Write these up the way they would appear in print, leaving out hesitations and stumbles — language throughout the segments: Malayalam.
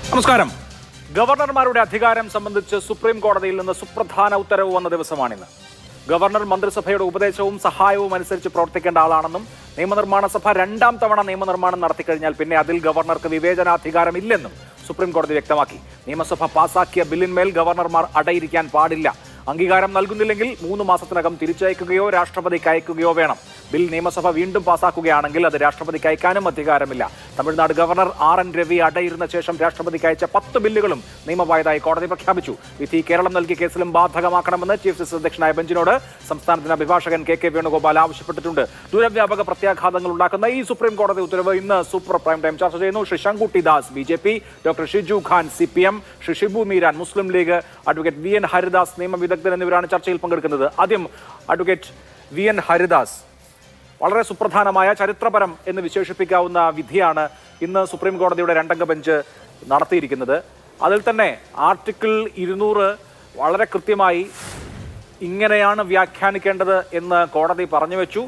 നമസ്കാരം. ഗവർണർമാരുടെ അധികാരം സംബന്ധിച്ച് സുപ്രീം കോടതിയിൽ നിന്ന് സുപ്രധാന ഉത്തരവ് വന്ന ദിവസമാണിന്ന്. ഗവർണർ മന്ത്രിസഭയുടെ ഉപദേശവും സഹായവും അനുസരിച്ച് പ്രവർത്തിക്കേണ്ട ആളാണെന്നും നിയമനിർമ്മാണ സഭ രണ്ടാം തവണ നിയമനിർമ്മാണം നടത്തിക്കഴിഞ്ഞാൽ പിന്നെ അതിൽ ഗവർണർക്ക് വിവേചനാധികാരമില്ലെന്നും സുപ്രീം കോടതി വ്യക്തമാക്കി. നിയമസഭ പാസാക്കിയ ബില്ലിന്മേൽ ഗവർണർമാർ അടയിരിക്കാൻ പാടില്ല. അംഗീകാരം നൽകുന്നില്ലെങ്കിൽ 3 മാസത്തിനകം തിരിച്ചയക്കുകയോ രാഷ്ട്രപതിക്ക് അയക്കുകയോ വേണം. ബിൽ നിയമസഭ വീണ്ടും പാസാക്കുകയാണെങ്കിൽ അത് രാഷ്ട്രപതിക്ക് അയക്കാനും അധികാരമില്ല. തമിഴ്നാട് ഗവർണർ RN രവി അടയിരുന്ന ശേഷം രാഷ്ട്രപതിക്ക് അയച്ച 10 ബില്ലുകളും നിയമമായതായി കോടതി പ്രഖ്യാപിച്ചു. വിധി കേരളം നൽകിയ കേസിലും ബാധകമാക്കണമെന്ന് ചീഫ് ജസ്റ്റിസ് അധ്യക്ഷനായ ബെഞ്ചിനോട് സംസ്ഥാനത്തിന്റെ അഭിഭാഷകൻ KK വേണുഗോപാൽ ആവശ്യപ്പെട്ടിട്ടുണ്ട്. ദൂരവ്യാപക പ്രത്യാഘാതങ്ങൾ ഉണ്ടാക്കുന്ന ഈ സുപ്രീം കോടതി ഉത്തരവ് ഇന്ന് സൂപ്പർ പ്രൈം ടൈം ചർച്ച ചെയ്യുന്നു. Shri Sankutty Das BJP, doctor Shiju Khan CPM, Shri Shibu Meeran Muslim League, advocate VN Haridas നിയമവിദഗ്ധൻ എന്നിവരാണ് ചർച്ചയിൽ പങ്കെടുക്കുന്നത്. ആദ്യം അഡ്വക്കേറ്റ് VN ഹരിദാസ്, വളരെ സുപ്രധാനമായ ചരിത്രപരം എന്ന് വിശേഷിപ്പിക്കാവുന്ന വിധിയാണ് ഇന്ന് സുപ്രീം കോടതിയുടെ രണ്ടംഗ ബെഞ്ച് നടത്തിയിരിക്കുന്നത്. അതിൽ തന്നെ ആർട്ടിക്കിൾ 200 വളരെ കൃത്യമായി ഇങ്ങനെയാണ് വ്യാഖ്യാനിക്കേണ്ടത് എന്ന് കോടതി പറഞ്ഞു വെച്ചു.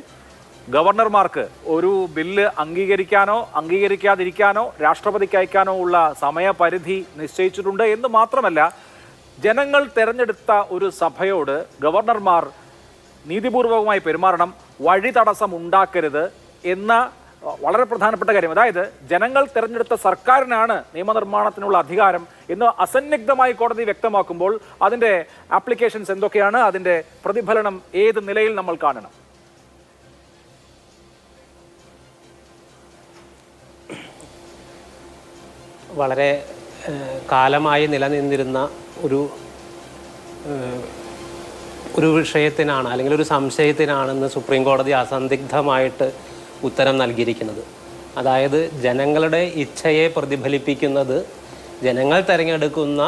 ഗവർണർമാർക്ക് ഒരു ബില്ല് അംഗീകരിക്കാനോ അംഗീകരിക്കാതിരിക്കാനോ രാഷ്ട്രപതിക്ക് അയക്കാനോ ഉള്ള സമയപരിധി നിശ്ചയിച്ചിട്ടുണ്ട് എന്ന് മാത്രമല്ല, ജനങ്ങൾ തെരഞ്ഞെടുത്ത ഒരു സഭയോട് ഗവർണർമാർ നീതിപൂർവകമായി പെരുമാറണം, വഴി തടസ്സം ഉണ്ടാക്കരുത് എന്ന വളരെ പ്രധാനപ്പെട്ട കാര്യം. അതായത് ജനങ്ങൾ തെരഞ്ഞെടുത്ത സർക്കാരിനാണ് നിയമനിർമ്മാണത്തിനുള്ള അധികാരം എന്ന് അസന്നിഗ്ധമായി കോടതി വ്യക്തമാക്കുമ്പോൾ അതിൻ്റെ ആപ്ലിക്കേഷൻസ് എന്തൊക്കെയാണ്, അതിൻ്റെ പ്രതിഫലനം ഏത് നിലയിൽ നമ്മൾ കാണണം? വളരെ കാലമായി നിലനിന്നിരുന്ന ഒരു വിഷയത്തിനാണ് അല്ലെങ്കിൽ ഒരു സംശയത്തിനാണെന്ന് സുപ്രീം കോടതി അസന്ദിഗ്ധമായിട്ട് ഉത്തരം നൽകിയിരിക്കുന്നത്. അതായത് ജനങ്ങളുടെ ഇച്ഛയെ പ്രതിഫലിപ്പിക്കുന്നത് ജനങ്ങൾ തിരഞ്ഞെടുക്കുന്ന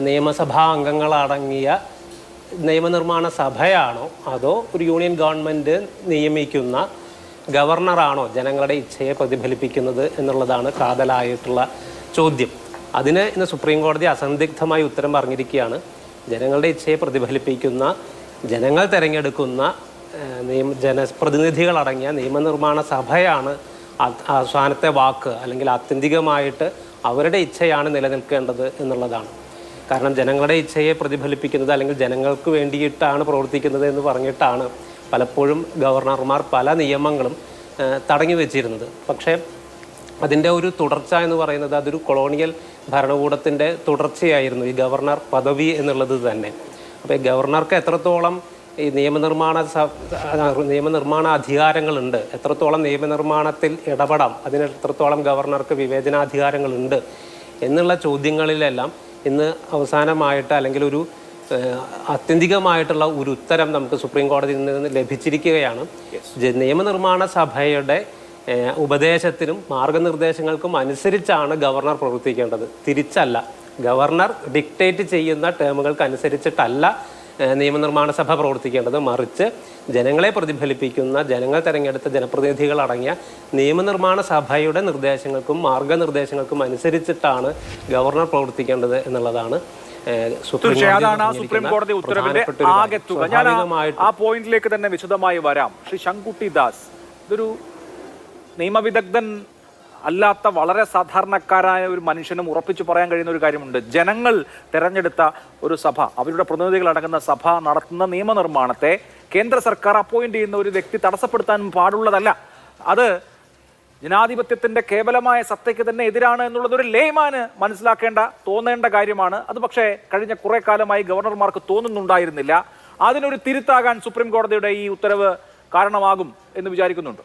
നിയമസഭാ അംഗങ്ങളടങ്ങിയ നിയമനിർമ്മാണ സഭയാണോ അതോ ഒരു യൂണിയൻ ഗവൺമെൻറ് നിയമിക്കുന്ന ഗവർണറാണോ ജനങ്ങളുടെ ഇച്ഛയെ പ്രതിഫലിപ്പിക്കുന്നത് എന്നുള്ളതാണ് കാതലായിട്ടുള്ള ചോദ്യം. അതിന് ഇന്ന് സുപ്രീം കോടതി അസന്ദിഗ്ധമായി ഉത്തരം പറഞ്ഞിരിക്കുകയാണ്. ജനങ്ങളുടെ ഇച്ഛയെ പ്രതിഫലിപ്പിക്കുന്ന ജനങ്ങൾ തിരഞ്ഞെടുക്കുന്ന ജനപ്രതിനിധികളടങ്ങിയ നിയമനിർമ്മാണ സഭയാണ് അവസാനത്തെ വാക്ക്, അല്ലെങ്കിൽ ആത്യന്തികമായിട്ട് അവരുടെ ഇച്ഛയാണ് നിലനിൽക്കേണ്ടത് എന്നുള്ളതാണ്. കാരണം ജനങ്ങളുടെ ഇച്ഛയെ പ്രതിഫലിപ്പിക്കുന്നത് അല്ലെങ്കിൽ ജനങ്ങൾക്ക് വേണ്ടിയിട്ടാണ് പ്രവർത്തിക്കുന്നത് എന്ന് പറഞ്ഞിട്ടാണ് പലപ്പോഴും ഗവർണർമാർ പല നിയമങ്ങളും തടഞ്ഞു വെച്ചിരുന്നത്. പക്ഷേ അതിൻ്റെ ഒരു തുടർച്ച എന്ന് പറയുന്നത് അതൊരു കൊളോണിയൽ ഭരണകൂടത്തിൻ്റെ തുടർച്ചയായിരുന്നു ഈ ഗവർണർ പദവി എന്നുള്ളത് തന്നെ. അപ്പോൾ ഈ ഗവർണർക്ക് എത്രത്തോളം ഈ നിയമനിർമ്മാണ അധികാരങ്ങളുണ്ട്, എത്രത്തോളം നിയമനിർമ്മാണത്തിൽ ഇടപെടാം, അതിന് എത്രത്തോളം ഗവർണർക്ക് വിവേചനാധികാരങ്ങളുണ്ട് എന്നുള്ള ചോദ്യങ്ങളിലെല്ലാം ഇന്ന് അവസാനമായിട്ട് അല്ലെങ്കിൽ ഒരു ആത്യന്തികമായിട്ടുള്ള ഒരു ഉത്തരം നമുക്ക് സുപ്രീം കോടതിയിൽ നിന്ന് ലഭിച്ചിരിക്കുകയാണ്. നിയമനിർമ്മാണ സഭയുടെ ഉപദേശത്തിനും മാർഗനിർദ്ദേശങ്ങൾക്കും അനുസരിച്ചാണ് ഗവർണർ പ്രവർത്തിക്കേണ്ടത്, തിരിച്ചല്ല. ഗവർണർ ഡിക്റ്റേറ്റ് ചെയ്യുന്ന ടേമുകൾക്ക് അനുസരിച്ചിട്ടല്ല നിയമനിർമ്മാണ സഭ പ്രവർത്തിക്കേണ്ടത്, മറിച്ച് ജനങ്ങളെ പ്രതിഫലിപ്പിക്കുന്ന ജനങ്ങൾ തെരഞ്ഞെടുത്ത ജനപ്രതിനിധികളടങ്ങിയ നിയമനിർമ്മാണ സഭയുടെ നിർദ്ദേശങ്ങൾക്കും മാർഗനിർദ്ദേശങ്ങൾക്കും അനുസരിച്ചിട്ടാണ് ഗവർണർ പ്രവർത്തിക്കേണ്ടത് എന്നുള്ളതാണ് സുപ്രീം കോടതി ഉത്തരവിന്റെ ആകെ തുക. ഞാൻ ആ പോയിന്റിലേക്ക് തന്നെ വിശദമായി വരാം. ശ്രീ ശങ്കുട്ടി ദാസ്, ഇതൊരു നിയമവിദഗ്ധൻ അല്ലാത്ത വളരെ സാധാരണക്കാരായ ഒരു മനുഷ്യനും ഉറപ്പിച്ചു പറയാൻ കഴിയുന്ന ഒരു കാര്യമുണ്ട്. ജനങ്ങൾ തെരഞ്ഞെടുത്ത ഒരു സഭ, അവരുടെ പ്രതിനിധികളടങ്ങുന്ന സഭ നടത്തുന്ന നിയമനിർമ്മാണത്തെ കേന്ദ്ര സർക്കാർ അപ്പോയിന്റ് ചെയ്യുന്ന ഒരു വ്യക്തി തടസ്സപ്പെടുത്താൻ പാടുള്ളതല്ല. അത് ജനാധിപത്യത്തിന്റെ കേവലമായ സത്തയ്ക്ക് തന്നെ എതിരാണ് എന്നുള്ളത് ഒരു ലേമാന് തോന്നേണ്ട കാര്യമാണ്. അത് പക്ഷേ കഴിഞ്ഞ കുറെ കാലമായി ഗവർണർമാർക്ക് തോന്നുന്നുണ്ടായിരുന്നില്ല. അതിനൊരു തിരുത്താകാൻ സുപ്രീം കോടതിയുടെ ഈ ഉത്തരവ് കാരണമാകും എന്ന് വിചാരിക്കുന്നുണ്ട്.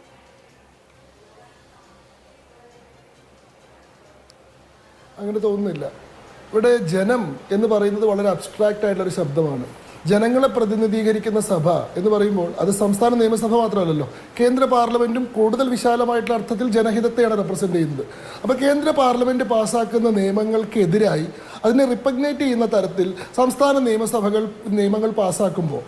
അങ്ങനെ തോന്നുന്നില്ല. ഇവിടെ ജനം എന്ന് പറയുന്നത് വളരെ അബ്സ്ട്രാക്റ്റ് ആയിട്ടുള്ളൊരു ശബ്ദമാണ്. ജനങ്ങളെ പ്രതിനിധീകരിക്കുന്ന സഭ എന്ന് പറയുമ്പോൾ അത് സംസ്ഥാന നിയമസഭ മാത്രമല്ലല്ലോ, കേന്ദ്ര പാർലമെന്റും കൂടുതൽ വിശാലമായിട്ടുള്ള അർത്ഥത്തിൽ ജനഹിതത്തെയാണ് റെപ്രസെന്റ് ചെയ്യുന്നത്. അപ്പോൾ കേന്ദ്ര പാർലമെന്റ് പാസ്സാക്കുന്ന നിയമങ്ങൾക്കെതിരായി അതിനെ റിപ്പഗ്നേറ്റ് ചെയ്യുന്ന തരത്തിൽ സംസ്ഥാന നിയമങ്ങൾ പാസ്സാക്കുമ്പോൾ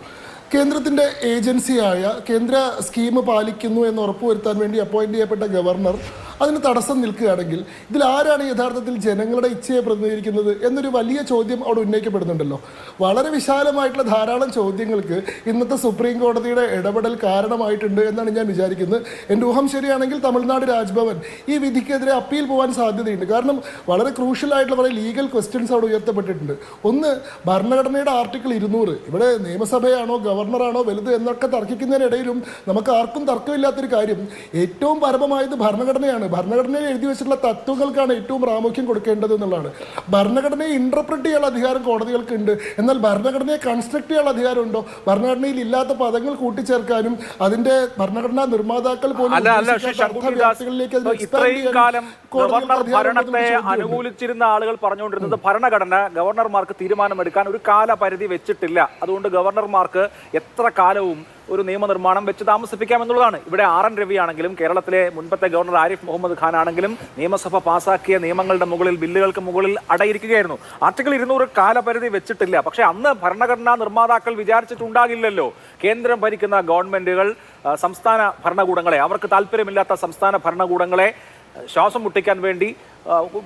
കേന്ദ്രത്തിൻ്റെ ഏജൻസിയായ കേന്ദ്ര സ്കീം പാലിക്കുന്നു എന്ന് ഉറപ്പുവരുത്താൻ വേണ്ടി അപ്പോയിന്റ് ചെയ്യപ്പെട്ട ഗവർണർ അതിന് തടസ്സം നിൽക്കുകയാണെങ്കിൽ ഇതിൽ ആരാണ് യഥാർത്ഥത്തിൽ ജനങ്ങളുടെ ഇച്ഛയെ പ്രതിനിധീകരിക്കുന്നത് എന്നൊരു വലിയ ചോദ്യം അവിടെ ഉന്നയിക്കപ്പെടുന്നുണ്ടല്ലോ. വളരെ വിശാലമായിട്ടുള്ള ധാരാളം ചോദ്യങ്ങൾക്ക് ഇന്നത്തെ സുപ്രീം കോടതിയുടെ ഇടപെടൽ കാരണമായിട്ടുണ്ട് എന്നാണ് ഞാൻ വിചാരിക്കുന്നത്. എൻ്റെ ഊഹം ശരിയാണെങ്കിൽ തമിഴ്നാട് രാജ്ഭവൻ ഈ വിധിക്കെതിരെ അപ്പീൽ പോകാൻ സാധ്യതയുണ്ട്. കാരണം വളരെ ക്രൂഷ്യൽ ആയിട്ടുള്ള കുറേ ലീഗൽ ക്വസ്റ്റ്യൻസ് അവിടെ ഉയർത്തപ്പെട്ടിട്ടുണ്ട്. ഒന്ന്, ഭരണഘടനയുടെ ആർട്ടിക്കിൾ 200, ഇവിടെ നിയമസഭയാണോ ഗവർണറാണോ വലുത് എന്നൊക്കെ തർക്കിക്കുന്നതിനിടയിലും നമുക്ക് ആർക്കും തർക്കമില്ലാത്തൊരു കാര്യം, ഏറ്റവും പരമമായത് ഭരണഘടനയാണ്. ഭരണഘടനയിൽ എഴുതി വെച്ചിട്ടുള്ള തത്വങ്ങൾക്കാണ് ഏറ്റവും പ്രാമുഖ്യം കൊടുക്കേണ്ടത് എന്നുള്ളതാണ്. ഭരണഘടനയെ ഇന്റർപ്രറ്റ് ചെയ്യാനുള്ള അധികാരം കോടതികൾക്കുണ്ട്. എന്നാൽ ഭരണഘടനയെ കൺസ്ട്രക്ട് ചെയ്യാനുള്ള അധികാരമുണ്ടോ? ഭരണഘടനയിൽ ഇല്ലാത്ത പദങ്ങൾ കൂട്ടിച്ചേർക്കാനും അതിന്റെ ഭരണഘടനാ നിർമ്മാതാക്കൾ പോലും ഇത്രയും കാലം ഗവർണർ ഭരണത്തെ അനുകൂലിച്ചിരുന്ന ആളുകൾ പറഞ്ഞുകൊണ്ടിരുന്നത് ഭരണഘടന ഗവർണർമാർക്ക് തീരുമാനമെടുക്കാൻ ഒരു കാലപരിധി വെച്ചിട്ടില്ല, അതുകൊണ്ട് ഗവർണർമാർക്ക് എത്ര കാലവും ഒരു നിയമനിർമ്മാണം വെച്ച് താമസിപ്പിക്കാമെന്നുള്ളതാണ്. ഇവിടെ RN രവി ആണെങ്കിലും കേരളത്തിലെ മുൻപത്തെ ഗവർണർ ആരിഫ് മുഹമ്മദ് ഖാൻ ആണെങ്കിലും നിയമസഭ പാസാക്കിയ നിയമങ്ങളുടെ മുകളിൽ, ബില്ലുകൾക്ക് മുകളിൽ അടയിരിക്കുകയായിരുന്നു. ആർട്ടിക്കിൾ 200 കാലപരിധി വെച്ചിട്ടില്ല. പക്ഷേ അന്ന് ഭരണഘടനാ നിർമ്മാതാക്കൾ വിചാരിച്ചിട്ടുണ്ടാകില്ലല്ലോ കേന്ദ്രം ഭരിക്കുന്ന ഗവൺമെന്റുകൾ സംസ്ഥാന ഭരണകൂടങ്ങളെ, അവർക്ക് താല്പര്യമില്ലാത്ത സംസ്ഥാന ഭരണകൂടങ്ങളെ ശ്വാസം മുട്ടിക്കാൻ വേണ്ടി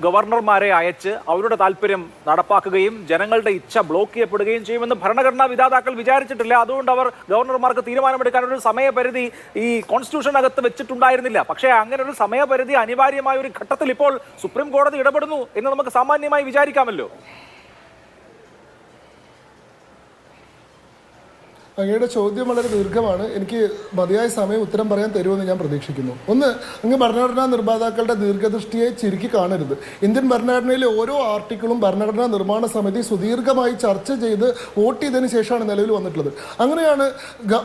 ഗവർണർമാരെ അയച്ച് അവരുടെ താല്പര്യം നടപ്പാക്കുകയും ജനങ്ങളുടെ ഇച്ഛ ബ്ലോക്ക് ചെയ്യപ്പെടുകയും ചെയ്യുമെന്ന് ഭരണഘടനാ വിധാതാക്കൾ വിചാരിച്ചിട്ടില്ല. അതുകൊണ്ട് അവർ ഗവർണർമാർക്ക് തീരുമാനമെടുക്കാനൊരു സമയപരിധി ഈ കോൺസ്റ്റിറ്റ്യൂഷനകത്ത് വെച്ചിട്ടുണ്ടായിരുന്നില്ല. പക്ഷേ അങ്ങനെ ഒരു സമയപരിധി അനിവാര്യമായ ഒരു ഘട്ടത്തിൽ ഇപ്പോൾ സുപ്രീം കോടതി ഇടപെടുന്നു എന്ന് നമുക്ക് സാമാന്യമായി വിചാരിക്കാമല്ലോ. അങ്ങയുടെ ചോദ്യം വളരെ ദീർഘമാണ്. എനിക്ക് മതിയായ സമയം ഉത്തരം പറയാൻ തരുമെന്ന് ഞാൻ പ്രതീക്ഷിക്കുന്നു. ഒന്ന്, അങ്ങ് ഭരണഘടനാ നിർമ്മാതാക്കളുടെ ദീർഘദൃഷ്ടിയെ ചുരുക്കി കാണരുത്. ഇന്ത്യൻ ഭരണഘടനയിലെ ഓരോ ആർട്ടിക്കിളും ഭരണഘടനാ നിർമ്മാണ സമിതി സുദീർഘമായി ചർച്ച ചെയ്ത് വോട്ട് ചെയ്തതിന് ശേഷമാണ് നിലവിൽ വന്നിട്ടുള്ളത്. അങ്ങനെയാണ്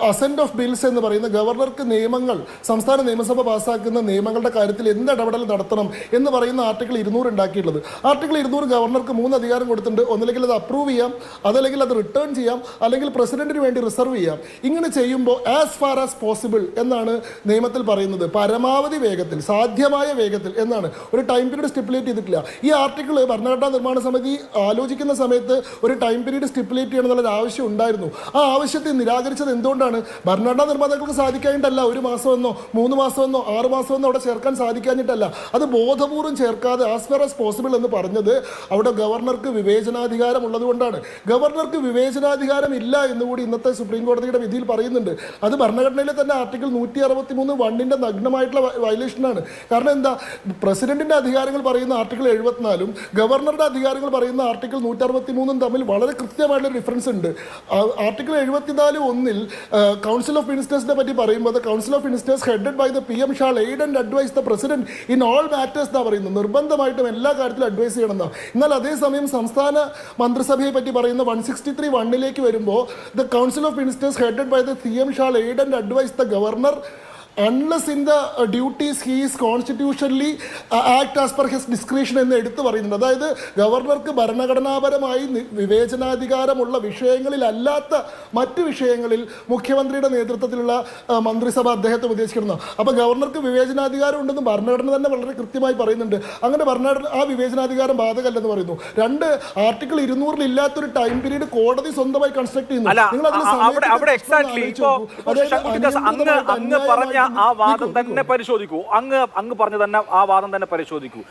അസെന്റ് ഓഫ് ബിൽസ് എന്ന് പറയുന്ന ഗവർണർക്ക് നിയമങ്ങൾ, സംസ്ഥാന നിയമസഭ പാസ്സാക്കുന്ന നിയമങ്ങളുടെ കാര്യത്തിൽ എന്ത് ഇടപെടൽ നടത്തണം എന്ന് പറയുന്ന ആർട്ടിക്കിൾ 200 ഉണ്ടാക്കിയിട്ടുള്ളത്. ആർട്ടിക്കിൾ 200 ഗവർണർക്ക് 3 അധികാരം കൊടുത്തിട്ടുണ്ട്. ഒന്നില്ലെങ്കിൽ അത് അപ്രൂവ് ചെയ്യാം, അതല്ലെങ്കിൽ അത് റിട്ടേൺ ചെയ്യാം, അല്ലെങ്കിൽ പ്രസിഡന്റിന് വേണ്ടി റിസർവ് ചെയ്യാം. ഇങ്ങനെ ചെയ്യുമ്പോൾ ആസ് ഫാർ ആസ് പോസിബിൾ എന്നാണ് നിയമത്തിൽ പറയുന്നത്. പരമാവധി വേഗത്തിൽ, സാധ്യമായ വേഗത്തിൽ എന്നാണ്. ഒരു ടൈം പീരീഡ് സ്റ്റിപ്പുലേറ്റ് ചെയ്തിട്ടില്ല. ഈ ആർട്ടിക്കിൾ ഭരണഘടനാ നിർമ്മാണ സമിതി ആലോചിക്കുന്ന സമയത്ത് ഒരു ടൈം പീരീഡ് സ്റ്റിപ്പുലേറ്റ് ചെയ്യണം എന്നുള്ളൊരു ആവശ്യം ഉണ്ടായിരുന്നു. ആ ആവശ്യത്തെ നിരാകരിച്ചത് എന്തുകൊണ്ടാണ്? ഭരണഘടനാ നിർമ്മാതാക്കൾക്ക് സാധിക്കാഞ്ഞിട്ടല്ല, 1 മാസമെന്നോ 3 മാസമെന്നോ 6 മാസമെന്നോ അവിടെ ചേർക്കാൻ സാധിക്കാഞ്ഞിട്ടല്ല. അത് ബോധപൂർവ്വം ചേർക്കാതെ ആസ് ഫാർ ആസ് പോസിബിൾ എന്ന് പറഞ്ഞത് അവിടെ ഗവർണർക്ക് വിവേചനാധികാരം ഉള്ളത് കൊണ്ടാണ്. ഗവർണർക്ക് വിവേചനാധികാരം ഇല്ല എന്നുകൂടി ഇന്നത്തെ സുപ്രീം കോടതിയുടെ വിധിയിൽ പറയുന്നുണ്ട്. അത് ഭരണഘടനയിലെ തന്നെ ആർട്ടിക്കിൾ 163(1) നഗ്നമായിട്ടുള്ള വയലേഷനാണ്. കാരണം എന്താ, പ്രസിഡന്റിന്റെ അധികാരങ്ങൾ പറയുന്ന ആർട്ടിക്കിൾ 74 ഗവർണറുടെ അധികാരങ്ങൾ പറയുന്ന ആർട്ടിക്കിൾ 163 തമ്മിൽ വളരെ കൃത്യമായിട്ടുള്ള ഡിഫറൻസ് ഉണ്ട്. ആർട്ടിക്കിൾ 74(1) കൗൺസിൽ ഓഫ് മിനിസ്റ്റേഴ്സിനെ പറ്റി പറയുമ്പോൾ council of ministers headed by the PM shall aid and advise the president in all matters എന്നാണ് പറയുന്നത്. നിർബന്ധമായിട്ടും എല്ലാ കാര്യത്തിലും അഡ്വൈസ് ചെയ്യണമെന്നാണ്. എന്നാൽ അതേസമയം സംസ്ഥാന മന്ത്രിസഭയെ പറ്റി പറയുന്ന 163(1) വരുമ്പോൾ the council of Ministers headed by the CM shall aid and advise the governor unless in the duties he is constitutionally act as per his discretion എന്ന് എടുത്തു പറയുന്നുണ്ട്. അതായത് ഗവർണർക്ക് ഭരണഘടനാപരമായി വിവേചനാധികാരമുള്ള വിഷയങ്ങളിലല്ലാത്ത മറ്റ് വിഷയങ്ങളിൽ മുഖ്യമന്ത്രിയുടെ നേതൃത്വത്തിലുള്ള മന്ത്രിസഭ അദ്ദേഹത്തെ ഉപദേശിക്കണം. അപ്പോൾ ഗവർണർക്ക് വിവേചനാധികാരം ഉണ്ടെന്ന് ഭരണഘടന തന്നെ വളരെ കൃത്യമായി പറയുന്നുണ്ട്. അങ്ങനെ ഭരണഘടന ആ വിവേചനാധികാരം ബാധകല്ലെന്ന് പറയുന്നു. 2, ആർട്ടിക്കിൾ 200 ഇല്ലാത്തൊരു ടൈം പീരീഡ് കോടതി സ്വന്തമായി കൺസ്ട്രക്ട് ചെയ്യുന്നു. ആ വാദം തന്നെ പരിശോധിക്കൂ. അങ്ങ് പറഞ്ഞു തന്നെ ആ വാദം തന്നെ പരിശോധിക്കൂ.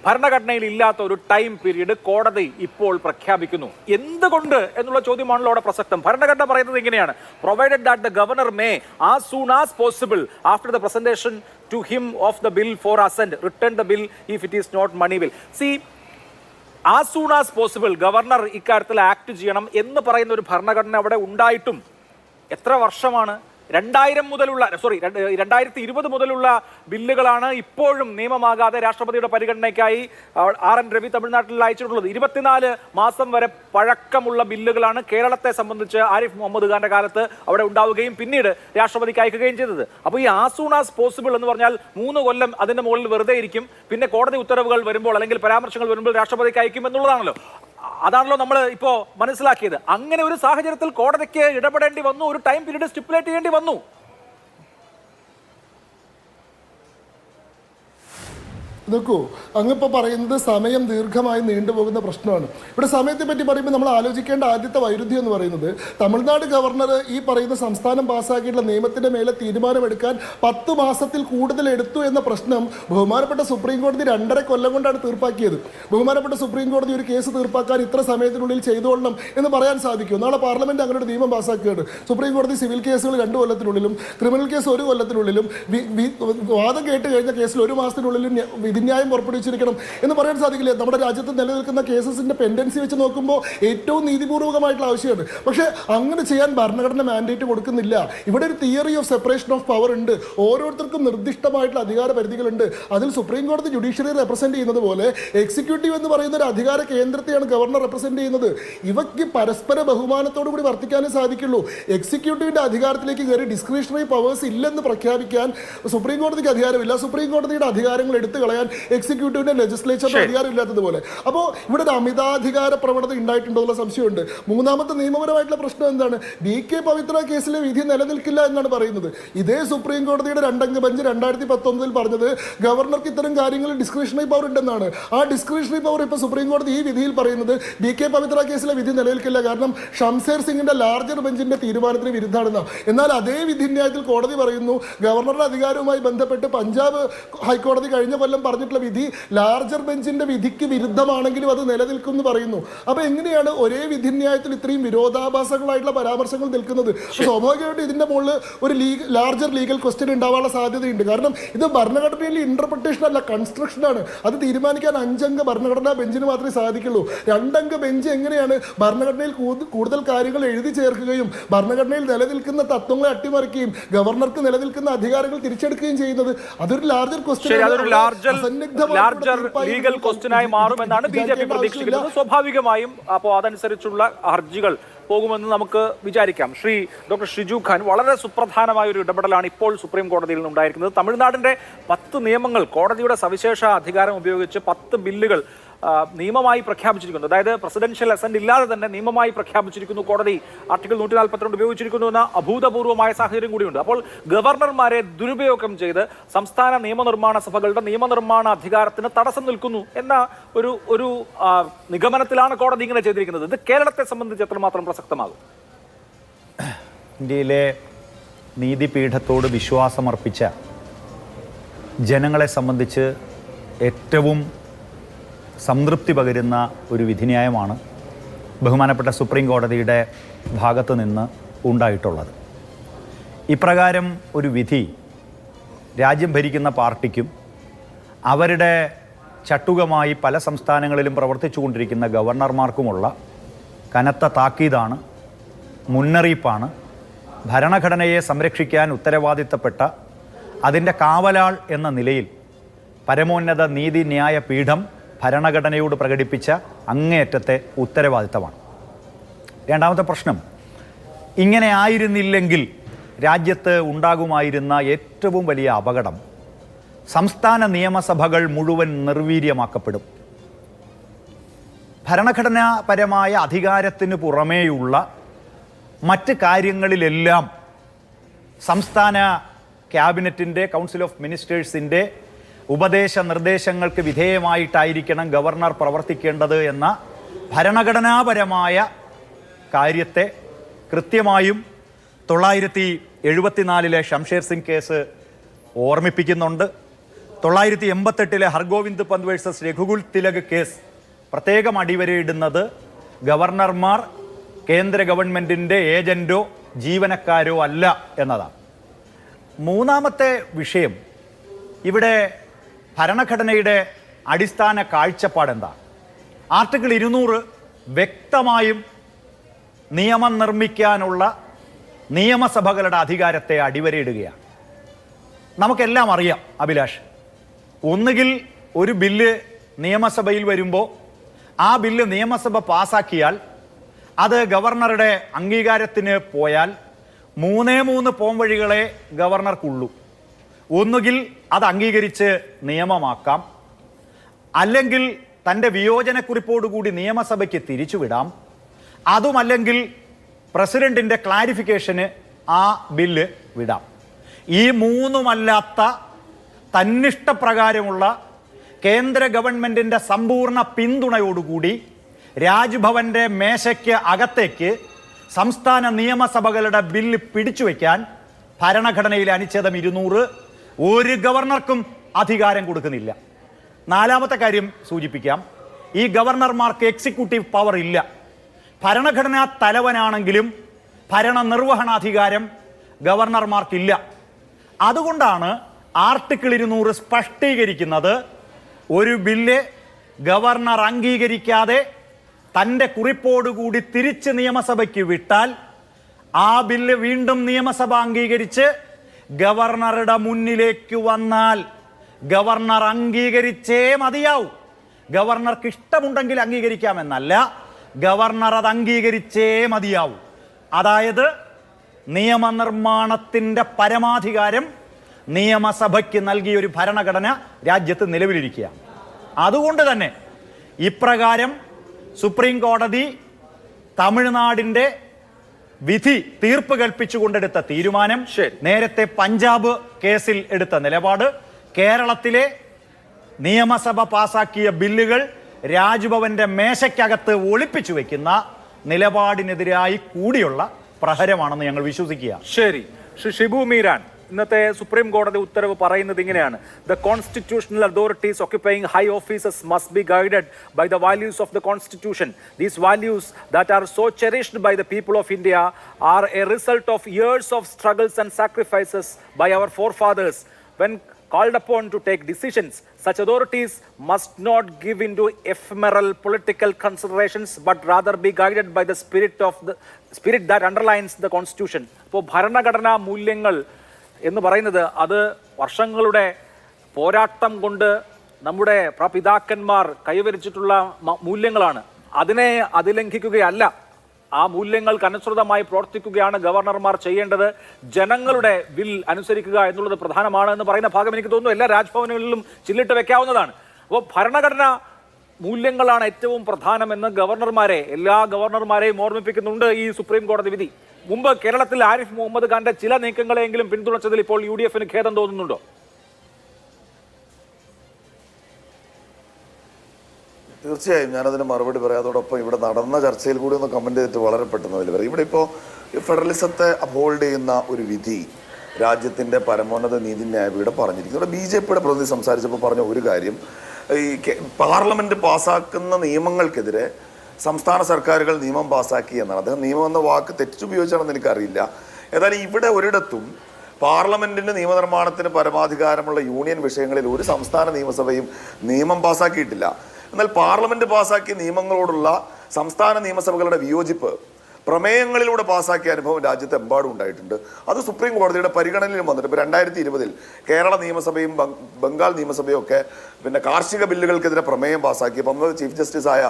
ഭരണഘടനയിൽ ഇല്ലാത്ത ഒരു ടൈം പീരീഡ് കോടതി ഇപ്പോൾ പ്രഖ്യാപിക്കുന്നു. എന്തുകൊണ്ട് എന്നുള്ള ചോദ്യമാണല്ലോ അവിടെ പ്രസക്തം. ഭരണഘടന പറയുന്നത് ഇങ്ങനെയാണ്: provided that the governor may as soon as possible after the presentation to him of the bill for assent return the bill if it is not money bill. See, as soon as possible governor ഇക്കാര്യത്തിൽ ആക്ട് ചെയ്യണം എന്ന് പറയുന്ന ഒരു ഭരണഘടന അവിടെ ഉണ്ടായിട്ടും എത്ര വർഷമാണ്? 2020 മുതലുള്ള ബില്ലുകളാണ് ഇപ്പോഴും നിയമമാകാതെ രാഷ്ട്രപതിയുടെ പരിഗണനയ്ക്കായി RN രവി തമിഴ്നാട്ടിൽ അയച്ചിട്ടുള്ളത്. 24 മാസം വരെ പഴക്കമുള്ള ബില്ലുകളാണ് കേരളത്തെ സംബന്ധിച്ച് ആരിഫ് മുഹമ്മദ് ഖാന്റെ കാലത്ത് അവിടെ ഉണ്ടാവുകയും പിന്നീട് രാഷ്ട്രപതിക്ക് അയക്കുകയും ചെയ്തത്. അപ്പോൾ ഈ ആസ് സൂൺ ആസ് പോസിബിൾ എന്ന് പറഞ്ഞാൽ 3 കൊല്ലം അതിന്റെ മുകളിൽ വെറുതെ ഇരിക്കും. പിന്നെ കോടതി ഉത്തരവുകൾ വരുമ്പോൾ അല്ലെങ്കിൽ പരാമർശങ്ങൾ വരുമ്പോൾ രാഷ്ട്രപതിക്ക് അയക്കും എന്നുള്ളതാണല്ലോ. അതാണല്ലോ നമ്മൾ ഇപ്പോൾ മനസ്സിലാക്കിയത്. അങ്ങനെ ഒരു സാഹചര്യത്തിൽ കോടതിക്ക് ഇടപെടേണ്ടി വന്നു, ഒരു ടൈം പീരീഡ് സ്റ്റിപ്പുലേറ്റ് ചെയ്യേണ്ടി വന്നു. നോക്കൂ, അങ്ങിപ്പോൾ പറയുന്നത് സമയം ദീർഘമായി നീണ്ടുപോകുന്ന പ്രശ്നമാണ്. ഇവിടെ സമയത്തെ പറ്റി പറയുമ്പോൾ നമ്മൾ ആലോചിക്കേണ്ട ആദ്യത്തെ വൈരുദ്ധ്യം എന്ന് പറയുന്നത്, തമിഴ്നാട് ഗവർണർ ഈ പറയുന്ന സംസ്ഥാനം പാസ്സാക്കിയിട്ടുള്ള നിയമത്തിന്റെ മേലെ തീരുമാനമെടുക്കാൻ 10 മാസത്തിൽ കൂടുതൽ എടുത്തു എന്ന പ്രശ്നം ബഹുമാനപ്പെട്ട സുപ്രീം കോടതി 2.5 കൊല്ലം കൊണ്ടാണ് തീർപ്പാക്കിയത്. ബഹുമാനപ്പെട്ട സുപ്രീം കോടതി ഒരു കേസ് തീർപ്പാക്കാൻ ഇത്ര സമയത്തിനുള്ളിൽ ചെയ്തുകൊള്ളണം എന്ന് പറയാൻ സാധിക്കും? നാളെ പാർലമെന്റ് അങ്ങനെ ഒരു നിയമം പാസ്സാക്കുകയാണ്. സുപ്രീം കോടതി സിവിൽ കേസുകൾ 2 കൊല്ലത്തിനുള്ളിലും ക്രിമിനൽ കേസ് 1 കൊല്ലത്തിനുള്ളിലും വാദം കേട്ട് കഴിഞ്ഞ കേസിൽ 1 മാസത്തിനുള്ളിലും വിധിന്യായം പുറപ്പെടുവിച്ചിരിക്കണം എന്ന് പറയാൻ സാധിക്കില്ല. നമ്മുടെ രാജ്യത്ത് നിലനിൽക്കുന്ന കേസസിന്റെ പെൻഡൻസി വെച്ച് നോക്കുമ്പോൾ ഏറ്റവും നീതിപൂർവകമായിട്ടുള്ള ആവശ്യമാണ്. പക്ഷേ അങ്ങനെ ചെയ്യാൻ ഭരണഘടന മാൻഡേറ്റ് കൊടുക്കുന്നില്ല. ഇവിടെ ഒരു theory of separation of power ഉണ്ട്. ഓരോരുത്തർക്കും നിർദ്ദിഷ്ടമായിട്ടുള്ള അധികാര പരിധികളുണ്ട്. അതിൽ സുപ്രീം കോടതി ജുഡീഷ്യറി റെപ്രസെന്റ് ചെയ്യുന്നത് പോലെ എക്സിക്യൂട്ടീവ് എന്ന് പറയുന്ന ഒരു അധികാര കേന്ദ്രത്തെയാണ് ഗവർണർ റെപ്രസെന്റ് ചെയ്യുന്നത്. ഇവയ്ക്ക് പരസ്പര ബഹുമാനത്തോടു കൂടി വർത്തിക്കാനേ സാധിക്കുള്ളൂ. എക്സിക്യൂട്ടീവിന്റെ അധികാരത്തിലേക്ക് കയറി ഡിസ്ക്രിഷണറി പവേഴ്സ് ഇല്ലെന്ന് പ്രഖ്യാപിക്കാൻ സുപ്രീം കോടതിക്ക് അധികാരമില്ല. സുപ്രീം കോടതിയുടെ അധികാരങ്ങൾ എടുത്തു കളയാൻ എക്സിക്യൂട്ടീവിന്റെ ലെജിസ്ലേച്ചറിന് അധികാരം ഇല്ലാത്തതുപോലെ. അപ്പോൾ ഇവിടെ ഒരു അമിതാധികാര പ്രവണത ഉണ്ടായിട്ടുണ്ടോ എന്നുള്ള സംശയമുണ്ട്. മൂന്നാമത്തെ നിയമപരമായിട്ടുള്ള പ്രശ്നം എന്താണ്? DK പവിത്ര കേസിലെ വിധി നിലനിൽക്കില്ല എന്നാണ് പറയുന്നത്. ഇതേ സുപ്രീം കോടതിയുടെ 2-അംഗ ബെഞ്ച് 2019 പറഞ്ഞത് ഗവർണർക്ക് ഇത്തരം കാര്യങ്ങളിൽ ഡിസ്ക്രിഷണറി പവർ ഉണ്ടെന്നാണ്. ആ ഡിസ്ക്രിഷണറി പവർ ഇപ്പോൾ സുപ്രീം കോടതി ഈ വിധിയിൽ പറയുന്നത് DK പവിത്ര കേസിലെ വിധി നിലനിൽക്കില്ല, കാരണം ഷംസേർ സിംഗിന്റെ ലാർജർ ബെഞ്ചിന്റെ തീരുമാനത്തിന് വിരുദ്ധാണെന്നാണ്. എന്നാൽ അതേ വിധിന്യായത്തിൽ കോടതി പറയുന്നു ഗവർണറുടെ അധികാരവുമായി ബന്ധപ്പെട്ട് പഞ്ചാബ് ഹൈക്കോടതി കഴിഞ്ഞ കൊല്ലം പറഞ്ഞിട്ടുള്ള വിധി ലാർജർ ബെഞ്ചിന്റെ വിധിക്ക് വിരുദ്ധമാണെങ്കിലും അത് നിലനിൽക്കും എന്ന് പറയുന്നു. അപ്പൊ എങ്ങനെയാണ് ഒരേ വിധിന്യായത്തിൽ ഇത്രയും വിരോധാഭാസങ്ങളായിട്ടുള്ള പരാമർശങ്ങൾ നിൽക്കുന്നത്? സ്വാഭാവികമായിട്ടും ഇതിന്റെ മുകളിൽ ഒരു ലാർജർ ലീഗൽ ക്വസ്റ്റ്യൻ ഉണ്ടാവാനുള്ള സാധ്യതയുണ്ട്. കാരണം ഇത് ഭരണഘടനയിലെ ഇന്റർപ്രിട്ടേഷൻ അല്ല, കൺസ്ട്രക്ഷൻ ആണ്. അത് തീരുമാനിക്കാൻ 5-അംഗ ഭരണഘടനാ ബെഞ്ചിന് മാത്രമേ സാധിക്കുള്ളൂ. 2-അംഗ ബെഞ്ച് എങ്ങനെയാണ് ഭരണഘടനയിൽ കൂടുതൽ കാര്യങ്ങൾ എഴുതി ചേർക്കുകയും ഭരണഘടനയിൽ നിലനിൽക്കുന്ന തത്വങ്ങളെ അട്ടിമറിക്കുകയും ഗവർണർക്ക് നിലനിൽക്കുന്ന അധികാരങ്ങൾ തിരിച്ചെടുക്കുകയും ചെയ്യുന്നത്? അതൊരു ലാർജർ ക്വസ്റ്റ്യൻ, ലാർജർ ലീഗൽ ക്വസ്റ്റ്യനായി മാറുമെന്നാണ് BJP പ്രതീക്ഷിക്കുന്നത്. സ്വാഭാവികമായും അപ്പോൾ അതനുസരിച്ചുള്ള ഹർജികൾ പോകുമെന്ന് നമുക്ക് വിചാരിക്കാം. ഡോക്ടർ ഷിജു ഖാൻ, വളരെ സുപ്രധാനമായ ഒരു ഇടപെടലാണ് ഇപ്പോൾ സുപ്രീം കോടതിയിൽ നിന്നുണ്ടായിരിക്കുന്നത്. തമിഴ്നാടിന്റെ 10 നിയമങ്ങൾ കോടതിയുടെ സവിശേഷ അധികാരം ഉപയോഗിച്ച് 10 ബില്ലുകൾ നിയമമായി പ്രഖ്യാപിച്ചിരിക്കുന്നു. അതായത് പ്രസിഡൻഷ്യൽ അസന്റ് ഇല്ലാതെ തന്നെ നിയമമായി പ്രഖ്യാപിച്ചിരിക്കുന്നു. കോടതി ആർട്ടിക്കിൾ 142 ഉപയോഗിച്ചിരിക്കുന്നു എന്ന അഭൂതപൂർവമായ സാഹചര്യം കൂടിയുണ്ട്. അപ്പോൾ ഗവർണർമാരെ ദുരുപയോഗം ചെയ്ത് സംസ്ഥാന നിയമനിർമ്മാണ സഭകളുടെ നിയമനിർമ്മാണ അധികാരത്തിന് തടസ്സം നിൽക്കുന്നു എന്ന ഒരു നിഗമനത്തിലാണ് കോടതി ഇങ്ങനെ ചെയ്തിരിക്കുന്നത്. ഇത് കേരളത്തെ സംബന്ധിച്ച് എത്രമാത്രം പ്രസക്തമാകും? ഇന്ത്യയിലെ നീതിപീഠത്തോട് വിശ്വാസമർപ്പിച്ച ജനങ്ങളെ സംബന്ധിച്ച് ഏറ്റവും സംതൃപ്തി പകരുന്ന ഒരു വിധിന്യായമാണ് ബഹുമാനപ്പെട്ട സുപ്രീം കോടതിയുടെ ഭാഗത്ത് നിന്ന് ഉണ്ടായിട്ടുള്ളത്. ഇപ്രകാരം ഒരു വിധി രാജ്യം ഭരിക്കുന്ന പാർട്ടിക്കും അവരുടെ ചട്ടുകമായി പല സംസ്ഥാനങ്ങളിലും പ്രവർത്തിച്ചു കൊണ്ടിരിക്കുന്ന ഗവർണർമാർക്കുമുള്ള കനത്ത താക്കീതാണ്, മുന്നറിയിപ്പാണ്. ഭരണഘടനയെ സംരക്ഷിക്കാൻ ഉത്തരവാദിത്തപ്പെട്ട അതിൻ്റെ കാവലാൾ എന്ന നിലയിൽ പരമോന്നത നീതിന്യായ പീഠം ഭരണഘടനയോട് പ്രകടിപ്പിച്ച അങ്ങേയറ്റത്തെ ഉത്തരവാദിത്തമാണ്. രണ്ടാമത്തെ പ്രശ്നം, ഇങ്ങനെ ആയിരുന്നില്ലെങ്കിൽ രാജ്യത്ത് ഉണ്ടാകുമായിരുന്ന ഏറ്റവും വലിയ അപകടം സംസ്ഥാന നിയമസഭകൾ മുഴുവൻ നിർവീര്യമാക്കപ്പെടും. ഭരണഘടനാപരമായ അധികാരത്തിന് പുറമേയുള്ള മറ്റ് കാര്യങ്ങളിലെല്ലാം സംസ്ഥാന ക്യാബിനറ്റിൻ്റെ, കൗൺസിൽ ഓഫ് മിനിസ്റ്റേഴ്സിൻ്റെ ഉപദേശ നിർദ്ദേശങ്ങൾക്ക് വിധേയമായിട്ടായിരിക്കണം ഗവർണർ പ്രവർത്തിക്കേണ്ടത് എന്ന ഭരണഘടനാപരമായ കാര്യത്തെ കൃത്യമായും 974 ഷംഷേർ സിംഗ് കേസ് ഓർമ്മിപ്പിക്കുന്നുണ്ട്. 988 ഹർഗോവിന്ദ് പന്ത് വേഴ്സസ് രഘുകുൽ തിലക് കേസ് പ്രത്യേകം അടിവരയിടുന്നത് ഗവർണർമാർ കേന്ദ്ര ഗവൺമെൻറ്റിൻ്റെ ഏജൻറ്റോ ജീവനക്കാരോ അല്ല എന്നതാണ്. മൂന്നാമത്തെ വിഷയം, ഇവിടെ ഭരണഘടനയുടെ അടിസ്ഥാന കാഴ്ചപ്പാടെന്താ? ആർട്ടിക്കിൾ 200 വ്യക്തമായും നിയമം നിർമ്മിക്കാനുള്ള നിയമസഭകളുടെ അധികാരത്തെ അടിവരയിടുകയാണ്. നമുക്കെല്ലാം അറിയാം അഭിലാഷ്, ഒന്നുകിൽ ഒരു ബില്ല് നിയമസഭയിൽ വരുമ്പോൾ ആ ബില്ല് നിയമസഭ പാസാക്കിയാൽ അത് ഗവർണറുടെ അംഗീകാരത്തിന് പോയാൽ 3 പോംവഴികളെ ഗവർണർക്കുള്ളൂ. ഒന്നുകിൽ അത് അംഗീകരിച്ച് നിയമമാക്കാം, അല്ലെങ്കിൽ തൻ്റെ വിയോജനക്കുറിപ്പോടുകൂടി നിയമസഭയ്ക്ക് തിരിച്ചുവിടാം, അതുമല്ലെങ്കിൽ പ്രസിഡന്റിൻ്റെ ക്ലാരിഫിക്കേഷന് ആ ബില്ല് വിടാം. ഈ മൂന്നുമല്ലാത്ത തന്നിഷ്ടപ്രകാരമുള്ള കേന്ദ്ര ഗവൺമെന്റിന്റെ സമ്പൂർണ്ണ പിന്തുണയോടുകൂടി രാജ്ഭവന്റെ മേശയ്ക്ക് അകത്തേക്ക് സംസ്ഥാന നിയമസഭകളുടെ ബില്ല് പിടിച്ചുവെക്കാൻ ഭരണഘടനയിലെ അനുച്ഛേദം 200 ഒരു ഗവർണർക്കും അധികാരം കൊടുക്കുന്നില്ല. നാലാമത്തെ കാര്യം സൂചിപ്പിക്കാം, ഈ ഗവർണർമാർക്ക് എക്സിക്യൂട്ടീവ് പവർ ഇല്ല. ഭരണഘടനാ തലവനാണെങ്കിലും ഭരണനിർവഹണാധികാരം ഗവർണർമാർക്കില്ല. അതുകൊണ്ടാണ് ആർട്ടിക്കിൾ 200 സ്പഷ്ടീകരിക്കുന്നത്, ഒരു ബില്ല് ഗവർണർ അംഗീകരിക്കാതെ തൻ്റെ കുറിപ്പോടുകൂടി തിരിച്ച് നിയമസഭയ്ക്ക് വിട്ടാൽ ആ ബില്ല് വീണ്ടും നിയമസഭ അംഗീകരിച്ച് ഗവർണറുടെ മുന്നിലേക്ക് വന്നാൽ ഗവർണർ അംഗീകരിച്ചേ മതിയാവൂ. ഗവർണർക്ക് ഇഷ്ടമുണ്ടെങ്കിൽ അംഗീകരിക്കാമെന്നല്ല, ഗവർണർ അത് അംഗീകരിച്ചേ മതിയാവൂ. അതായത് നിയമനിർമ്മാണത്തിൻ്റെ പരമാധികാരം നിയമസഭയ്ക്ക് നൽകിയ ഒരു ഭരണഘടന രാജ്യത്ത് നിലവിലിരിക്കുക. അതുകൊണ്ട് തന്നെ ഇപ്രകാരം സുപ്രീം കോടതി തമിഴ്നാടിൻ്റെ വിധി തീർപ്പ് കൽപ്പിച്ചുകൊണ്ടെടുത്ത തീരുമാനം, നേരത്തെ പഞ്ചാബ് കേസിൽ എടുത്ത നിലപാട്, കേരളത്തിലെ നിയമസഭ പാസാക്കിയ ബില്ലുകൾ രാജ്ഭവന്റെ മേശയ്ക്കകത്ത് ഒളിപ്പിച്ചു വെക്കുന്ന നിലപാടിനെതിരായി കൂടിയുള്ള പ്രഹരമാണെന്ന് ഞങ്ങൾ വിശ്വസിക്കുക. ശരി, ശ്രീ ഷിബു മീരാൻ, ഇന്നത്തെ സുപ്രീം കോടതി ഉത്തരവ് പറയുന്നത് ഇങ്ങനെയാണ്: the constitutional authorities occupying high offices must be guided by the values of the constitution. These values that are so cherished by the people of India are a result of years of struggles and sacrifices by our forefathers. When called upon to take decisions, such authorities must not give into ephemeral political considerations but rather be guided by the spirit that underlines the constitution. അപ്പോൾ ഭരണഘടനാ മൂല്യങ്ങൾ എന്ന് പറയുന്നത് അത് വർഷങ്ങളുടെ പോരാട്ടം കൊണ്ട് നമ്മുടെ പ്രപിതാക്കന്മാർ കൈവരിച്ചിട്ടുള്ള മൂല്യങ്ങളാണ്. അതിനെ അതിലംഘിക്കുകയല്ല, ആ മൂല്യങ്ങൾക്ക് അനുസൃതമായി പ്രവർത്തിക്കുകയാണ് ഗവർണർമാർ ചെയ്യേണ്ടത്. ജനങ്ങളുടെ വിൽ അനുസരിക്കുക എന്നുള്ളത് പ്രധാനമാണ് എന്ന് പറയുന്ന ഭാഗം എനിക്ക് തോന്നുന്നു എല്ലാ രാജ്ഭവനുകളിലും ചില്ലിട്ട് വെക്കാവുന്നതാണ്. അപ്പോൾ ഭരണഘടന മൂല്യങ്ങളാണ് ഏറ്റവും പ്രധാനമെന്ന് എല്ലാ ഗവർണർമാരെയും ഓർമ്മിപ്പിക്കുന്നുണ്ട് ഈ സുപ്രീം കോടതി വിധി. മുമ്പ് കേരളത്തിൽ ആരിഫ് മുഹമ്മദ് ഖാന്റെ ചില നീക്കങ്ങളെങ്കിലും പിന്തുണച്ചതിൽ ഇപ്പോൾ UDF-ന് ഖേദം തോന്നുന്നുണ്ടോ? തീർച്ചയായും ഞാനതിന് മറുപടി പറയാം. അതോടൊപ്പം ഇവിടെ നടന്ന ചർച്ചയിൽ കൂടി ഒന്ന് കമൻറ്റ് ചെയ്തിട്ട് വളരെ പെട്ടെന്ന് അതിൽ പറയും. ഇവിടെ ഇപ്പോൾ ഫെഡറലിസത്തെ അപ്ഹോൾഡ് ചെയ്യുന്ന ഒരു വിധി രാജ്യത്തിൻ്റെ പരമോന്നത നീതിന്യായപീഠം പറഞ്ഞിരിക്കുന്നു. ഇവിടെ BJP-യുടെ പ്രതിനിധി സംസാരിച്ചപ്പോൾ പറഞ്ഞ ഒരു കാര്യം, ഈ പാർലമെൻറ്റ് പാസ്സാക്കുന്ന നിയമങ്ങൾക്കെതിരെ സംസ്ഥാന സർക്കാരുകൾ നിയമം പാസ്സാക്കി എന്നാണ്. അദ്ദേഹം നിയമം എന്ന വാക്ക് തെറ്റുപയോഗിച്ചാണെന്ന് എനിക്കറിയില്ല. ഏതായാലും ഇവിടെ ഒരിടത്തും പാർലമെൻറ്റിന് നിയമനിർമ്മാണത്തിന് പരമാധികാരമുള്ള യൂണിയൻ വിഷയങ്ങളിൽ ഒരു സംസ്ഥാന നിയമസഭയും നിയമം പാസ്സാക്കിയിട്ടില്ല. എന്നാൽ പാർലമെന്റ് പാസാക്കിയ നിയമങ്ങളോടുള്ള സംസ്ഥാന നിയമസഭകളുടെ വിയോജിപ്പ് പ്രമേയങ്ങളിലൂടെ പാസാക്കിയ അനുഭവം രാജ്യത്തെമ്പാടും ഉണ്ടായിട്ടുണ്ട്. അത് സുപ്രീം കോടതിയുടെ പരിഗണനയിലും വന്നിട്ട് ഇപ്പോൾ 2020 കേരള നിയമസഭയും ബംഗാൾ നിയമസഭയും ഒക്കെ പിന്നെ കാർഷിക ബില്ലുകൾക്കെതിരെ പ്രമേയം പാസാക്കിയപ്പോൾ അന്ന് ചീഫ് ജസ്റ്റിസ് ആയ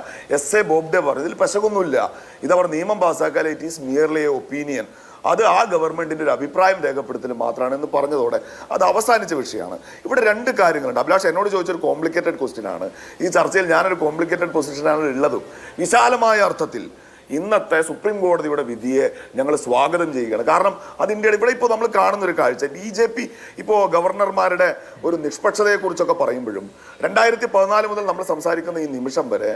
SA ബോബ്ഡെ പറഞ്ഞു, ഇതിൽ പശകൊന്നുമില്ല, ഇതവർ നിയമം പാസ്സാക്കാൻ it is merely a opinion, അത് ആ ഗവൺമെൻറ്റിൻ്റെ ഒരു അഭിപ്രായം രേഖപ്പെടുത്തൽ മാത്രമാണ് എന്ന് പറഞ്ഞതോടെ അത് അവസാനിച്ച വിഷയമാണ്. ഇവിടെ രണ്ട് കാര്യങ്ങളുണ്ട്. അഭിലാഷ് എന്നോട് ചോദിച്ചൊരു കോംപ്ലിക്കേറ്റഡ് ക്വസ്റ്റ്യൻ ആണ്. ഈ ചർച്ചയിൽ ഞാനൊരു കോംപ്ലിക്കേറ്റഡ് പൊസിഷനാണ് ഉള്ളതും. വിശാലമായ അർത്ഥത്തിൽ ഇന്നത്തെ സുപ്രീം കോടതിയുടെ വിധിയെ ഞങ്ങൾ സ്വാഗതം ചെയ്യുകയാണ്. കാരണം അത് ഇന്ത്യയുടെ ഇവിടെ ഇപ്പോൾ നമ്മൾ കാണുന്നൊരു കാഴ്ച, BJP ഇപ്പോൾ ഗവർണർമാരുടെ ഒരു നിഷ്പക്ഷതയെക്കുറിച്ചൊക്കെ പറയുമ്പോഴും 2014 മുതൽ നമ്മൾ സംസാരിക്കുന്ന ഈ നിമിഷം വരെ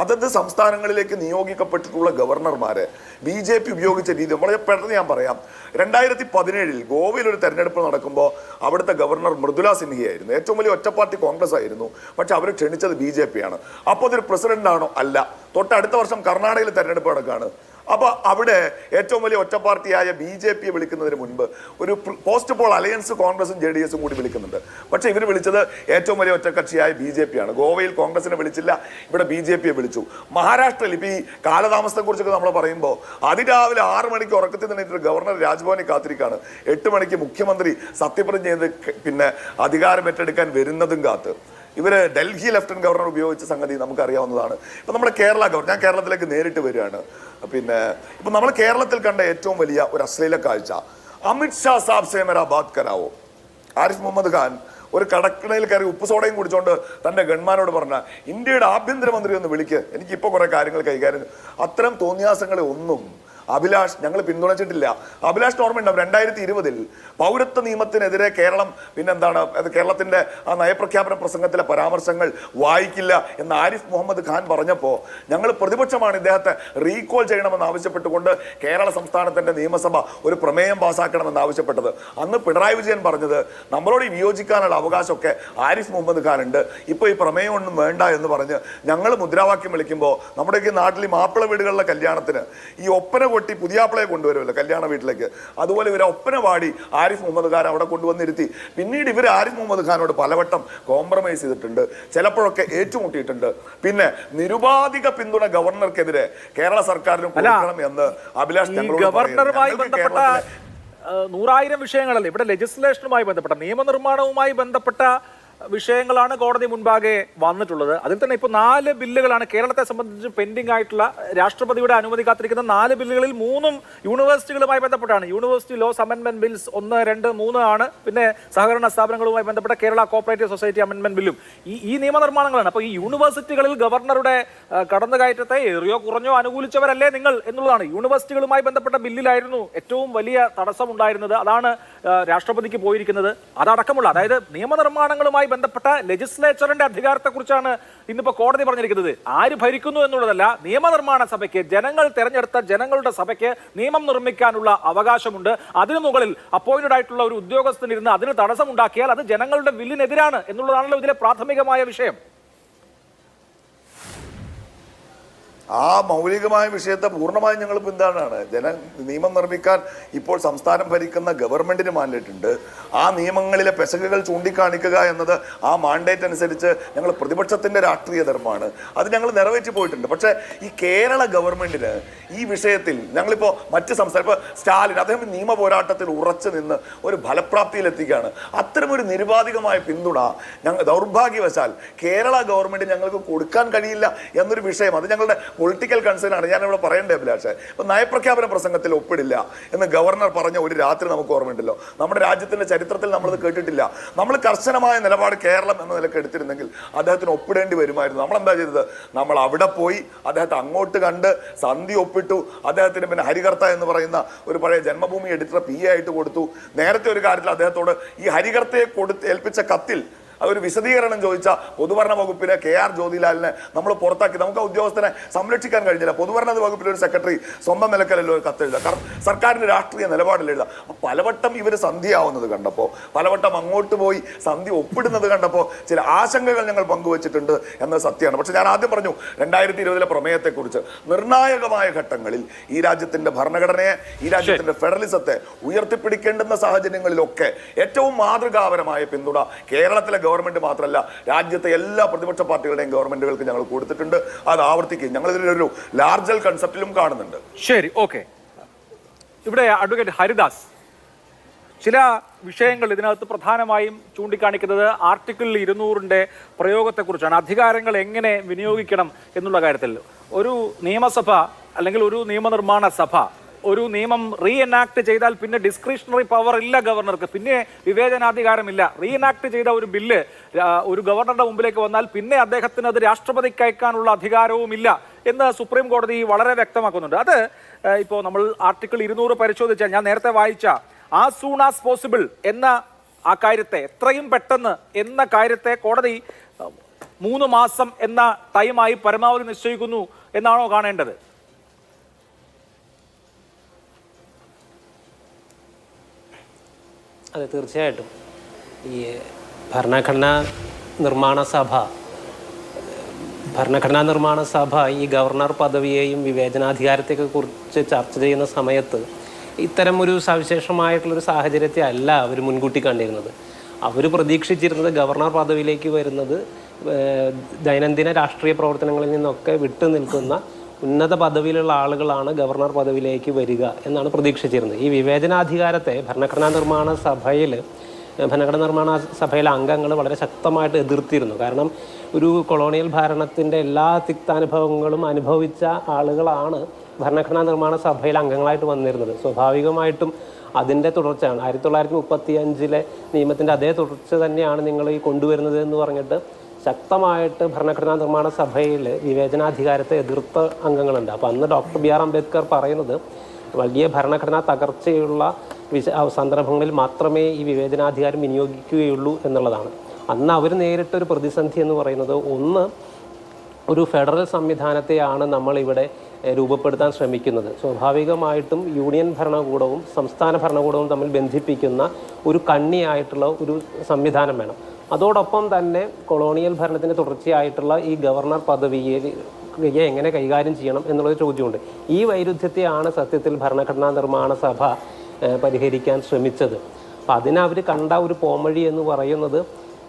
അതത് സംസ്ഥാനങ്ങളിലേക്ക് നിയോഗിക്കപ്പെട്ടിട്ടുള്ള ഗവർണർമാരെ BJP ഉപയോഗിച്ച രീതി വളരെ പെട്ടെന്ന് ഞാൻ പറയാം. 2017 ഗോവയിൽ ഒരു തെരഞ്ഞെടുപ്പ് നടക്കുമ്പോൾ അവിടുത്തെ ഗവർണർ മൃദുല സിൻഹയായിരുന്നു. ഏറ്റവും വലിയ ഒറ്റപ്പാർട്ടി കോൺഗ്രസ് ആയിരുന്നു. പക്ഷെ അവർ ക്ഷണിച്ചത് BJP-യാണ്. അപ്പോൾ അതൊരു പ്രസിഡന്റാണോ? അല്ല. തൊട്ടടുത്ത വർഷം കർണാടകയിൽ തെരഞ്ഞെടുപ്പ് നടക്കുകയാണ്. അപ്പോൾ അവിടെ ഏറ്റവും വലിയ ഒറ്റപ്പാർട്ടിയായ BJP-യെ വിളിക്കുന്നതിന് മുൻപ് ഒരു പോസ്റ്റ് പോൾ അലയൻസ് കോൺഗ്രസും JDS-ഉം കൂടി വിളിക്കുന്നുണ്ട്. പക്ഷേ ഇവർ വിളിച്ചത് ഏറ്റവും വലിയ ഒറ്റക്കക്ഷിയായ BJP-യാണ്. ഗോവയിൽ കോൺഗ്രസിനെ വിളിച്ചില്ല, ഇവിടെ BJP-യെ വിളിച്ചു. മഹാരാഷ്ട്രയിൽ ഇപ്പോൾ ഈ കാലതാമസത്തെക്കുറിച്ചൊക്കെ നമ്മൾ പറയുമ്പോൾ അതിരാവിലെ 6 മണിക്ക് ഉറക്കത്തിൽ നിന്നിട്ട് ഗവർണർ രാജ്ഭവനിൽ കാത്തിരിക്കുകയാണ്. 8 മണിക്ക് മുഖ്യമന്ത്രി സത്യപ്രതിജ്ഞ ചെയ്ത് പിന്നെ അധികാരം ഏറ്റെടുക്കാൻ വരുന്നതും കാത്ത് ഇവർ ഡൽഹി ലഫ്റ്റനന്റ് ഗവർണർ ഉപയോഗിച്ച സംഗതി നമുക്കറിയാവുന്നതാണ്. ഇപ്പം നമ്മുടെ കേരള ഗവർണർ, ഞാൻ കേരളത്തിലേക്ക് നേരിട്ട് വരികയാണ്. പിന്നെ ഇപ്പം നമ്മൾ കേരളത്തിൽ കണ്ട ഏറ്റവും വലിയ ഒരു അശ്ലീല കാഴ്ച, അമിത് ഷാ സാബ് സേ മേരാ ബാത് കരാവോ. ആരിഫ് മുഹമ്മദ് ഖാൻ ഒരു കടക്കണയിൽ കയറി ഉപ്പ് സോഡയും കുടിച്ചുകൊണ്ട് തൻ്റെ ഗൺമാനോട് പറഞ്ഞ ഇന്ത്യയുടെ ആഭ്യന്തരമന്ത്രി ഒന്ന് വിളിക്ക്, എനിക്കിപ്പോൾ കുറേ കാര്യങ്ങൾ കൈകാര്യം. അത്തരം തോന്നിയാസങ്ങളെ ഒന്നും അഭിലാഷ് ഞങ്ങൾ പിന്തുണച്ചിട്ടില്ല. അഭിലാഷിന് ഓർമ്മയുണ്ടാവും 2020 പൗരത്വ നിയമത്തിനെതിരെ കേരളം പിന്നെന്താണ് കേരളത്തിന്റെ ആ നയപ്രഖ്യാപന പ്രസംഗത്തിലെ പരാമർശങ്ങൾ വായിക്കില്ല എന്ന് ആരിഫ് മുഹമ്മദ് ഖാൻ പറഞ്ഞപ്പോൾ ഞങ്ങൾ പ്രതിപക്ഷമാണ് ഇദ്ദേഹത്തെ റീകോൾ ചെയ്യണമെന്ന് ആവശ്യപ്പെട്ടുകൊണ്ട് കേരള സംസ്ഥാനത്തിന്റെ നിയമസഭ ഒരു പ്രമേയം പാസ്സാക്കണമെന്ന് ആവശ്യപ്പെട്ടത്. അന്ന് പിണറായി വിജയൻ പറഞ്ഞത് നമ്മളോട് വിയോജിക്കാനുള്ള അവകാശമൊക്കെ ആരിഫ് മുഹമ്മദ് ഖാൻ ഉണ്ട്, ഇപ്പോൾ ഈ പ്രമേയം ഒന്നും വേണ്ട എന്ന് പറഞ്ഞ് ഞങ്ങൾ മുദ്രാവാക്യം വിളിക്കുമ്പോൾ നമ്മുടെയൊക്കെ നാട്ടിൽ ഈ മാപ്പിള വീടുകളിലെ കല്യാണത്തിന് ഈ ഒപ്പന കൊട്ടി പുതിയാപ്പിളയെ കൊണ്ടുവരുമല്ലോ കല്യാണ വീട്ടിലേക്ക്, അതുപോലെ ഇവരെ ഒപ്പന പാടി ആരിഫ് മുഹമ്മദ് ഖാൻ അവിടെ കൊണ്ടുവന്നിരുത്തി. പിന്നീട് ഇവർ ആരിഫ് മുഹമ്മദ് ഖാനോട് പലവട്ടം കോംപ്രമൈസ് ചെയ്തിട്ടുണ്ട്, ചിലപ്പോഴൊക്കെ ഏറ്റുമുട്ടിയിട്ടുണ്ട്. പിന്നെ നിരുപാധിക പിന്തുണ ഗവർണർക്കെതിരെ കേരള സർക്കാരിനും കൊടുക്കണം എന്ന് അഭിലാഷ് ഗവർണറുമായി ബന്ധപ്പെട്ട 100,000 വിഷയങ്ങളല്ലേ ഇവിടെ ലെജിസ്ലേഷനുമായി ബന്ധപ്പെട്ട നിയമനിർമ്മാണവുമായി ബന്ധപ്പെട്ട വിഷയങ്ങളാണ് കോടതി മുൻപാകെ വന്നിട്ടുള്ളത്. അതിൽ തന്നെ ഇപ്പോൾ 4 ബില്ലുകളാണ് കേരളത്തെ സംബന്ധിച്ച് പെൻഡിംഗ് ആയിട്ടുള്ള രാഷ്ട്രപതിയുടെ അനുമതി കാത്തിരിക്കുന്ന 4 ബില്ലുകളിൽ 3ഉം യൂണിവേഴ്സിറ്റികളുമായി ബന്ധപ്പെട്ടാണ്. യൂണിവേഴ്സിറ്റി ലോസ് അമെൻമെന്റ് ബിൽസ് 1, 2, 3 ആണ്. പിന്നെ സഹകരണ സ്ഥാപനങ്ങളുമായി ബന്ധപ്പെട്ട കേരള കോപ്പറേറ്റീവ് സൊസൈറ്റി അമെൻമെന്റ് ബില്ലും ഈ നിയമനിർമ്മാണങ്ങളാണ്. അപ്പോൾ ഈ യൂണിവേഴ്സിറ്റികളിൽ ഗവർണറുടെ കടന്നുകയറ്റത്തെ ഏറിയോ കുറഞ്ഞോ അനുകൂലിച്ചവരല്ലേ നിങ്ങൾ എന്നുള്ളതാണ്. യൂണിവേഴ്സിറ്റികളുമായി ബന്ധപ്പെട്ട ബില്ലിലായിരുന്നു ഏറ്റവും വലിയ തടസ്സം ഉണ്ടായിരുന്നത്. അതാണ് രാഷ്ട്രപതിക്ക് പോയിരിക്കുന്നത്. അതടക്കമുള്ള അതായത് നിയമനിർമ്മാണങ്ങളുമായി ബന്ധപ്പെട്ട ലെജിസ്ലേച്ചറിന്റെ അധികാരത്തെക്കുറിച്ചാണ് ഇന്നിപ്പോ കോടതി പറഞ്ഞിരിക്കുന്നത്. ആര് ഭരിക്കുന്നു എന്നുള്ളതല്ല, നിയമനിർമ്മാണ സഭയ്ക്ക് ജനങ്ങൾ തെരഞ്ഞെടുത്ത ജനങ്ങളുടെ സഭയ്ക്ക് നിയമം നിർമ്മിക്കാനുള്ള അവകാശമുണ്ട്. അതിനു മുകളിൽ അപ്പോയിന്റഡ് ആയിട്ടുള്ള ഒരു ഉദ്യോഗസ്ഥനിരുന്ന് അതിന് തടസ്സമുണ്ടാക്കിയാൽ അത് ജനങ്ങളുടെ വില്ലിനെതിരാണ് എന്നുള്ളതാണല്ലോ ഇതിലെ പ്രാഥമികമായ വിഷയം. ആ മൗലികമായ വിഷയത്തെ പൂർണ്ണമായും ഞങ്ങൾ പിന്താണാണ്. നിയമം നിർമ്മിക്കാൻ ഇപ്പോൾ സംസ്ഥാനം ഭരിക്കുന്ന ഗവൺമെന്റിന് മാൻഡേറ്റ്. ആ നിയമങ്ങളിലെ പെശകുകൾ ചൂണ്ടിക്കാണിക്കുക എന്നത് ആ മാൻഡേറ്റ് അനുസരിച്ച് ഞങ്ങൾ പ്രതിപക്ഷത്തിന്റെ രാഷ്ട്രീയ ധർമ്മമാണ്. അത് ഞങ്ങൾ നിറവേറ്റി പോയിട്ടുണ്ട്. പക്ഷേ ഈ കേരള ഗവൺമെന്റിന് ഈ വിഷയത്തിൽ ഞങ്ങളിപ്പോൾ മറ്റ് സംസ്ഥാനം ഇപ്പോൾ സ്റ്റാലിൻ അദ്ദേഹം നിയമ പോരാട്ടത്തിൽ ഉറച്ചു നിന്ന് ഒരു ഫലപ്രാപ്തിയിലെത്തിക്കുകയാണ്. അത്തരമൊരു നിരുപാധികമായ പിന്തുണ ഞങ്ങൾ ദൗർഭാഗ്യവശാൽ കേരള ഗവൺമെന്റ് ഞങ്ങൾക്ക് കൊടുക്കാൻ കഴിയില്ല എന്നൊരു വിഷയം അത് ഞങ്ങളുടെ പൊളിറ്റിക്കൽ കൺസേൺ ആണ്. ഞാനിവിടെ പറയേണ്ടേ അഭിലാഷ്, ഇപ്പം നയപ്രഖ്യാപന പ്രസംഗത്തിൽ ഒപ്പിടില്ല എന്ന് ഗവർണർ പറഞ്ഞ ഒരു രാത്രി നമുക്ക് ഓർമ്മയുണ്ടല്ലോ. നമ്മുടെ രാജ്യത്തിന്റെ ചരിത്രത്തിൽ നമ്മളത് കേട്ടിട്ടില്ല. നമ്മൾ കർശനമായ നിലപാട് കേരളം എന്ന നിലക്ക് എടുത്തിരുന്നെങ്കിൽ അദ്ദേഹത്തിന് ഒപ്പിടേണ്ടി വരുമായിരുന്നു. നമ്മളെന്താ ചെയ്തത്? നമ്മൾ അവിടെ പോയി അദ്ദേഹത്തെ അങ്ങോട്ട് കണ്ട് സന്ധി ഒപ്പിട്ടു. അദ്ദേഹത്തിന് പിന്നെ ഹരികർത്ത എന്ന് പറയുന്ന ഒരു പഴയ ജന്മഭൂമി എഡിറ്റർ PA ആയിട്ട് കൊടുത്തു. നേരത്തെ ഒരു കാര്യത്തിൽ അദ്ദേഹത്തോട് ഈ ഹരികർത്തയെ ഏൽപ്പിച്ച കത്തിൽ അതൊരു വിശദീകരണം ചോദിച്ച പൊതുഭരണ വകുപ്പിലെ KR ജ്യോതിലാലിനെ നമ്മൾ പുറത്താക്കി. നമുക്ക് ആ ഉദ്യോഗസ്ഥനെ സംരക്ഷിക്കാൻ കഴിഞ്ഞില്ല. പൊതുഭരണ വകുപ്പിലെ ഒരു സെക്രട്ടറി സ്വന്തം നിലക്കലല്ലോ ഒരു കത്തെഴുതുക, കാരണം സർക്കാരിന്റെ രാഷ്ട്രീയ നിലപാടിൽ എഴുതുക. പലവട്ടം ഇവർ സന്ധിയാവുന്നത് കണ്ടപ്പോൾ, പലവട്ടം അങ്ങോട്ട് പോയി സന്ധി ഒപ്പിടുന്നത് കണ്ടപ്പോൾ ചില ആശങ്കകൾ ഞങ്ങൾ പങ്കുവച്ചിട്ടുണ്ട് എന്നത് സത്യമാണ്. പക്ഷെ ഞാൻ ആദ്യം പറഞ്ഞു 2020 പ്രമേയത്തെക്കുറിച്ച് നിർണായകമായ ഘട്ടങ്ങളിൽ ഈ രാജ്യത്തിന്റെ ഭരണഘടനയെ, ഈ രാജ്യത്തിന്റെ ഫെഡറലിസത്തെ ഉയർത്തിപ്പിടിക്കേണ്ടുന്ന സാഹചര്യങ്ങളിലൊക്കെ ഏറ്റവും മാതൃകാപരമായ പിന്തുണ കേരളത്തിലെ ഗവൺമെന്റ് മാത്രമല്ല രാജ്യത്തെ എല്ലാ പ്രതിപക്ഷ പാർട്ടികളുടെയും ഗവൺമെന്റുകൾക്ക് ഞങ്ങൾ കൊടുത്തിട്ടുണ്ട്. അത് ആവർത്തിക്കും. ഞങ്ങൾ ഇതിലൊരു ലാർജൽ കൺസെപ്റ്റിലും കാണുന്നുണ്ട്. ശരി, ഓക്കെ. ഇവിടെ അഡ്വക്കേറ്റ് ഹരിദാസ്, ചില വിഷയങ്ങൾ ഇതിനകത്ത് പ്രധാനമായും ചൂണ്ടിക്കാണിക്കുന്നത് ആർട്ടിക്കിൾ 200ന്റെ പ്രയോഗത്തെക്കുറിച്ചാണ്. അധികാരങ്ങൾ എങ്ങനെ വിനിയോഗിക്കണം എന്നുള്ള കാര്യത്തിൽ ഒരു നിയമസഭ അല്ലെങ്കിൽ ഒരു നിയമനിർമ്മാണ സഭ ഒരു നിയമം റീഎനാക്ട് ചെയ്താൽ പിന്നെ ഡിസ്ക്രിഷണറി പവർ ഇല്ല ഗവർണർക്ക്, പിന്നെ വിവേചനാധികാരമില്ല. റീഎനാക്ട് ചെയ്ത ഒരു ബില്ല് ഒരു ഗവർണറുടെ മുമ്പിലേക്ക് വന്നാൽ പിന്നെ അദ്ദേഹത്തിന് അത് രാഷ്ട്രപതിക്ക് അയക്കാനുള്ള അധികാരവുമില്ല എന്ന് സുപ്രീം കോടതി വളരെ വ്യക്തമാക്കുന്നുണ്ട്. അത് ഇപ്പോൾ നമ്മൾ ആർട്ടിക്കിൾ 200 പരിശോധിച്ചാൽ ഞാൻ നേരത്തെ വായിച്ച ആസ് സൂൺ ആസ് പോസിബിൾ എന്ന ആ കാര്യത്തെ, എത്രയും പെട്ടെന്ന് എന്ന കാര്യത്തെ കോടതി 3 മാസം എന്ന ടൈമായി പരമാവധി നിശ്ചയിക്കുന്നു എന്നാണോ കാണേണ്ടത്? അതെ, തീർച്ചയായിട്ടും. ഈ ഭരണഘടനാ നിർമ്മാണ സഭ ഈ ഗവർണർ പദവിയെയും വിവേചനാധികാരത്തെയൊക്കെ കുറിച്ച് ചർച്ച ചെയ്യുന്ന സമയത്ത് ഇത്തരം ഒരു സവിശേഷമായിട്ടുള്ളൊരു സാഹചര്യത്തെ അല്ല അവർ മുൻകൂട്ടി കണ്ടിരുന്നത്. അവർ പ്രതീക്ഷിച്ചിരുന്നത് ഗവർണർ പദവിയിലേക്ക് വരുന്നത് ദൈനംദിന രാഷ്ട്രീയ പ്രവർത്തനങ്ങളിൽ നിന്നൊക്കെ വിട്ടു നിൽക്കുന്ന ഉന്നത പദവിയിലുള്ള ആളുകളാണ് ഗവർണർ പദവിയിലേക്ക് വരിക എന്നാണ് പ്രതീക്ഷിച്ചിരുന്നത്. ഈ വിവേചനാധികാരത്തെ ഭരണഘടനാ നിർമ്മാണ സഭയിലെ അംഗങ്ങൾ വളരെ ശക്തമായിട്ട് എതിർത്തിരുന്നു. കാരണം ഒരു കൊളോണിയൽ ഭരണത്തിൻ്റെ എല്ലാ തിക്താനുഭവങ്ങളും അനുഭവിച്ച ആളുകളാണ് ഭരണഘടനാ നിർമ്മാണ സഭയിലെ അംഗങ്ങളായിട്ട് വന്നിരുന്നത്. സ്വാഭാവികമായിട്ടും അതിൻ്റെ തുടർച്ചയാണ് 1935 നിയമത്തിൻ്റെ അതേ തുടർച്ച തന്നെയാണ് നിങ്ങൾ ഈ കൊണ്ടുവരുന്നത് എന്ന് പറഞ്ഞിട്ട് ശക്തമായിട്ട് ഭരണഘടനാ നിർമ്മാണ സഭയിൽ വിവേചനാധികാരത്തെ എതിർത്ത അംഗങ്ങളുണ്ട്. അപ്പോൾ അന്ന് ഡോക്ടർ BR അംബേദ്കർ പറയുന്നത് വലിയ ഭരണഘടനാ തകർച്ചയുള്ള സന്ദർഭങ്ങളിൽ മാത്രമേ ഈ വിവേചനാധികാരം വിനിയോഗിക്കുകയുള്ളൂ എന്നുള്ളതാണ്. അന്ന് അവർ നേരിട്ടൊരു പ്രതിസന്ധി എന്ന് പറയുന്നത്, ഒന്ന്, ഒരു ഫെഡറൽ സംവിധാനത്തെയാണ് നമ്മളിവിടെ രൂപപ്പെടുത്താൻ ശ്രമിക്കുന്നത്. സ്വാഭാവികമായിട്ടും യൂണിയൻ ഭരണകൂടവും സംസ്ഥാന ഭരണകൂടവും തമ്മിൽ ബന്ധിപ്പിക്കുന്ന ഒരു കണ്ണിയായിട്ടുള്ള ഒരു സംവിധാനം വേണം. അതോടൊപ്പം തന്നെ കൊളോണിയൽ ഭരണത്തിൻ്റെ തുടർച്ചയായിട്ടുള്ള ഈ ഗവർണർ പദവിയെ എങ്ങനെ കൈകാര്യം ചെയ്യണം എന്നുള്ളൊരു ചോദ്യമുണ്ട്. ഈ വൈരുദ്ധ്യത്തെയാണ് സത്യത്തിൽ ഭരണഘടനാ നിർമ്മാണ സഭ പരിഹരിക്കാൻ ശ്രമിച്ചത്. അപ്പം അതിനവർ കണ്ട ഒരു പോംവഴി എന്ന് പറയുന്നത്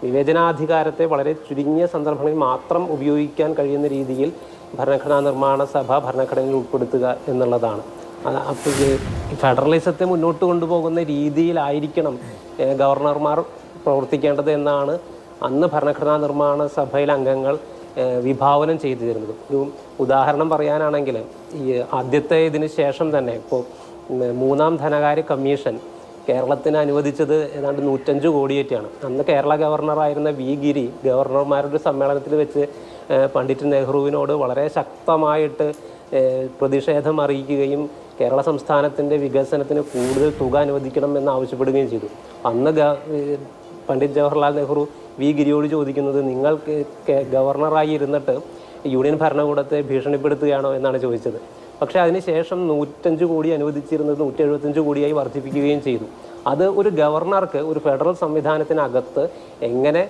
വിവേചനാധികാരത്തെ വളരെ ചുരുങ്ങിയ സന്ദർഭങ്ങളിൽ മാത്രം ഉപയോഗിക്കാൻ കഴിയുന്ന രീതിയിൽ ഭരണഘടനാ നിർമ്മാണ സഭ ഭരണഘടനയിൽ ഉൾപ്പെടുത്തുക എന്നുള്ളതാണ്. അപ്പോൾ ഫെഡറലിസത്തെ മുന്നോട്ട് കൊണ്ടുപോകുന്ന രീതിയിലായിരിക്കണം ഗവർണർമാർ പ്രവർത്തിക്കേണ്ടത് എന്നാണ് അന്ന് ഭരണഘടനാ നിർമ്മാണ സഭയിലെ അംഗങ്ങൾ വിഭാവനം ചെയ്തു തരുന്നത്. ഒരു ഉദാഹരണം പറയാനാണെങ്കിൽ, ഈ ആദ്യത്തെ ഇതിന് ശേഷം തന്നെ ഇപ്പോൾ 3ാം ധനകാര്യ കമ്മീഷൻ കേരളത്തിന് അനുവദിച്ചത് ഏതാണ്ട് 105 കോടിയേറ്റാണ്. അന്ന് കേരള ഗവർണറായിരുന്ന വി ഗിരി ഗവർണർമാരുടെ സമ്മേളനത്തിൽ വെച്ച് പണ്ഡിറ്റ് നെഹ്റുവിനോട് വളരെ ശക്തമായിട്ട് പ്രതിഷേധം അറിയിക്കുകയും കേരള സംസ്ഥാനത്തിൻ്റെ വികസനത്തിന് കൂടുതൽ തുക അനുവദിക്കണം എന്ന് ആവശ്യപ്പെടുകയും ചെയ്തു. അന്ന് പണ്ഡിറ്റ് ജവഹർലാൽ നെഹ്റു വി ഗിരിയോട് ചോദിക്കുന്നത്, നിങ്ങൾ ഗവർണറായി ഇരുന്നിട്ട് യൂണിയൻ ഭരണകൂടത്തെ ഭീഷണിപ്പെടുത്തുകയാണോ എന്നാണ് ചോദിച്ചത്. പക്ഷേ അതിനുശേഷം 105 കോടി അനുവദിച്ചിരുന്നത് 175 കോടിയായി വർദ്ധിപ്പിക്കുകയും ചെയ്തു. അത് ഒരു ഗവർണർക്ക് ഒരു ഫെഡറൽ സംവിധാനത്തിനകത്ത് എങ്ങനെ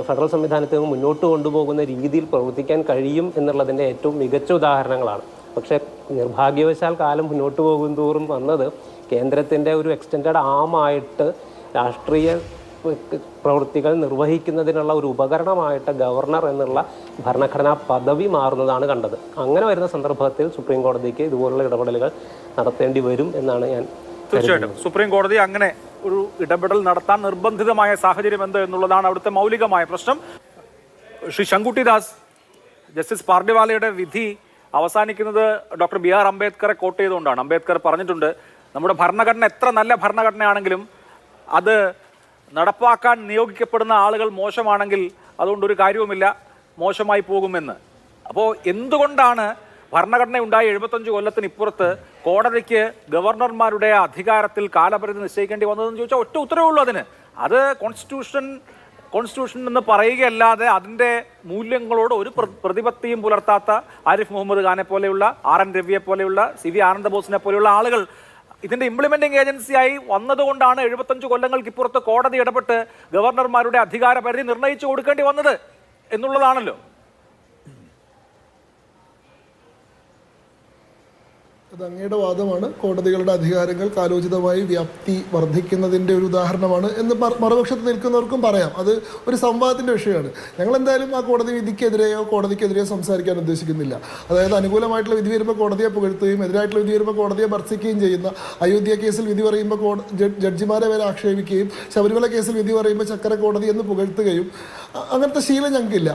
ഫെഡറൽ സംവിധാനത്തെ മുന്നോട്ട് കൊണ്ടുപോകുന്ന രീതിയിൽ പ്രവർത്തിക്കാൻ കഴിയും എന്നുള്ളതിൻ്റെ ഏറ്റവും മികച്ച ഉദാഹരണങ്ങളാണ്. പക്ഷേ നിർഭാഗ്യവശാൽ കാലം മുന്നോട്ട് പോകും തോറും വന്നത് കേന്ദ്രത്തിൻ്റെ ഒരു എക്സ്റ്റൻഡഡ് ആമായിട്ട് രാഷ്ട്രീയ പ്രവൃത്തികൾ നിർവഹിക്കുന്നതിനുള്ള ഒരു ഉപകരണമായിട്ട് ഗവർണർ എന്നുള്ള ഭരണഘടനാ പദവി മാറുന്നതാണ് കണ്ടത്. അങ്ങനെ വരുന്ന സന്ദർഭത്തിൽ സുപ്രീം കോടതിക്ക് ഇതുപോലുള്ള ഇടപെടലുകൾ നടത്തേണ്ടി വരും എന്നാണ് ഞാൻ തീർച്ചയായിട്ടും സുപ്രീം കോടതി അങ്ങനെ ഒരു ഇടപെടൽ നടത്താൻ നിർബന്ധിതമായ സാഹചര്യം എന്ത് എന്നുള്ളതാണ് അവിടുത്തെ മൗലികമായ പ്രശ്നം. ശ്രീ ശങ്കുട്ടി ദാസ്, ജസ്റ്റിസ് പാർഡിവാലയുടെ വിധി അവസാനിക്കുന്നത് ഡോക്ടർ BR അംബേദ്കറെ കോട്ട് ചെയ്തുകൊണ്ടാണ്. അംബേദ്കർ പറഞ്ഞിട്ടുണ്ട്, നമ്മുടെ ഭരണഘടന എത്ര നല്ല ഭരണഘടനയാണെങ്കിലും അത് നടപ്പാക്കാൻ നിയോഗിക്കപ്പെടുന്ന ആളുകൾ മോശമാണെങ്കിൽ അതുകൊണ്ടൊരു കാര്യവുമില്ല, മോശമായി പോകുമെന്ന്. അപ്പോൾ എന്തുകൊണ്ടാണ് ഭരണഘടന ഉണ്ടായി 75 കൊല്ലത്തിന് ഇപ്പുറത്ത് കോടതിക്ക് ഗവർണർമാരുടെ അധികാരത്തിൽ കാലപരിധി നിശ്ചയിക്കേണ്ടി വന്നതെന്ന് ചോദിച്ചാൽ ഒറ്റ ഉത്തരവേ ഉള്ളൂ അതിന്. അത് കോൺസ്റ്റിറ്റ്യൂഷൻ എന്ന് പറയുകയല്ലാതെ അതിൻ്റെ മൂല്യങ്ങളോട് ഒരു പ്രതിപത്തിയും പുലർത്താത്ത ആരിഫ് മുഹമ്മദ് ഖാനെ പോലെയുള്ള, RN രവിയെ പോലെയുള്ള, CV ആനന്ദബോസിനെ പോലെയുള്ള ആളുകൾ ഇതിന്റെ ഇംപ്ലിമെന്റിംഗ് ഏജൻസിയായി വന്നതുകൊണ്ടാണ് 75 കൊല്ലങ്ങൾക്ക് ഇപ്പുറത്ത് കോടതി ഇടപെട്ട് ഗവർണർമാരുടെ അധികാര പരിധി നിർണ്ണയിച്ചു കൊടുക്കേണ്ടി വന്നത് എന്നുള്ളതാണല്ലോ. അത് അങ്ങയുടെ വാദമാണ്. കോടതികളുടെ അധികാരങ്ങൾ കാലോചിതമായി വ്യാപ്തി വർദ്ധിക്കുന്നതിൻ്റെ ഒരു ഉദാഹരണമാണ് എന്ന് മറുപക്ഷത്ത് നിൽക്കുന്നവർക്കും പറയാം. അത് ഒരു സംവാദത്തിൻ്റെ വിഷയമാണ്. ഞങ്ങൾ എന്തായാലും ആ കോടതി വിധിക്കെതിരെയോ കോടതിക്കെതിരെയോ സംസാരിക്കാൻ ഉദ്ദേശിക്കുന്നില്ല. അതായത് അനുകൂലമായിട്ടുള്ള വിധി വരുമ്പോൾ കോടതിയെ പുകഴ്ത്തുകയും എതിരായിട്ടുള്ള വിധി വരുമ്പോൾ കോടതിയെ ഭർസിക്കുകയും ചെയ്യുന്ന, അയോധ്യ കേസിൽ വിധി പറയുമ്പോൾ ജഡ്ജിമാരെ വരെ ആക്ഷേപിക്കുകയും ശബരിമല കേസിൽ വിധി പറയുമ്പോൾ ചക്കര കോടതി എന്ന് പുകഴ്ത്തുകയും അങ്ങനത്തെ ശീലം ഞങ്ങൾക്കില്ല.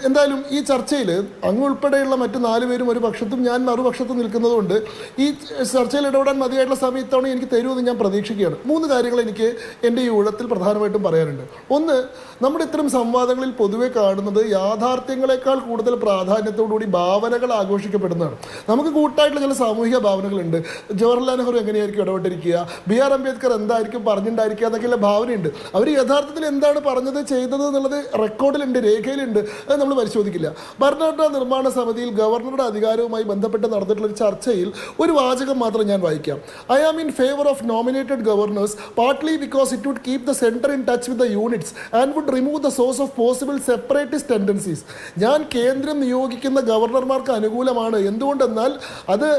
എന്തായാലും ഈ ചർച്ചയിൽ അങ്ങ് ഉൾപ്പെടെയുള്ള മറ്റ് 4 പേരും ഒരു പക്ഷത്തും ഞാൻ മറുപക്ഷത്തും നിൽക്കുന്നതുകൊണ്ട് ഈ ചർച്ചയിൽ ഇടപെടാൻ മതിയായിട്ടുള്ള സമയത്താണ് എനിക്ക് തരുമെന്ന് ഞാൻ പ്രതീക്ഷിക്കുകയാണ്. 3 കാര്യങ്ങൾ എനിക്ക് എൻ്റെ ഈ ഊഴത്തിൽ പ്രധാനമായിട്ടും പറയാനുണ്ട്. ഒന്ന്, നമ്മുടെ ഇത്തരം സംവാദങ്ങളിൽ പൊതുവെ കാണുന്നത് യാഥാർത്ഥ്യങ്ങളെക്കാൾ കൂടുതൽ പ്രാധാന്യത്തോടുകൂടി ഭാവനകൾ ആഘോഷിക്കപ്പെടുന്നതാണ്. നമുക്ക് കൂട്ടായിട്ടുള്ള ചില സാമൂഹിക ഭാവനകളുണ്ട്. ജവഹർലാൽ നെഹ്റു എങ്ങനെയായിരിക്കും ഇടപെട്ടിരിക്കുക, BR അംബേദ്കർ എന്തായിരിക്കും പറഞ്ഞിട്ടുണ്ടായിരിക്കുക എന്നൊക്കെയുള്ള ഭാവനയുണ്ട്. അവർ യഥാർത്ഥത്തിൽ എന്താണ് പറഞ്ഞത് ചെയ്തത് എന്നുള്ളത് റെക്കോർഡിലുണ്ട്, രേഖയിലുണ്ട്. അത് നമ്മൾ പരിശോധിക്കില്ല. ഭരണഘടനാ നിർമ്മാണ സമിതിയിൽ ഗവർണറുടെ അധികാരവുമായി ബന്ധപ്പെട്ട് നടന്നിട്ടുള്ള ഒരു ചർച്ചയിൽ ഒരു വാചകം മാത്രം ഞാൻ വായിക്കാം. I am in favor of nominated governors partly because it would keep the center in touch with the units and would remove the source of possible separatist tendencies. ഞാൻ കേന്ദ്രം നിയോഗിക്കുന്ന ഗവർണർമാർക്ക് അനുകൂലമാണ്. എന്തുകൊണ്ടെന്നാൽ അത്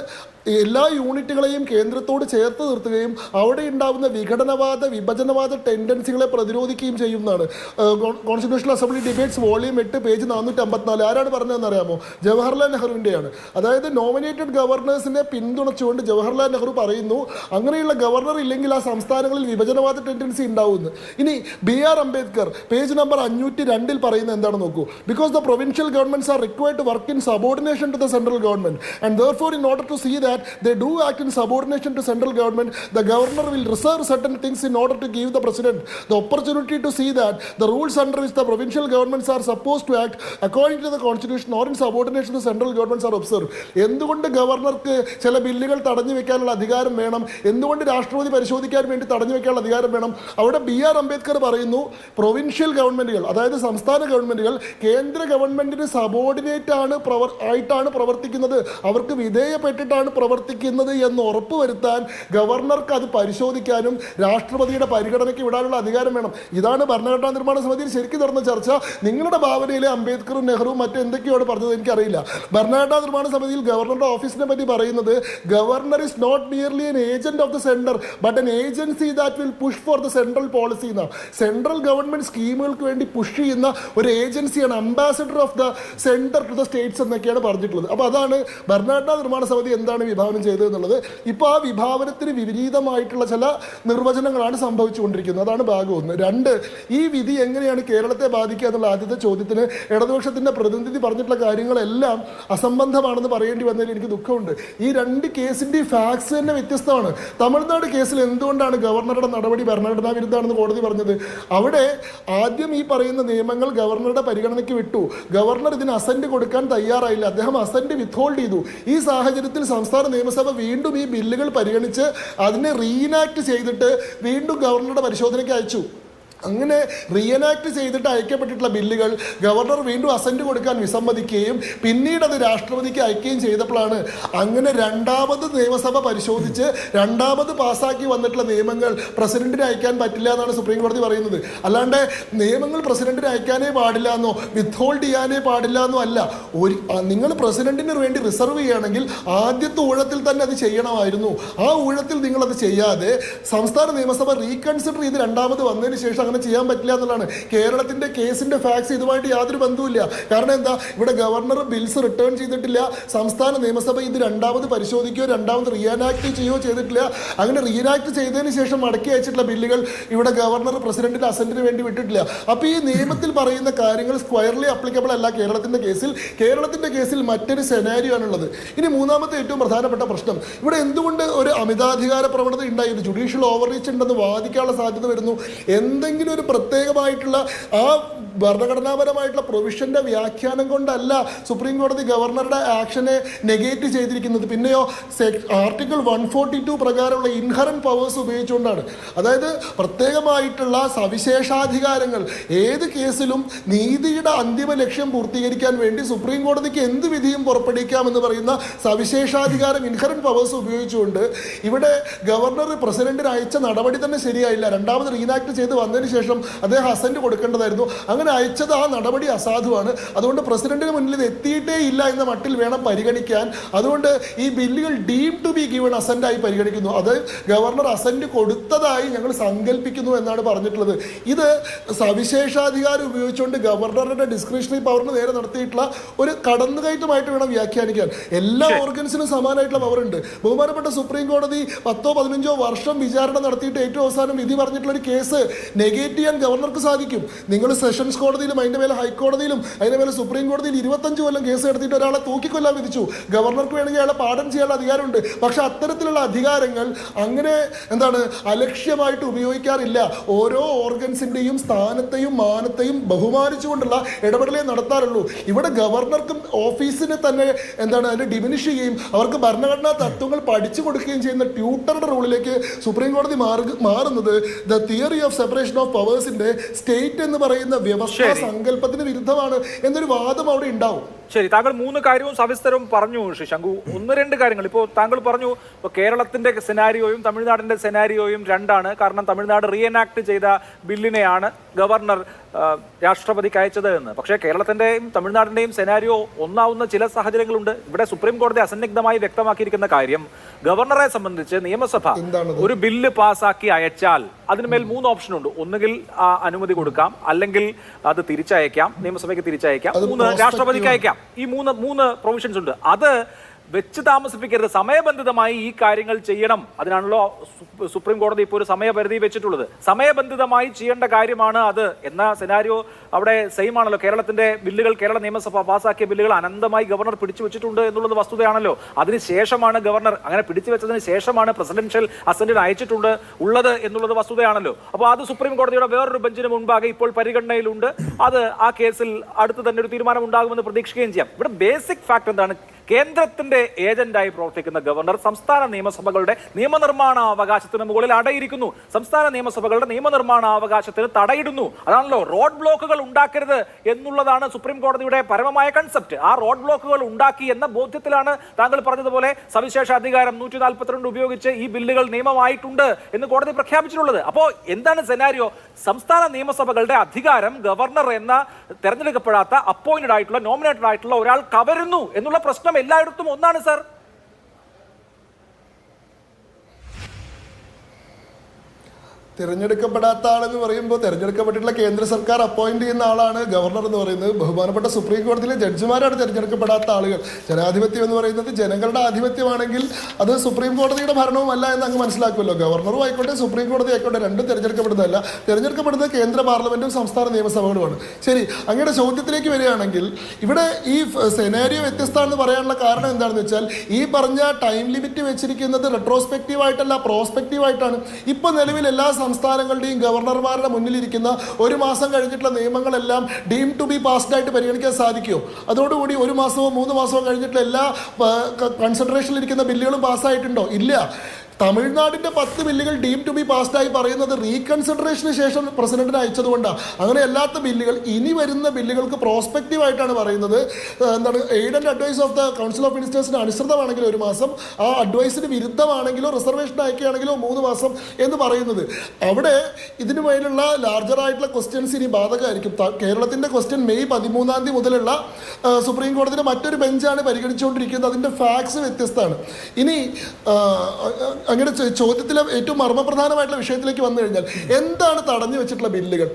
എല്ലാ യൂണിറ്റുകളെയും കേന്ദ്രത്തോട് ചേർത്ത് നിർത്തുകയും അവിടെ ഉണ്ടാകുന്ന വിഘടനവാദ വിഭജനവാദ ടെൻഡൻസികളെ പ്രതിരോധിക്കുകയും ചെയ്യുന്നതാണ്. Constitutional assembly debates volume 8 page 454. ആരാണ് പറഞ്ഞതെന്ന് അറിയാമോ? ജവഹർലാൽ നെഹ്റുവിൻ്റെയാണ്. അതായത് നോമിനേറ്റഡ് ഗവർണേഴ്സിനെ പിന്തുണച്ചുകൊണ്ട് ജവഹർലാൽ നെഹ്റു പറയുന്നു, അങ്ങനെയുള്ള ഗവർണർ ഇല്ലെങ്കിൽ ആ സംസ്ഥാനങ്ങളിൽ വിഭജനവാദ ടെൻഡൻസി ഉണ്ടാവുമെന്ന്. ഇനി BR അംബേദ്കർ പേജ് നമ്പർ 502 പറയുന്നത് എന്താണ് നോക്കൂ. Because the provincial governments are required to work in subordination to the central government and therefore in order to see that they do act in subordination to central government, the governor will reserve certain things in order to give the president the opportunity to see that the rules under which the provincial governments are supposed to act according to the constitution or in subordination to central governments are observed. എന്തുകൊണ്ട് ഗവർണർക്ക് ചില ബില്ലുകൾ തടഞ്ഞു വെക്കാനുള്ള അധികാരം വേണം, എന്തുകൊണ്ട് രാഷ്ട്രപതി പരിശോധിക്കാൻ വേണ്ടി തടഞ്ഞു വെക്കാനുള്ള അധികാരം വേണം? അവിടെ BR അംബേദ്കർ പറയുന്നു പ്രൊവിൻഷ്യൽ ഗവൺമെന്റുകൾ, അതായത് സംസ്ഥാന ഗവൺമെന്റുകൾ കേന്ദ്ര ഗവൺമെന്റിന് സബോർഡിനേറ്റ് ആയിട്ടാണ് പ്രവർത്തിക്കുന്നത്, അവർക്ക് വിധേയപ്പെട്ടിട്ടാണ് പ്രവർത്തിക്കുന്നത് എന്ന് ഉറപ്പുവരുത്താൻ ഗവർണർക്ക് അത് പരിശോധിക്കാനും രാഷ്ട്രപതിയുടെ പരിഗണനയ്ക്ക് വിടാനുള്ള അധികാരം വേണം. ഇതാണ് ഭരണഘടനാ നിർമ്മാണ സമിതിയിൽ ശരിക്കും നടന്ന ചർച്ച. നിങ്ങളുടെ ഭാവനയിലെ അംബേദ്കറും നെഹ്റുവും മറ്റെന്തൊക്കെയാണ് പറഞ്ഞത് എനിക്കറിയില്ല. ഭരണഘടനാ നിർമ്മാണ സമിതിയിൽ ഗവർണറുടെ ഓഫീസിനെ പറ്റി പറയുന്നത് governor is not merely an agent of the centre but an agency that will push for the central policy എന്നാണ്. സെൻട്രൽ ഗവൺമെന്റ് സ്കീമുകൾക്ക് വേണ്ടി പുഷ് ചെയ്യുന്ന ഒരു ഏജൻസിയാണ്, ambassador of the centre to the states എന്നൊക്കെയാണ് പറഞ്ഞിട്ടുള്ളത്. അപ്പോൾ അതാണ് ഭരണഘടനാ നിർമ്മാണ സമിതി എന്താണ് വിഭാവനം ചെയ്തത് എന്നുള്ളത്. ഇപ്പോൾ ആ വിഭാവനത്തിന് വിപരീതമായിട്ടുള്ള ചില നിർവചനങ്ങളാണ് സംഭവിച്ചുകൊണ്ടിരിക്കുന്നത്. അതാണ് ഭാഗം 1. 2, ഈ വിധി എങ്ങനെയാണ് കേരളത്തെ ബാധിക്കുക എന്നുള്ള ആദ്യത്തെ ചോദ്യത്തിന് ഇടതുപക്ഷത്തിൻ്റെ പ്രതിനിധി പറഞ്ഞിട്ടുള്ള കാര്യങ്ങളെല്ലാം അസംബന്ധമാണെന്ന് പറയേണ്ടി വന്നതിൽ എനിക്ക് ദുഃഖമുണ്ട്. ഈ 2 കേസിൻ്റെ ഫാക്ട്സ് തന്നെ വ്യത്യസ്തമാണ്. തമിഴ്നാട് കേസിൽ എന്തുകൊണ്ടാണ് ഗവർണറുടെ നടപടി ഭരണഘടനാ വിരുദ്ധമാണെന്ന് കോടതി പറഞ്ഞത്? അവിടെ ആദ്യം ഈ പറയുന്ന നിയമങ്ങൾ ഗവർണറുടെ പരിഗണനയ്ക്ക് വിട്ടു. ഗവർണർ ഇതിന് അസന്റ് കൊടുക്കാൻ തയ്യാറായില്ല, അദ്ദേഹം അസന്റ് വിത്ത്ഹോൾഡ് ചെയ്തു. ഈ സാഹചര്യത്തിൽ സംസ്ഥാന നിയമസഭ വീണ്ടും ഈ ബില്ലുകൾ പരിഗണിച്ച് അതിനെ റീനാക്ട് ചെയ്തിട്ട് വീണ്ടും ഗവർണറുടെ പരിശോധനയ്ക്ക് അയച്ചു. അങ്ങനെ റീഎനാക്ട് ചെയ്തിട്ട് അയക്കപ്പെട്ടിട്ടുള്ള ബില്ലുകൾ ഗവർണർ വീണ്ടും അസന്റ് കൊടുക്കാൻ വിസമ്മതിക്കുകയും പിന്നീട് അത് രാഷ്ട്രപതിക്ക് അയക്കുകയും ചെയ്തപ്പോഴാണ് അങ്ങനെ രണ്ടാമത് നിയമസഭ പരിശോധിച്ച് രണ്ടാമത് പാസ്സാക്കി വന്നിട്ടുള്ള നിയമങ്ങൾ പ്രസിഡന്റിന് അയക്കാൻ പറ്റില്ല എന്നാണ് സുപ്രീം കോടതി പറയുന്നത്. അല്ലാണ്ട് നിയമങ്ങൾ പ്രസിഡന്റിന് അയക്കാനേ പാടില്ല എന്നോ വിത്ത്ഹോൾഡ് ചെയ്യാനേ പാടില്ല എന്നോ അല്ല. നിങ്ങൾ പ്രസിഡന്റിന് വേണ്ടി റിസർവ് ചെയ്യുകയാണെങ്കിൽ ആദ്യത്തെ ഊഴത്തിൽ തന്നെ അത് ചെയ്യണമായിരുന്നു. ആ ഊഴത്തിൽ നിങ്ങളത് ചെയ്യാതെ സംസ്ഥാന നിയമസഭ റീകൺസിഡർ ചെയ്ത് രണ്ടാമത് വന്നതിന് ശേഷം അങ്ങനെ ചെയ്യാൻ പറ്റില്ല എന്നുള്ളതാണ്. കേരളത്തിന്റെ കേസിന്റെ ഫാക്ട്സ് ഇതുമായിട്ട് യാതൊരു ബന്ധവുമില്ല. കാരണം എന്താ, ഇവിടെ ഗവർണർ ബിൽസ് റിട്ടേൺ ചെയ്തിട്ടില്ല, സംസ്ഥാന നിയമസഭ ഇത് രണ്ടാമത് പരിശോധിക്കുകയോ രണ്ടാമത് റീഎനാക്ട് ചെയ്യുകയോ ചെയ്തിട്ടില്ല. അങ്ങനെ റീഎനാക്ട് ചെയ്തതിന് ശേഷം മടക്കി അയച്ചിട്ടുള്ള ബില്ലുകൾ ഇവിടെ ഗവർണർ പ്രസിഡന്റിന്റെ അസന്റിന് വേണ്ടി വിട്ടിട്ടില്ല. അപ്പോൾ ഈ നിയമത്തിൽ പറയുന്ന കാര്യങ്ങൾ സ്ക്വയർലി അപ്ലിക്കബിൾ അല്ല കേരളത്തിന്റെ കേസിൽ. കേരളത്തിന്റെ കേസിൽ മറ്റൊരു സെനാരിയോ ആണുള്ളത്. ഇനി മൂന്നാമത്തെ ഏറ്റവും പ്രധാനപ്പെട്ട പ്രശ്നം, ഇവിടെ എന്തുകൊണ്ട് ഒരു അമിതാധികാര പ്രവണത ഉണ്ടായി, ഒരു ജുഡീഷ്യൽ ഓവർറീച്ച് ഉണ്ടെന്ന് വാദിക്കാനുള്ള സാധ്യത വരുന്നു? എന്തെങ്കിലും ഒരു പ്രത്യേകമായിട്ടുള്ള ആ ഭരണഘടനാപരമായിട്ടുള്ള പ്രൊവിഷന്റെ വ്യാഖ്യാനം കൊണ്ടല്ല സുപ്രീം കോടതി ഗവർണറുടെ ആക്ഷനെ നെഗേറ്റ് ചെയ്തിരിക്കുന്നത്. പിന്നെയോ ആർട്ടിക്കിൾ 142 പ്രകാരമുള്ള ഇൻഹറന്റ് പവേഴ്സ് ഉപയോഗിച്ചുകൊണ്ടാണ്. അതായത് പ്രത്യേകമായിട്ടുള്ള സവിശേഷാധികാരങ്ങൾ ഏത് കേസിലും നീതിയുടെ അന്തിമ ലക്ഷ്യം പൂർത്തീകരിക്കാൻ വേണ്ടി സുപ്രീം കോടതിക്ക് എന്ത് വിധിയും പുറപ്പെടുവിക്കാമെന്ന് പറയുന്ന സവിശേഷാധികാരം ഇൻഹറന്റ് പവേഴ്സ് ഉപയോഗിച്ചുകൊണ്ട് ഇവിടെ ഗവർണർ പ്രസിഡന്റിന് അയച്ച നടപടി തന്നെ ശരിയായില്ല. രണ്ടാമത് റീനാക്ട് ചെയ്ത് വന്നതിന് ശേഷം അദ്ദേഹം അസന്റ് കൊടുക്കേണ്ടതായിരുന്നു. അങ്ങനെ അയച്ചത് ആ നടപടി അസാധുവാണ്. അതുകൊണ്ട് പ്രസിഡന്റിന് മുന്നിൽ ഇത് എത്തിയിട്ടേ ഇല്ല എന്ന മട്ടിൽ വേണം പരിഗണിക്കാൻ. അതുകൊണ്ട് ഈ ബില്ലുകൾ ഡീം ടു ബി ഗിവൺ അസന്റായി പരിഗണിക്കുന്നു. അത് ഗവർണർ അസന്റ് കൊടുത്തതായി ഞങ്ങൾ സങ്കല്പിക്കുന്നു എന്നാണ് പറഞ്ഞിട്ടുള്ളത്. ഇത് സവിശേഷാധികാരം ഉപയോഗിച്ചുകൊണ്ട് ഗവർണറുടെ ഡിസ്ക്രിഷണറി പവറിന് നേരെ നടത്തിയിട്ടുള്ള ഒരു കടന്നുകയറ്റമായിട്ട് വേണം വ്യാഖ്യാനിക്കാൻ. എല്ലാ ഓർഗൻസിനും സമാനമായിട്ടുള്ള പവറുണ്ട്. ബഹുമാനപ്പെട്ട സുപ്രീം കോടതി 10-15 വർഷം വിചാരണ നടത്തിയിട്ട് ഏറ്റവും അവസാനം വിധി പറഞ്ഞിട്ടുള്ള ഒരു കേസ് നെഗേറ്റ് ചെയ്യാൻ ഗവർണർക്ക് സാധിക്കും. നിങ്ങൾ സെഷൻസ് കോടതിയിലും അതിന്റെ മേലെ ഹൈക്കോടതിയിലും അതിന്റെ മേലെ സുപ്രീം കോടതിയിൽ 25 കൊല്ലം കേസ് എടുത്തിട്ട് ഒരാളെ തൂക്കിക്കൊല്ലാൻ വിധിച്ചു. ഗവർണർക്ക് വേണമെങ്കിൽ അയാളെ പാഠം ചെയ്യാനുള്ള അധികാരമുണ്ട്. പക്ഷെ അത്തരത്തിലുള്ള അധികാരങ്ങൾ അങ്ങനെ അലക്ഷ്യമായിട്ട് ഉപയോഗിക്കാറില്ല. ഓരോ ഓർഗൻസിന്റെയും സ്ഥാനത്തെയും മാനത്തെയും ബഹുമാനിച്ചുകൊണ്ടുള്ള ഇടപെടലേ നടത്താറുള്ളൂ. ഇവിടെ ഗവർണർക്കും ഓഫീസിനെ തന്നെ അതിനെ ഡിമിനിഷ് ചെയ്യുകയും അവർക്ക് ഭരണഘടനാ തത്വങ്ങൾ പഠിച്ചു കൊടുക്കുകയും ചെയ്യുന്ന ട്യൂട്ടറുടെ റൂളിലേക്ക് സുപ്രീം കോടതി മാറുന്നത് the theory of separation of പവേഴ്സിന്റെ സ്റ്റേറ്റ് എന്ന് പറയുന്ന വ്യവസ്ഥാ സങ്കല്പത്തിന് വിരുദ്ധമാണ് എന്നൊരു വാദം അവിടെ ഉണ്ടാവും. ശരി, താങ്കൾ 3 കാര്യവും സവിസ്തരവും പറഞ്ഞു ശശാങ്കു. 1-2 കാര്യങ്ങൾ ഇപ്പോൾ താങ്കൾ പറഞ്ഞു. ഇപ്പോൾ കേരളത്തിന്റെ സെനാരിയോയും തമിഴ്നാടിന്റെ സെനാരിയോയും രണ്ടാണ്. കാരണം തമിഴ്നാട് റീഎനാക്ട് ചെയ്ത ബില്ലിനെയാണ് ഗവർണർ രാഷ്ട്രപതിക്ക് അയച്ചത് എന്ന്. പക്ഷേ കേരളത്തിന്റെയും തമിഴ്നാടിന്റെയും സെനാരിയോ ഒന്നാവുന്ന ചില സാഹചര്യങ്ങളുണ്ട്. ഇവിടെ സുപ്രീം കോടതി അസന്നിഗ്ധമായി വ്യക്തമാക്കിയിരിക്കുന്ന കാര്യം, ഗവർണറെ സംബന്ധിച്ച് നിയമസഭ ഒരു ബില്ല് പാസ്സാക്കി അയച്ചാൽ അതിന്മേൽ 3 ഓപ്ഷൻ ഉണ്ട്. ഒന്നുകിൽ അനുമതി കൊടുക്കാം, അല്ലെങ്കിൽ അത് തിരിച്ചയക്കാം, നിയമസഭയ്ക്ക് തിരിച്ചയക്കാം, 3 രാഷ്ട്രപതിക്ക് അയക്കാം. ഈ മൂന്ന് പ്രൊവിഷൻസ് ഉണ്ട്. അത് വെച്ച് താമസിപ്പിക്കരുത്, സമയബന്ധിതമായി ഈ കാര്യങ്ങൾ ചെയ്യണം. അതിനാണല്ലോ സുപ്രീം കോടതി ഇപ്പോൾ ഒരു സമയപരിധി വെച്ചിട്ടുള്ളത്. സമയബന്ധിതമായി ചെയ്യേണ്ട കാര്യമാണ് അത് എന്ന സെനാരിയോ അവിടെ സെയിം ആണല്ലോ. കേരളത്തിന്റെ ബില്ലുകൾ, കേരള നിയമസഭ പാസാക്കിയ ബില്ലുകൾ അനന്തമായി ഗവർണർ പിടിച്ചു വെച്ചിട്ടുണ്ട് എന്നുള്ളത് വസ്തുതയാണല്ലോ. അതിനുശേഷമാണ് ഗവർണർ അങ്ങനെ പിടിച്ചു വെച്ചതിന് ശേഷമാണ് പ്രസിഡൻഷ്യൽ അസന്റിന് അയച്ചിട്ടുണ്ട് ഉള്ളത് എന്നുള്ളത് വസ്തുതയാണല്ലോ. അപ്പോൾ അത് സുപ്രീം കോടതിയുടെ വേറൊരു ബെഞ്ചിന് മുൻപാകെ ഇപ്പോൾ പരിഗണനയിലുണ്ട്. അത് ആ കേസിൽ അടുത്ത് തന്നെ ഒരു തീരുമാനം ഉണ്ടാകുമെന്ന് പ്രതീക്ഷിക്കുകയും ചെയ്യാം. ഇവിടെ ബേസിക് ഫാക്ട് എന്താണ്? കേന്ദ്രത്തിന്റെ ഏജന്റായി പ്രവർത്തിക്കുന്ന ഗവർണർ സംസ്ഥാന നിയമസഭകളുടെ നിയമനിർമ്മാണ അവകാശത്തിന് മുകളിൽ അടയിരിക്കുന്നു. സംസ്ഥാന നിയമസഭകളുടെ നിയമനിർമ്മാണ അവകാശത്തിന് തടയിടുന്നു. അതാണല്ലോ റോഡ് ബ്ലോക്കുകൾ ഉണ്ടാക്കരുത് എന്നുള്ളതാണ് സുപ്രീം കോടതിയുടെ പരമമായ കൺസെപ്റ്റ്. ആ റോഡ് ബ്ലോക്കുകൾ ഉണ്ടാക്കി എന്ന ബോധ്യത്തിലാണ് താങ്കൾ പറഞ്ഞതുപോലെ സവിശേഷ അധികാരം 142 ഉപയോഗിച്ച് ഈ ബില്ലുകൾ നിയമമായിട്ടുണ്ട് എന്ന് കോടതി പ്രഖ്യാപിച്ചിട്ടുള്ളത്. അപ്പോൾ എന്താണ് സെനാരിയോ? സംസ്ഥാന നിയമസഭകളുടെ അധികാരം ഗവർണർ എന്ന തെരഞ്ഞെടുക്കപ്പെടാത്ത അപ്പോയിന്റഡ് ആയിട്ടുള്ള നോമിനേറ്റഡ് ആയിട്ടുള്ള ഒരാൾ കവരുന്നു എന്നുള്ള പ്രശ്നം എല്ലായിടത്തും ഒന്നാണ് സാർ. തിരഞ്ഞെടുക്കപ്പെടാത്ത ആളെന്ന് പറയുമ്പോൾ തിരഞ്ഞെടുക്കപ്പെട്ടിട്ടുള്ള കേന്ദ്ര സർക്കാർ അപ്പോയിന്റ് ചെയ്യുന്ന ആളാണ് ഗവർണർ എന്ന് പറയുന്നത്. ബഹുമാനപ്പെട്ട സുപ്രീം കോടതിയിലെ ജഡ്ജിമാരാണ് തിരഞ്ഞെടുക്കപ്പെടാത്ത ആളുകൾ. ജനാധിപത്യം എന്ന് പറയുന്നത് ജനങ്ങളുടെ ആധിപത്യമാണെങ്കിൽ അത് സുപ്രീം കോടതിയുടെ ഭരണവും അല്ല എന്ന് അങ്ങ് മനസ്സിലാക്കുമല്ലോ. ഗവർണറും ആയിക്കോട്ടെ സുപ്രീം കോടതി ആയിക്കോട്ടെ രണ്ടും തിരഞ്ഞെടുക്കപ്പെടുന്നതല്ല. തിരഞ്ഞെടുക്കപ്പെടുന്നത് കേന്ദ്ര പാർലമെന്റും സംസ്ഥാന നിയമസഭകളുമാണ്. ശരി, അങ്ങയുടെ ചോദ്യത്തിലേക്ക് വരികയാണെങ്കിൽ ഇവിടെ ഈ സെനാരിയോ വ്യത്യസ്തമാണെന്ന് പറയാനുള്ള കാരണം എന്താണെന്ന് വെച്ചാൽ ഈ പറഞ്ഞ ടൈം ലിമിറ്റ് വെച്ചിരിക്കുന്നത് റെട്രോസ്പെക്റ്റീവ് ആയിട്ടല്ല, പ്രോസ്പെക്റ്റീവ് ആയിട്ടാണ്. ഇപ്പൊ നിലവിൽ എല്ലാ സംസ്ഥാനങ്ങളുടെയും ഗവർണർമാരുടെ മുന്നിലിരിക്കുന്ന ഒരു മാസം കഴിഞ്ഞിട്ടുള്ള നിയമങ്ങളെല്ലാം ഡീം ടു ബി പാസ്ഡ് ആയിട്ട് പരിഗണിക്കാൻ സാധിക്കുമോ? അതോടുകൂടി ഒരു മാസമോ 3 മാസമോ കഴിഞ്ഞിട്ടുള്ള എല്ലാ കൺസിഡറേഷനിലിരിക്കുന്ന ബില്ലുകളും പാസ്സായിട്ടുണ്ടോ? ഇല്ല. തമിഴ്നാടിന്റെ 10 ബില്ലുകൾ ഡീം ടു ബി പാസ്ഡായി പറയുന്നത് റീകൺസിഡറേഷന് ശേഷം പ്രസിഡന്റിന് അയച്ചതുകൊണ്ടാണ്. അങ്ങനെ അല്ലാത്ത ബില്ലുകൾ, ഇനി വരുന്ന ബില്ലുകൾക്ക് പ്രോസ്പെക്റ്റീവ് ആയിട്ടാണ് പറയുന്നത്. എന്താണ്, aid and advice of the council of മിനിസ്റ്റേഴ്സിന് അനുസൃതമാണെങ്കിലോ 1 മാസം, ആ അഡ്വൈസിന് വിരുദ്ധമാണെങ്കിലോ റിസർവേഷൻ അയക്കുകയാണെങ്കിലോ 3 മാസം എന്ന് പറയുന്നത്. അവിടെ ഇതിനു മേലുള്ള ലാർജർ ആയിട്ടുള്ള ക്വസ്റ്റ്യൻസ് ഇനി ബാധകമായിരിക്കും. കേരളത്തിന്റെ ക്വസ്റ്റ്യൻ മെയ് 13 മുതലുള്ള സുപ്രീം കോടതിയുടെ മറ്റൊരു ബെഞ്ചാണ് പരിഗണിച്ചുകൊണ്ടിരിക്കുന്നത്. അതിന്റെ ഫാക്ട്സ് വ്യത്യസ്തമാണ്. ഇനി അങ്ങനെ ചോദ്യത്തിലെ ഏറ്റവും മർമ്മപ്രധാനമായിട്ടുള്ള വിഷയത്തിലേക്ക് വന്നു കഴിഞ്ഞാൽ എന്താണ് തടഞ്ഞു വെച്ചിട്ടുള്ള ബില്ലുകൾ?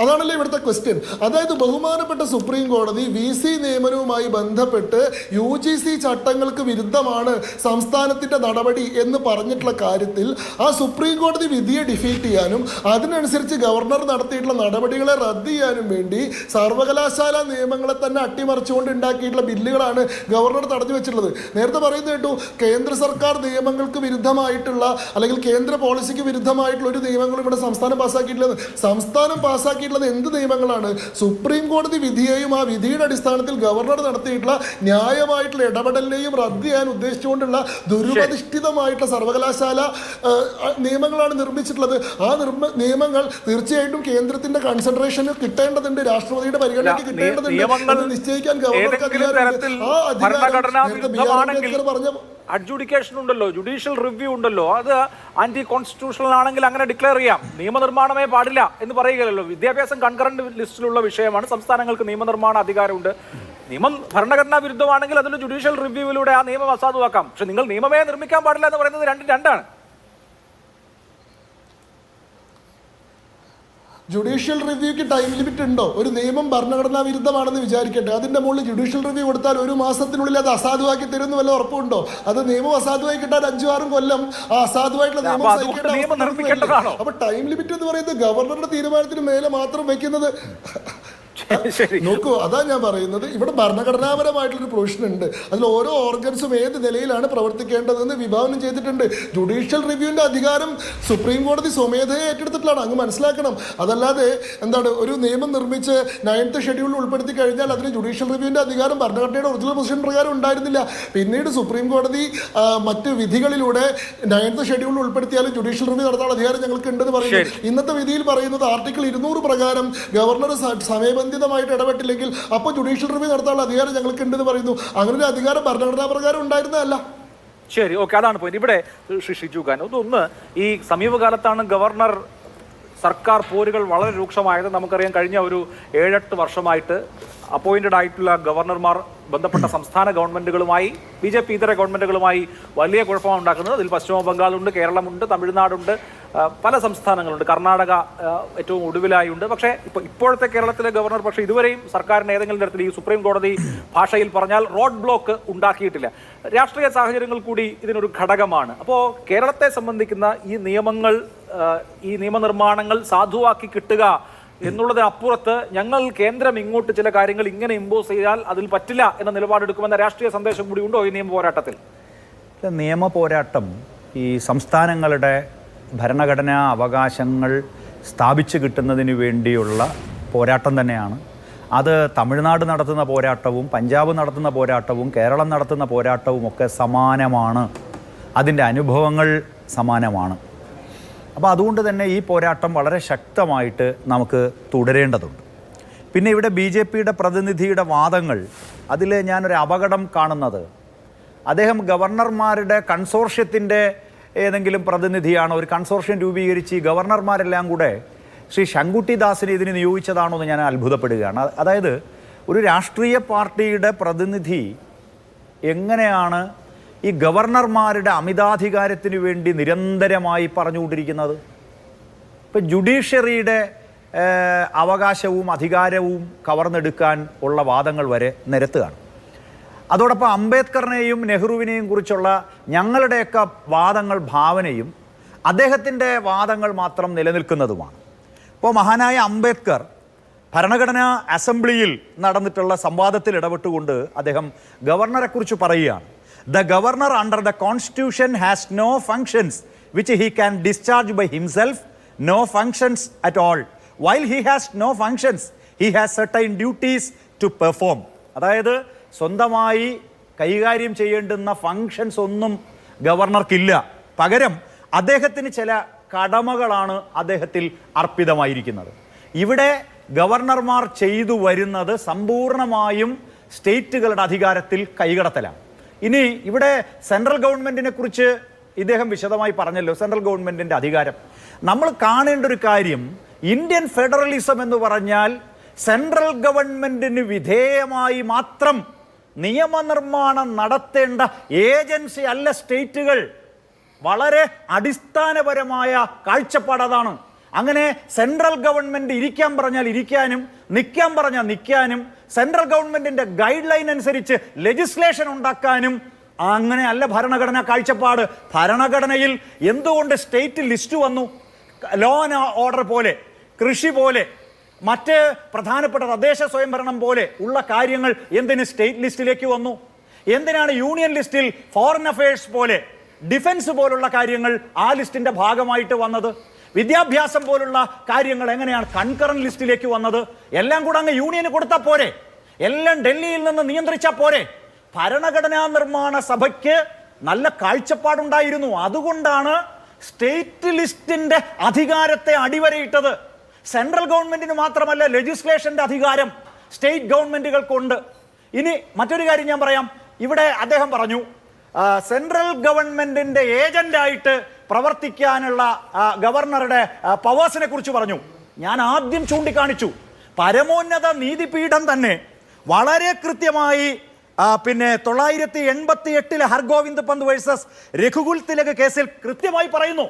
അതാണല്ലോ ഇവിടുത്തെ ക്വസ്റ്റ്യൻ. അതായത് ബഹുമാനപ്പെട്ട സുപ്രീം കോടതി VC നിയമനവുമായി ബന്ധപ്പെട്ട് UGC ചട്ടങ്ങൾക്ക് വിരുദ്ധമാണ് സംസ്ഥാനത്തിന്റെ നടപടി എന്ന് പറഞ്ഞിട്ടുള്ള കാര്യത്തിൽ ആ സുപ്രീം കോടതി വിധിയെ ഡിഫീറ്റ് ചെയ്യാനും അതിനനുസരിച്ച് ഗവർണർ നടത്തിയിട്ടുള്ള നടപടികളെ റദ്ദ് ചെയ്യാനും വേണ്ടി സർവകലാശാല നിയമങ്ങളെ തന്നെ അട്ടിമറിച്ചുകൊണ്ട് ഉണ്ടാക്കിയിട്ടുള്ള ബില്ലുകളാണ് ഗവർണർ തടഞ്ഞു വെച്ചിട്ടുള്ളത്. നേരത്തെ പറയുന്നത് കേട്ടു, കേന്ദ്ര സർക്കാർ നിയമങ്ങൾക്ക് വിരുദ്ധമായിട്ടുള്ള അല്ലെങ്കിൽ കേന്ദ്ര പോളിസിക്ക് വിരുദ്ധമായിട്ടുള്ള ഒരു നിയമങ്ങളും ഇവിടെ സംസ്ഥാനം പാസ്സാക്കിയിട്ടുള്ളത്. സംസ്ഥാനം പാസ്സാക്കിയിട്ടുള്ളത് എന്ത് നിയമങ്ങളാണ്? സുപ്രീം കോടതി വിധിയെയും ആ വിധിയുടെ അടിസ്ഥാനത്തിൽ ഗവർണർ നടത്തിയിട്ടുള്ള ന്യായമായിട്ടുള്ള ഇടപെടലിനെയും റദ്ദ് ചെയ്യാൻ ഉദ്ദേശിച്ചുകൊണ്ടുള്ള ദുരുപധിഷ്ഠിതമായിട്ടുള്ള സർവകലാശാല നിയമങ്ങളാണ് നിർമ്മിച്ചിട്ടുള്ളത്. ആ നിയമങ്ങൾ തീർച്ചയായിട്ടും കേന്ദ്രത്തിന്റെ കൺസിഡറേഷന് കിട്ടേണ്ടതുണ്ട്, രാഷ്ട്രപതിയുടെ പരിഗണനയ്ക്ക് കിട്ടേണ്ടതുണ്ട്, നിശ്ചയിക്കാൻ ഗവർണർക്ക് അധികാരമുണ്ട്. ആ അധികാരം പറഞ്ഞ അഡ്ജുഡിക്കേഷൻ ഉണ്ടല്ലോ, ജുഡീഷ്യൽ റിവ്യൂ ഉണ്ടല്ലോ, അത് ആന്റി കോൺസ്റ്റിറ്റ്യൂഷണൽ ആണെങ്കിൽ അങ്ങനെ ഡിക്ലെയർ ചെയ്യാം. നിയമനിർമ്മാണമേ പാടില്ല എന്ന് പറയുകയല്ലോ. വിദ്യാഭ്യാസം കൺകറന്റ് ലിസ്റ്റിലുള്ള വിഷയമാണ്. സംസ്ഥാനങ്ങൾക്ക് നിയമനിർമ്മാണ അധികാരമുണ്ട്. നിയമം ഭരണഘടനാ വിരുദ്ധമാണെങ്കിൽ അതിൽ ജുഡീഷ്യൽ റിവ്യൂവിലൂടെ ആ നിയമം അസാധുവാക്കാം. പക്ഷെ നിങ്ങൾ നിയമമേ നിർമ്മിക്കാൻ പാടില്ല എന്ന് പറയുന്നത് രണ്ടാണ്. ജുഡീഷ്യൽ റിവ്യൂക്ക് ടൈം ലിമിറ്റ് ഉണ്ടോ? ഒരു നിയമം ഭരണഘടനാ വിരുദ്ധമാണെന്ന് വിചാരിക്കട്ടെ, അതിന്റെ മുകളിൽ ജുഡീഷ്യൽ റിവ്യൂ കൊടുത്താൽ 1 മാസത്തിനുള്ളിൽ അത് അസാധുവാക്കി തരുമെന്ന് വല്ല ഉറപ്പുണ്ടോ? അത് നിയമം അസാധുവായി കിട്ടാൻ 5-6 കൊല്ലം ആ അസാധുവായിട്ടുള്ള നിയമം സഹിക്കേണ്ട. അപ്പൊ ടൈം ലിമിറ്റ് എന്ന് പറയുന്നത് ഗവർണറുടെ തീരുമാനത്തിന് മേലെ മാത്രം വെക്കുന്നത്. നോക്കൂ, അതാ ഞാൻ പറയുന്നത്. ഇവിടെ ഭരണഘടനാപരമായിട്ടൊരു പ്രൊവിഷൻ ഉണ്ട്. അതിൽ ഓരോ ഓർഗൻസും ഏത് നിലയിലാണ് പ്രവർത്തിക്കേണ്ടതെന്ന് വിഭാവനം ചെയ്തിട്ടുണ്ട്. ജുഡീഷ്യൽ റിവ്യൂവിന്റെ അധികാരം സുപ്രീം കോടതി സ്വമേധയെ ഏറ്റെടുത്തിട്ടുള്ളതാണ്, അങ്ങ് മനസ്സിലാക്കണം. അതല്ലാതെ എന്താണ്, ഒരു നിയമം നിർമ്മിച്ച് 9th ഷെഡ്യൂളിൽ ഉൾപ്പെടുത്തി കഴിഞ്ഞാൽ അതിന് ജുഡീഷ്യൽ റിവ്യൂവിന്റെ അധികാരം ഭരണഘടനയുടെ ഒറിജിനൽ പൊസിഷൻ പ്രകാരം ഉണ്ടായിരുന്നില്ല. പിന്നീട് സുപ്രീം കോടതി മറ്റ് വിധികളിലൂടെ 9th ഷെഡ്യൂളിൽ ഉൾപ്പെടുത്തിയാലും ജുഡീഷ്യൽ റിവ്യൂ നടത്താനുള്ള അധികാരം ഞങ്ങൾക്ക് ഉണ്ടെന്ന് പറയുന്നത്. ഇന്നത്തെ വിധിയിൽ പറയുന്നത് ആർട്ടിക്കിൾ 200 പ്രകാരം ഗവർണർ സമയബന്ധിതമായിട്ട് ഇടപെട്ടില്ലെങ്കിൽ അപ്പോൾ ജുഡീഷ്യൽ റിവ്യൂ നടത്താനുള്ള അധികാരം ഞങ്ങൾക്ക് ഉണ്ടെന്ന് പറയുന്നു. അങ്ങനെ ഒരു അധികാരം ഭരണഘടനാ പ്രകാരം ഉണ്ടായിരുന്നതല്ല. ശരി, ഓക്കെ, അതാണ് പോയിന്റ്. ഇവിടെ ശ്രീ ഷിജു ഖാൻ, ഒന്ന് ഈ സമീപകാലത്താണ് ഗവർണർ സർക്കാർ പോരുകൾ വളരെ രൂക്ഷമായത് നമുക്കറിയാം. കഴിഞ്ഞ ഒരു 7-8 വർഷമായിട്ട് അപ്പോയിന്റഡ് ആയിട്ടുള്ള ഗവർണർമാർ ബന്ധപ്പെട്ട സംസ്ഥാന ഗവൺമെന്റുകളുമായി, BJP ഇതര ഗവൺമെന്റുകളുമായി വലിയ കുഴപ്പമാണ് ഉണ്ടാക്കുന്നത്. അതിൽ പശ്ചിമ ബംഗാളുണ്ട്, കേരളമുണ്ട്, തമിഴ്നാടുണ്ട്, പല സംസ്ഥാനങ്ങളുണ്ട്, കർണാടക ഏറ്റവും ഒടുവിലായുണ്ട്. പക്ഷേ ഇപ്പോഴത്തെ കേരളത്തിലെ ഗവർണർ പക്ഷേ ഇതുവരെയും സർക്കാരിന് ഏതെങ്കിലും തരത്തിൽ ഈ സുപ്രീം കോടതി ഭാഷയിൽ പറഞ്ഞാൽ റോഡ് ബ്ലോക്ക് ഉണ്ടാക്കിയിട്ടില്ല. രാഷ്ട്രീയ സാഹചര്യങ്ങൾ കൂടി ഇതിനൊരു ഘടകമാണ്. അപ്പോൾ കേരളത്തെ സംബന്ധിക്കുന്ന ഈ നിയമങ്ങൾ, ഈ നിയമനിർമ്മാണങ്ങൾ സാധുവാക്കി കിട്ടുക എന്നുള്ളതിനപ്പുറത്ത് ഞങ്ങൾ കേന്ദ്രം ഇങ്ങോട്ട് ചില കാര്യങ്ങൾ ഇങ്ങനെ ഇമ്പോസ് ചെയ്താൽ അതിൽ പറ്റില്ല എന്ന നിലപാടെടുക്കുമെന്ന രാഷ്ട്രീയ സന്ദേശം കൂടി ഉണ്ടോ ഈ നിയമ പോരാട്ടത്തിൽ? നിയമ പോരാട്ടം ഈ സംസ്ഥാനങ്ങളുടെ ഭരണഘടനാ അവകാശങ്ങൾ സ്ഥാപിച്ചു കിട്ടുന്നതിന് വേണ്ടിയുള്ള പോരാട്ടം തന്നെയാണ്. അത് തമിഴ്നാട് നടത്തുന്ന പോരാട്ടവും പഞ്ചാബ് നടത്തുന്ന പോരാട്ടവും കേരളം നടത്തുന്ന പോരാട്ടവും ഒക്കെ സമാനമാണ്. അതിൻ്റെ അനുഭവങ്ങൾ സമാനമാണ്. അപ്പോൾ അതുകൊണ്ട് തന്നെ ഈ പോരാട്ടം വളരെ ശക്തമായിട്ട് നമുക്ക് തുടരേണ്ടതുണ്ട്. പിന്നെ ഇവിടെ BJPയുടെ പ്രതിനിധിയുടെ വാദങ്ങൾ, അതിൽ ഞാനൊരു അപകടം കാണുന്നത്, അദ്ദേഹം ഗവർണർമാരുടെ കൺസോർഷ്യത്തിൻ്റെ ഏതെങ്കിലും പ്രതിനിധിയാണോ, ഒരു കൺസോർഷ്യം രൂപീകരിച്ച് ഈ ഗവർണർമാരെല്ലാം കൂടെ ശ്രീ ശങ്കുട്ടി ദാസിനെ ഇതിന് നിയോഗിച്ചതാണോ എന്ന് ഞാൻ അത്ഭുതപ്പെടുകയാണ്. അതായത് ഒരു രാഷ്ട്രീയ പാർട്ടിയുടെ പ്രതിനിധി എങ്ങനെയാണ് ഈ ഗവർണർമാരുടെ അമിതാധികാരത്തിന് വേണ്ടി നിരന്തരമായി പറഞ്ഞുകൊണ്ടിരിക്കുന്നത്? ഇപ്പം ജുഡീഷ്യറിയുടെ അവകാശവും അധികാരവും കവർന്നെടുക്കാൻ ഉള്ള വാദങ്ങൾ വരെ നിരത്തുകയാണ്. അതോടൊപ്പം അംബേദ്കറിനെയും നെഹ്റുവിനെയും കുറിച്ചുള്ള ഞങ്ങളുടെയൊക്കെ വാദങ്ങൾ, ഭാവനയും അദ്ദേഹത്തിൻ്റെ വാദങ്ങൾ മാത്രം നിലനിൽക്കുന്നതുമാണ്. ഇപ്പോൾ മഹാനായ അംബേദ്കർ ഭരണഘടനാ അസംബ്ലിയിൽ നടന്നിട്ടുള്ള സംവാദത്തിൽ ഇടപെട്ടുകൊണ്ട് അദ്ദേഹം ഗവർണറെക്കുറിച്ച് പറയുകയാണ്. The governor under the constitution has no functions which he can discharge by himself, no functions at all. While he has no functions, he has certain duties to perform. അതായത് സ്വന്തമായി കൈകാര്യം ചെയ്യേണ്ടുന്ന ഫങ്ഷൻസ് ഒന്നും ഗവർണർക്കില്ല. പകരം അദ്ദേഹത്തിന് ചില കടമകളാണ് അദ്ദേഹത്തിൽ അർപ്പിതമായിരിക്കുന്നത്. ഇവിടെ ഗവർണർമാർ ചെയ്തു വരുന്നത് സമ്പൂർണമായും സ്റ്റേറ്റുകളുടെ അധികാരത്തിൽ കൈകടത്തലാണ്. ഇനി ഇവിടെ സെൻട്രൽ ഗവൺമെൻറ്റിനെ കുറിച്ച് ഇദ്ദേഹം വിശദമായി പറഞ്ഞല്ലോ. സെൻട്രൽ ഗവൺമെൻറ്റിൻ്റെ അധികാരം നമ്മൾ കാണേണ്ട ഒരു കാര്യം, ഇന്ത്യൻ ഫെഡറലിസം എന്ന് പറഞ്ഞാൽ സെൻട്രൽ ഗവൺമെൻറ്റിന് വിധേയമായി മാത്രം നിയമനിർമ്മാണം നടത്തേണ്ട ഏജൻസി അല്ല സ്റ്റേറ്റുകൾ. വളരെ അടിസ്ഥാനപരമായ കാഴ്ചപ്പാട് അതാണ്. അങ്ങനെ സെൻട്രൽ ഗവൺമെൻറ് ഇരിക്കാൻ പറഞ്ഞാൽ ഇരിക്കാനും നിൽക്കാൻ പറഞ്ഞാൽ നിൽക്കാനും സെൻട്രൽ ഗവൺമെൻറ്റിൻ്റെ ഗൈഡ് ലൈൻ അനുസരിച്ച് ലെജിസ്ലേഷൻ ഉണ്ടാക്കാനും അങ്ങനെ അല്ല ഭരണഘടനാ കാഴ്ചപ്പാട്. ഭരണഘടനയിൽ എന്തുകൊണ്ട് സ്റ്റേറ്റ് ലിസ്റ്റ് വന്നു? ലോ ആൻഡ് ഓർഡർ പോലെ, കൃഷി പോലെ, മറ്റ് പ്രധാനപ്പെട്ട തദ്ദേശ സ്വയംഭരണം പോലെ ഉള്ള കാര്യങ്ങൾ എന്തിന് സ്റ്റേറ്റ് ലിസ്റ്റിലേക്ക് വന്നു? എന്തിനാണ് യൂണിയൻ ലിസ്റ്റിൽ ഫോറിൻ അഫയേഴ്സ് പോലെ, ഡിഫൻസ് പോലുള്ള കാര്യങ്ങൾ ആ ലിസ്റ്റിൻ്റെ ഭാഗമായിട്ട് വന്നത്? വിദ്യാഭ്യാസം പോലുള്ള കാര്യങ്ങൾ എങ്ങനെയാണ് കൺകറന്റ് ലിസ്റ്റിലേക്ക് വന്നത്? എല്ലാം കൂടെ അങ്ങ് യൂണിയന് കൊടുത്താൽ പോരെ? എല്ലാം ഡൽഹിയിൽ നിന്ന് നിയന്ത്രിച്ചാൽ പോരെ? ഭരണഘടനാ നിർമ്മാണ സഭയ്ക്ക് നല്ല കാഴ്ചപ്പാടുണ്ടായിരുന്നു. അതുകൊണ്ടാണ് സ്റ്റേറ്റ് ലിസ്റ്റിന്റെ അധികാരത്തെ അടിവരയിട്ടത്. സെൻട്രൽ ഗവൺമെന്റിന് മാത്രമല്ല ലെജിസ്ലേഷന്റെ അധികാരം സ്റ്റേറ്റ് ഗവൺമെന്റുകൾക്കുണ്ട്. ഇനി മറ്റൊരു കാര്യം ഞാൻ പറയാം. ഇവിടെ അദ്ദേഹം പറഞ്ഞു സെൻട്രൽ ഗവൺമെന്റിന്റെ ഏജന്റായിട്ട് പ്രവർത്തിക്കാനുള്ള ഗവർണറുടെ പവേഴ്സിനെ കുറിച്ച് പറഞ്ഞു. ഞാൻ ആദ്യം ചൂണ്ടിക്കാണിച്ചു, പരമോന്നത നീതിപീഠം തന്നെ വളരെ കൃത്യമായി 988 ഹർഗോവിന്ദ് പന്ത് വേഴ്സസ് രഘുകുൽ തിലക് കേസിൽ കൃത്യമായി പറയുന്നു.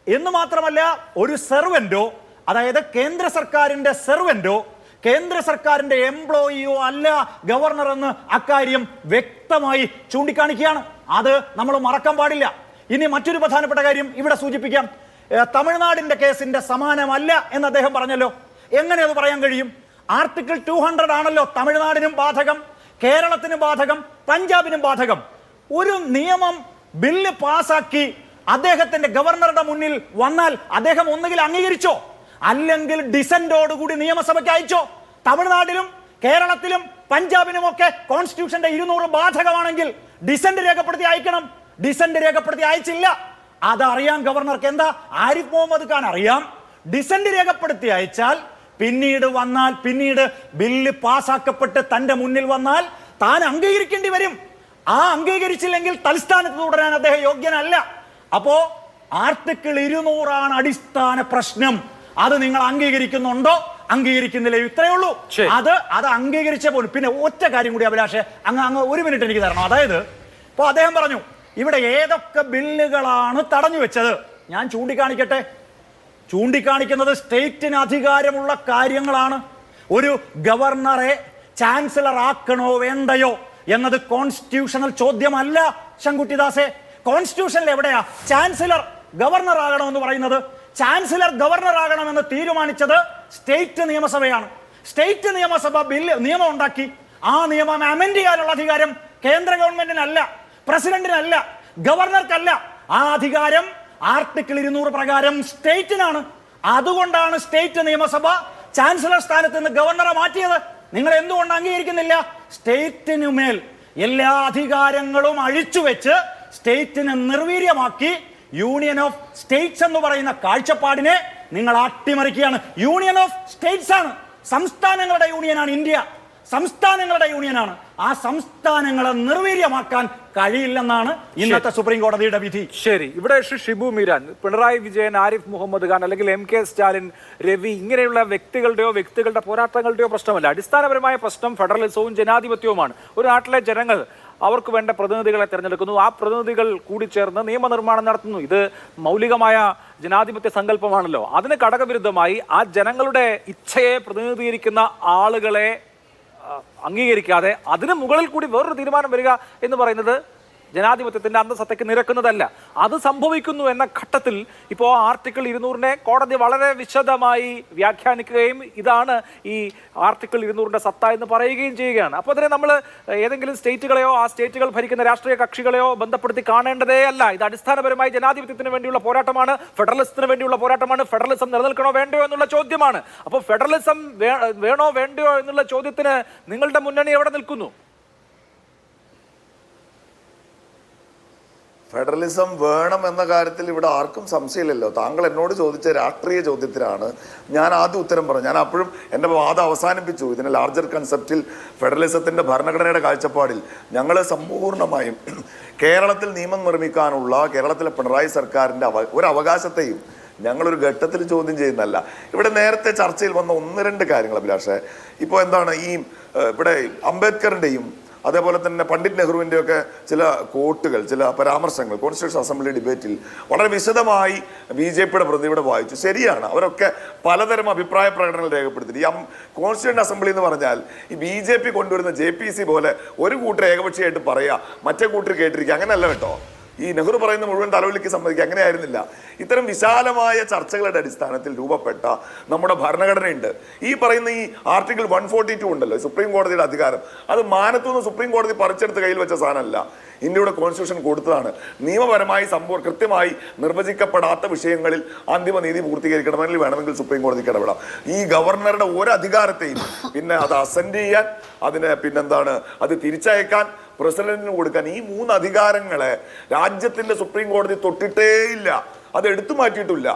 എന്ന് മാത്രമല്ല, ഒരു സെർവന്റോ, അതായത് കേന്ദ്ര സർക്കാരിന്റെ സെർവന്റോ കേന്ദ്ര സർക്കാരിന്റെ എംപ്ലോയിയോ അല്ല ഗവർണർ എന്ന് അക്കാര്യം വ്യക്തമായി ചൂണ്ടിക്കാണിക്കുകയാണ്. അത് നമ്മൾ മറക്കാൻ പാടില്ല. ഇനി മറ്റൊരു പ്രധാനപ്പെട്ട കാര്യം ഇവിടെ സൂചിപ്പിക്കാം. തമിഴ്നാടിന്റെ കേസിന്റെ സമാനമല്ല എന്ന് അദ്ദേഹം പറഞ്ഞല്ലോ. എങ്ങനെ അത് പറയാൻ കഴിയും? ആർട്ടിക്കിൾ 200 ആണല്ലോ തമിഴ്നാടിനും ബാധകം, കേരളത്തിനും ബാധകം, പഞ്ചാബിനും ബാധകം. ഒരു നിയമം ബില്ല് പാസാക്കി അദ്ദേഹത്തിന്റെ ഗവർണറുടെ മുന്നിൽ വന്നാൽ അദ്ദേഹം ഒന്നുകിൽ അംഗീകരിച്ചോ അല്ലെങ്കിൽ ഡിസന്റോടുകൂടി നിയമസഭയ്ക്ക് അയച്ചോ. തമിഴ്നാട്ടിലും കേരളത്തിലും പഞ്ചാബിനും ഒക്കെ കോൺസ്റ്റിറ്റ്യൂഷന്റെ 200 ബാധകമാണെങ്കിൽ ഡിസന്റ് രേഖപ്പെടുത്തി അയക്കണം. ഡിസന്റ് രേഖപ്പെടുത്തി അയച്ചില്ല. അതറിയാം ഗവർണർക്ക്. എന്താ? ആരിഫ് മുഹമ്മദ് ഖാൻ അറിയാം. ഡിസന്റ് രേഖപ്പെടുത്തി അയച്ചാൽ പിന്നീട് ബില്ല് പാസ്സാക്കപ്പെട്ട് തന്റെ മുന്നിൽ വന്നാൽ താൻ അംഗീകരിക്കേണ്ടി വരും. ആ അംഗീകരിച്ചില്ലെങ്കിൽ തൽസ്ഥാനത്ത് തുടരാൻ അദ്ദേഹം യോഗ്യനല്ല. അപ്പോ ആർട്ടിക്കിൾ 200 ആണ് അടിസ്ഥാന പ്രശ്നം. അത് നിങ്ങൾ അംഗീകരിക്കുന്നുണ്ടോ അംഗീകരിക്കുന്നില്ലേ? ഇത്രയേ ഉള്ളൂ. ശരി. അത് അംഗീകരിച്ച പോലും. പിന്നെ ഒറ്റ കാര്യം കൂടി അഭിലാഷേ, അങ്ങ് ഒരു മിനിറ്റ് എനിക്ക് തരണം. അതായത് ഇപ്പോൾ അദ്ദേഹം പറഞ്ഞു ഇവിടെ ഏതൊക്കെ ബില്ലുകളാണ് തടഞ്ഞു വെച്ചത്. ഞാൻ ചൂണ്ടിക്കാണിക്കുന്നത് സ്റ്റേറ്റിന് അധികാരമുള്ള കാര്യങ്ങളാണ്. ഒരു ഗവർണറെ ചാൻസലർ ആക്കണോ വേണ്ടയോ എന്നത് കോൺസ്റ്റിറ്റ്യൂഷണൽ ചോദ്യമല്ല ശങ്കുട്ടിദാസെ. കോൺസ്റ്റിറ്റ്യൂഷനിൽ എവിടെയാ ചാൻസലർ ഗവർണർ ആകണമെന്ന് പറയുന്നത്? ചാൻസലർ ഗവർണർ ആകണമെന്ന് തീരുമാനിച്ചത് സ്റ്റേറ്റ് നിയമസഭയാണ്. സ്റ്റേറ്റ് നിയമസഭ നിയമം ഉണ്ടാക്കി. ആ നിയമം അമെൻഡ് ചെയ്യാനുള്ള അധികാരം കേന്ദ്ര ഗവൺമെന്റിനല്ല, പ്രസിഡന്റിനല്ല, ഗവർണർക്കല്ല. ആ അധികാരം ആർട്ടിക്കിൾ 200 പ്രകാരം സ്റ്റേറ്റിനാണ്. അതുകൊണ്ടാണ് സ്റ്റേറ്റ് നിയമസഭ ചാൻസലർ സ്ഥാനത്ത് നിന്ന് ഗവർണറെ മാറ്റിയത്. നിങ്ങൾ എന്തുകൊണ്ട് അംഗീകരിക്കുന്നില്ല? സ്റ്റേറ്റിനുമേൽ എല്ലാ അധികാരങ്ങളും അഴിച്ചുവെച്ച് സ്റ്റേറ്റിനെ നിർവീര്യമാക്കി യൂണിയൻ ഓഫ് സ്റ്റേറ്റ്സ് എന്ന് പറയുന്ന കാഴ്ചപ്പാടിനെ നിങ്ങൾ അട്ടിമറിക്കുകയാണ്. യൂണിയൻ ഓഫ് സ്റ്റേറ്റ്സ് ആണ്, സംസ്ഥാനങ്ങളുടെ യൂണിയനാണ് ഇന്ത്യ, സംസ്ഥാനങ്ങളുടെ യൂണിയനാണ്. ആ സംസ്ഥാനങ്ങളെ നിർവീര്യമാക്കാൻ കഴിയില്ലെന്നാണ് ഇന്നത്തെ സുപ്രീം കോടതിയുടെ വിധി. ശരി, ഇവിടെ ഷിബു മീരാൻ, പിണറായി വിജയൻ, ആരിഫ് മുഹമ്മദ് ഖാൻ അല്ലെങ്കിൽ MK സ്റ്റാലിൻ, രവി, ഇങ്ങനെയുള്ള വ്യക്തികളുടെ പോരാട്ടങ്ങളുടെയോ പ്രശ്നമല്ല. അടിസ്ഥാനപരമായ പ്രശ്നം ഫെഡറലിസവും ജനാധിപത്യവുമാണ്. ഒരു നാട്ടിലെ ജനങ്ങൾ അവർക്ക് വേണ്ട പ്രതിനിധികളെ തിരഞ്ഞെടുക്കുന്നു. ആ പ്രതിനിധികൾ കൂടി ചേർന്ന് നിയമനിർമ്മാണം നടത്തുന്നു. ഇത് മൗലികമായ ജനാധിപത്യ സങ്കല്പമാണല്ലോ. അതിന് ഘടകവിരുദ്ധമായി ആ ജനങ്ങളുടെ ഇച്ഛയെ പ്രതിനിധീകരിക്കുന്ന ആളുകളെ അംഗീകരിക്കാതെ അതിന് മുകളിൽ കൂടി വേറൊരു തീരുമാനം വരിക എന്ന് പറയുന്നത് ജനാധിപത്യത്തിന്റെ അന്തസത്തയ്ക്ക് നിരക്കുന്നതല്ല. അത് സംഭവിക്കുന്നു എന്ന ഘട്ടത്തിൽ ഇപ്പോൾ ആർട്ടിക്കിൾ 200-നെ കോടതി വളരെ വിശദമായി വ്യാഖ്യാനിക്കുകയും ഇതാണ് ഈ ആർട്ടിക്കിൾ 200-ന്റെ സത്ത എന്ന് പറയുകയും ചെയ്യുകയാണ്. അപ്പോൾ അതിനെ നമ്മൾ ഏതെങ്കിലും സ്റ്റേറ്റുകളെയോ ആ സ്റ്റേറ്റുകൾ ഭരിക്കുന്ന രാഷ്ട്രീയ കക്ഷികളെയോ ബന്ധപ്പെടുത്തി കാണേണ്ടതേ അല്ല. ഇത് അടിസ്ഥാനപരമായി ജനാധിപത്യത്തിന് വേണ്ടിയുള്ള പോരാട്ടമാണ്, ഫെഡറലിസത്തിന് വേണ്ടിയുള്ള പോരാട്ടമാണ്. ഫെഡറലിസം നിലനിൽക്കണോ വേണ്ടയോ എന്നുള്ള ചോദ്യമാണ്. അപ്പോൾ ഫെഡറലിസം വേണോ വേണ്ടയോ എന്നുള്ള ചോദ്യത്തിന് നിങ്ങളുടെ മുന്നണി എവിടെ നിൽക്കുന്നു? ഫെഡറലിസം വേണം എന്ന കാര്യത്തിൽ ഇവിടെ ആർക്കും സംശയമില്ലല്ലോ. താങ്കൾ എന്നോട് ചോദിച്ച രാഷ്ട്രീയ ചോദ്യത്തിനാണ് ഞാൻ ആദ്യം ഉത്തരം പറഞ്ഞു. ഞാൻ അപ്പോഴും എൻ്റെ വാദം അവസാനിപ്പിച്ചു. ഇതിന് ലാർജർ കൺസെപ്റ്റിൽ ഫെഡറലിസത്തിൻ്റെ ഭരണഘടനയുടെ കാഴ്ചപ്പാടിൽ ഞങ്ങൾ സമ്പൂർണ്ണമായും കേരളത്തിൽ നിയമം നിർമ്മിക്കാനുള്ള കേരളത്തിലെ പിണറായി സർക്കാരിൻ്റെ ഒരു അവകാശത്തെയും ഞങ്ങളൊരു ഘട്ടത്തിൽ ചോദ്യം ചെയ്യുന്നതല്ല. ഇവിടെ നേരത്തെ ചർച്ചയിൽ വന്ന 1-2 കാര്യങ്ങൾ അഭിലാഷേ. ഇപ്പോൾ എന്താണ് ഈ ഇവിടെ അംബേദ്കറിൻ്റെയും അതേപോലെ തന്നെ പണ്ഡിറ്റ് നെഹ്റുവിൻ്റെയൊക്കെ ചില കോട്ടുകൾ, ചില പരാമർശങ്ങൾ കോൺസ്റ്റിറ്റ്യൂഷൻ അസംബ്ലി ഡിബേറ്റിൽ വളരെ വിശദമായി BJPയുടെ പ്രതിനിധിയുടെ വായിച്ചു. ശരിയാണ്, അവരൊക്കെ പലതരം അഭിപ്രായ പ്രകടനങ്ങൾ രേഖപ്പെടുത്തി. ഈ കോൺസ്റ്റിറ്റ്യൂഷൻ അസംബ്ലി എന്ന് പറഞ്ഞാൽ ഈ BJP കൊണ്ടുവരുന്ന JPC പോലെ ഒരു കൂട്ടർ ഏകപക്ഷീയമായിട്ട് പറയുക, മറ്റേ കൂട്ടർ കേട്ടിരിക്കുക, അങ്ങനെയല്ല കേട്ടോ. ഈ നെഹ്റു പറയുന്ന മുഴുവൻ തലവലിക്ക് സമ്മതിക്കുക അങ്ങനെയായിരുന്നില്ല. ഇത്തരം വിശാലമായ ചർച്ചകളുടെ അടിസ്ഥാനത്തിൽ രൂപപ്പെട്ട നമ്മുടെ ഭരണഘടനയുണ്ട്. ഈ പറയുന്ന ഈ ആർട്ടിക്കിൾ 142 ഉണ്ടല്ലോ, സുപ്രീം കോടതിയുടെ അധികാരം, അത് മാനത്തുനിന്ന് സുപ്രീം കോടതി പറിച്ചെടുത്ത് കയ്യിൽ വെച്ച സാധനമല്ല, ഇന്ത്യയുടെ കോൺസ്റ്റിറ്റ്യൂഷൻ കൊടുത്തതാണ്. നിയമപരമായി കൃത്യമായി നിർവചിക്കപ്പെടാത്ത വിഷയങ്ങളിൽ അന്തിമ നീതി പൂർത്തീകരിക്കണമെങ്കിൽ വേണമെങ്കിൽ സുപ്രീം കോടതിക്ക് ഇടപെടാം. ഈ ഗവർണറുടെ ഒരു അധികാരത്തെയും പിന്നെ അത് അസെൻഡ് ചെയ്യാൻ, അതിന് പിന്നെന്താണ് അത് തിരിച്ചയക്കാൻ, പ്രസിഡന്റിന് കൊടുക്കാൻ, ഈ 3 അധികാരങ്ങളെ രാജ്യത്തിന്റെ സുപ്രീം കോടതി തൊട്ടിട്ടേയില്ല. അത് എടുത്തു മാറ്റിയിട്ടില്ല.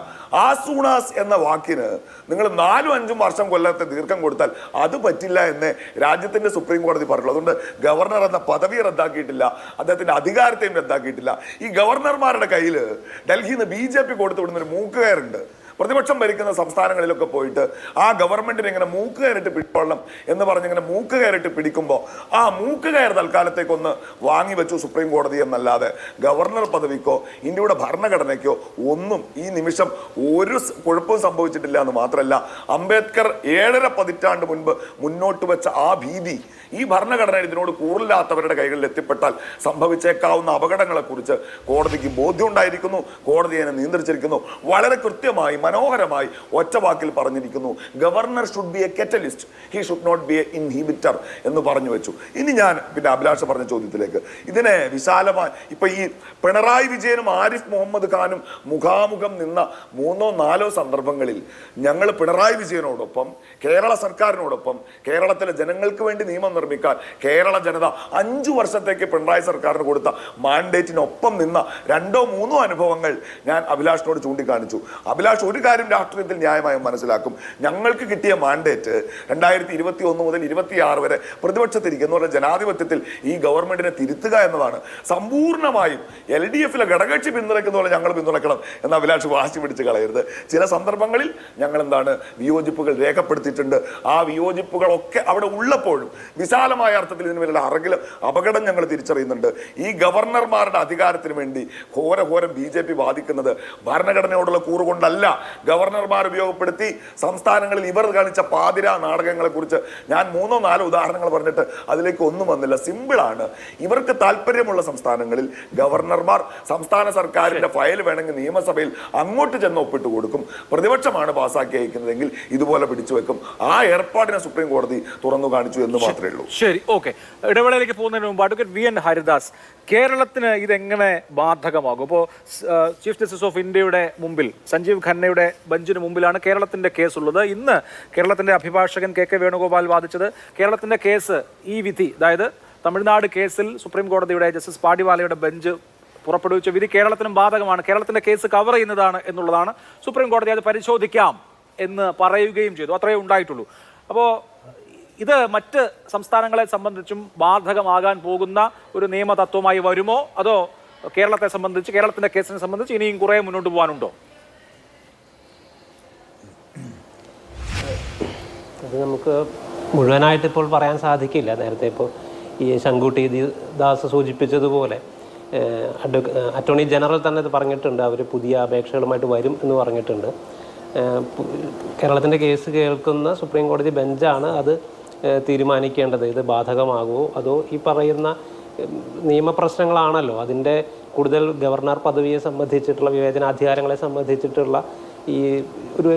ആസൂണാസ് എന്ന വാക്കിന് നിങ്ങൾ 4-5 വർഷം കൊല്ലത്തെ ദീർഘം കൊടുത്താൽ അത് പറ്റില്ല എന്ന് രാജ്യത്തിന്റെ സുപ്രീം കോടതി പറഞ്ഞുള്ളൂ. അതുകൊണ്ട് ഗവർണർ എന്ന പദവിയെ റദ്ദാക്കിയിട്ടില്ല, അദ്ദേഹത്തിന്റെ അധികാരത്തെയും റദ്ദാക്കിയിട്ടില്ല. ഈ ഗവർണർമാരുടെ കയ്യിൽ ഡൽഹിയിൽ നിന്ന് BJP കൊടുത്തു വിടുന്ന ഒരു മൂക്കുകയറുണ്ട്. പ്രതിപക്ഷം ഭരിക്കുന്ന സംസ്ഥാനങ്ങളിലൊക്കെ പോയിട്ട് ആ ഗവൺമെന്റിനെ ഇങ്ങനെ മൂക്കുകയറിട്ട് പിടിക്കൊള്ളണം എന്ന് പറഞ്ഞിങ്ങനെ മൂക്കുകയറിട്ട് പിടിക്കുമ്പോൾ ആ മൂക്കുകയർ തൽക്കാലത്തേക്കൊന്ന് വാങ്ങിവെച്ചു സുപ്രീം കോടതി എന്നല്ലാതെ ഗവർണർ പദവിക്കോ ഇന്ത്യയുടെ ഭരണഘടനയ്ക്കോ ഒന്നും ഈ നിമിഷം ഒരു കുഴപ്പവും സംഭവിച്ചിട്ടില്ല എന്ന് മാത്രമല്ല, അംബേദ്കർ 7.5 പതിറ്റാണ്ട് മുൻപ് മുന്നോട്ട് വെച്ച ആ ഭീതി ഈ ഭരണഘടന ഇതിനോട് കൂറില്ലാത്തവരുടെ കൈകളിൽ എത്തിപ്പെട്ടാൽ സംഭവിച്ചേക്കാവുന്ന അപകടങ്ങളെക്കുറിച്ച് കോടതിക്ക് ബോധ്യമുണ്ടായിരിക്കുന്നു. കോടതി അതിനെ നിയന്ത്രിച്ചിരിക്കുന്നു. വളരെ കൃത്യമായി മനോഹരമായി ഒറ്റ വാക്കിൽ പറഞ്ഞിരിക്കുന്നു, governor should be a catalyst, he should not be an inhibitor എന്ന് പറഞ്ഞു വെച്ചു. ഇനി ഞാൻ പിന്നെ അഭിലാഷ പറഞ്ഞ ചോദ്യത്തിലേക്ക്, ഇതിനെ വിശാലമായി ഇപ്പൊ ഈ പിണറായി വിജയനും ആരിഫ് മുഹമ്മദ് ഖാനും മുഖാമുഖം നിന്ന 3-4 സന്ദർഭങ്ങളിൽ ഞങ്ങൾ പിണറായി വിജയനോടൊപ്പം കേരള സർക്കാരിനോടൊപ്പം കേരളത്തിലെ ജനങ്ങൾക്ക് വേണ്ടി നിയമം നിർമ്മിക്കാൻ കേരള ജനത 5 വർഷത്തേക്ക് പിണറായി സർക്കാരിന് കൊടുത്ത മാൻഡേറ്റിനൊപ്പം നിന്ന 2-3 അനുഭവങ്ങൾ ഞാൻ അഭിലാഷിനോട് ചൂണ്ടിക്കാണിച്ചു. അഭിലാഷ് ഒരു ഒരു കാര്യം രാഷ്ട്രീയത്തിൽ ന്യായമായും മനസ്സിലാക്കും. ഞങ്ങൾക്ക് കിട്ടിയ മാൻഡേറ്റ് 2021 മുതൽ 26 വരെ പ്രതിപക്ഷത്തിരിക്കുന്ന ജനാധിപത്യത്തിൽ ഈ ഗവൺമെന്റിനെ തിരുത്തുക എന്നതാണ്. സമ്പൂർണ്ണമായും LDF-ലെ ഘടകകക്ഷി പിന്തുണയ്ക്കുന്ന പോലെ ഞങ്ങൾ പിന്തുണയ്ക്കണം എന്ന അഭിലാഷ് വാശി പിടിച്ച് കളയരുത്. ചില സന്ദർഭങ്ങളിൽ ഞങ്ങൾ വിയോജിപ്പുകൾ രേഖപ്പെടുത്തിയിട്ടുണ്ട്. ആ വിയോജിപ്പുകളൊക്കെ അവിടെ ഉള്ളപ്പോഴും വിശാലമായ അർത്ഥത്തിൽ ഇതിന് മേലുള്ള അപകടം ഞങ്ങൾ തിരിച്ചറിയുന്നുണ്ട്. ഈ ഗവർണർമാരുടെ അധികാരത്തിന് വേണ്ടി ഘോരഘോരം BJP വാദിക്കുന്നത് ഭരണഘടനയോടുള്ള കൂറുകൊണ്ടല്ല. ഗവർണർമാർ ഉപയോഗപ്പെടുത്തി സംസ്ഥാനങ്ങളിൽ ഇവർ കാണിച്ച പാതിര നാടകങ്ങളെ കുറിച്ച് ഞാൻ 3-4 ഉദാഹരണങ്ങൾ പറഞ്ഞിട്ട് അതിലേക്ക് ഒന്നും വന്നില്ല. സിമ്പിളാണ്. ഇവർക്ക് താല്പര്യമുള്ള സംസ്ഥാനങ്ങളിൽ ഗവർണർമാർ സംസ്ഥാന സർക്കാരിന്റെ ഫയൽ വേണമെങ്കിൽ നിയമസഭയിൽ അങ്ങോട്ട് ചെന്ന് ഒപ്പിട്ട് കൊടുക്കും. പ്രതിപക്ഷമാണ് പാസ്സാക്കി അയക്കുന്നതെങ്കിൽ ഇതുപോലെ പിടിച്ചു വെക്കും. ആ ഏർപ്പാടിനെ സുപ്രീം കോടതി തുറന്നു കാണിച്ചു എന്ന് മാത്രമേ ഉള്ളൂ. ശരി, ഓക്കെ. ഇടവേളയിലേക്ക് പോകുന്നതിന് മുമ്പ് അഡ്വക്കേറ്റ് VN ഹരിദാസ്, കേരളത്തിന് ഇതെങ്ങനെ ബാധകമാകും? ഇപ്പോൾ ചീഫ് ജസ്റ്റിസ് ഓഫ് ഇന്ത്യയുടെ മുമ്പിൽ സഞ്ജീവ് ഖന്നയുടെ ബെഞ്ചിന് മുമ്പിലാണ് കേരളത്തിന്റെ കേസ് ഉള്ളത്. ഇന്ന് കേരളത്തിന്റെ അഭിഭാഷകൻ KK വേണുഗോപാൽ വാദിച്ചത് കേരളത്തിന്റെ കേസ്, ഈ വിധി, അതായത് തമിഴ്നാട് കേസിൽ സുപ്രീം കോടതിയുടെ ജസ്റ്റിസ് പാടിവാലയുടെ ബെഞ്ച് പുറപ്പെടുവിച്ച വിധി കേരളത്തിനും ബാധകമാണ്, കേരളത്തിന്റെ കേസ് കവർ ചെയ്യുന്നതാണ് എന്നുള്ളതാണ്. സുപ്രീം കോടതി അത് പരിശോധിക്കാം എന്ന് പറയുകയും ചെയ്തു. അത്രയേ ഉണ്ടായിട്ടുള്ളൂ. അപ്പോൾ ഇത് മറ്റ് സംസ്ഥാനങ്ങളെ സംബന്ധിച്ചും ബാധകമാകാൻ പോകുന്ന ഒരു നിയമതത്വമായി വരുമോ, അതോ കേരളത്തെ സംബന്ധിച്ച്, കേരളത്തിന്റെ കേസിനെ സംബന്ധിച്ച് ഇനിയും കുറെ മുന്നോട്ട് പോകാനുണ്ടോ? അത് നമുക്ക് മുഴുവനായിട്ട് ഇപ്പോൾ പറയാൻ സാധിക്കില്ല. നേരത്തെ ഇപ്പോൾ ഈ ശങ്കുട്ടി ദാസ് സൂചിപ്പിച്ചതുപോലെ അറ്റോർണി ജനറൽ തന്നെ ഇത് പറഞ്ഞിട്ടുണ്ട്. അവർ പുതിയ അപേക്ഷകളുമായിട്ട് വരും എന്ന് പറഞ്ഞിട്ടുണ്ട്. കേരളത്തിൻ്റെ കേസ് കേൾക്കുന്ന സുപ്രീം കോടതി ബെഞ്ചാണ് അത് തീരുമാനിക്കേണ്ടത്. ഇത് ബാധകമാകുമോ അതോ ഈ പറയുന്ന നിയമപ്രശ്നങ്ങളാണല്ലോ, അതിൻ്റെ കൂടുതൽ ഗവർണർ പദവിയെ സംബന്ധിച്ചിട്ടുള്ള വിവേചനാധികാരങ്ങളെ സംബന്ധിച്ചിട്ടുള്ള ഈ ഒരു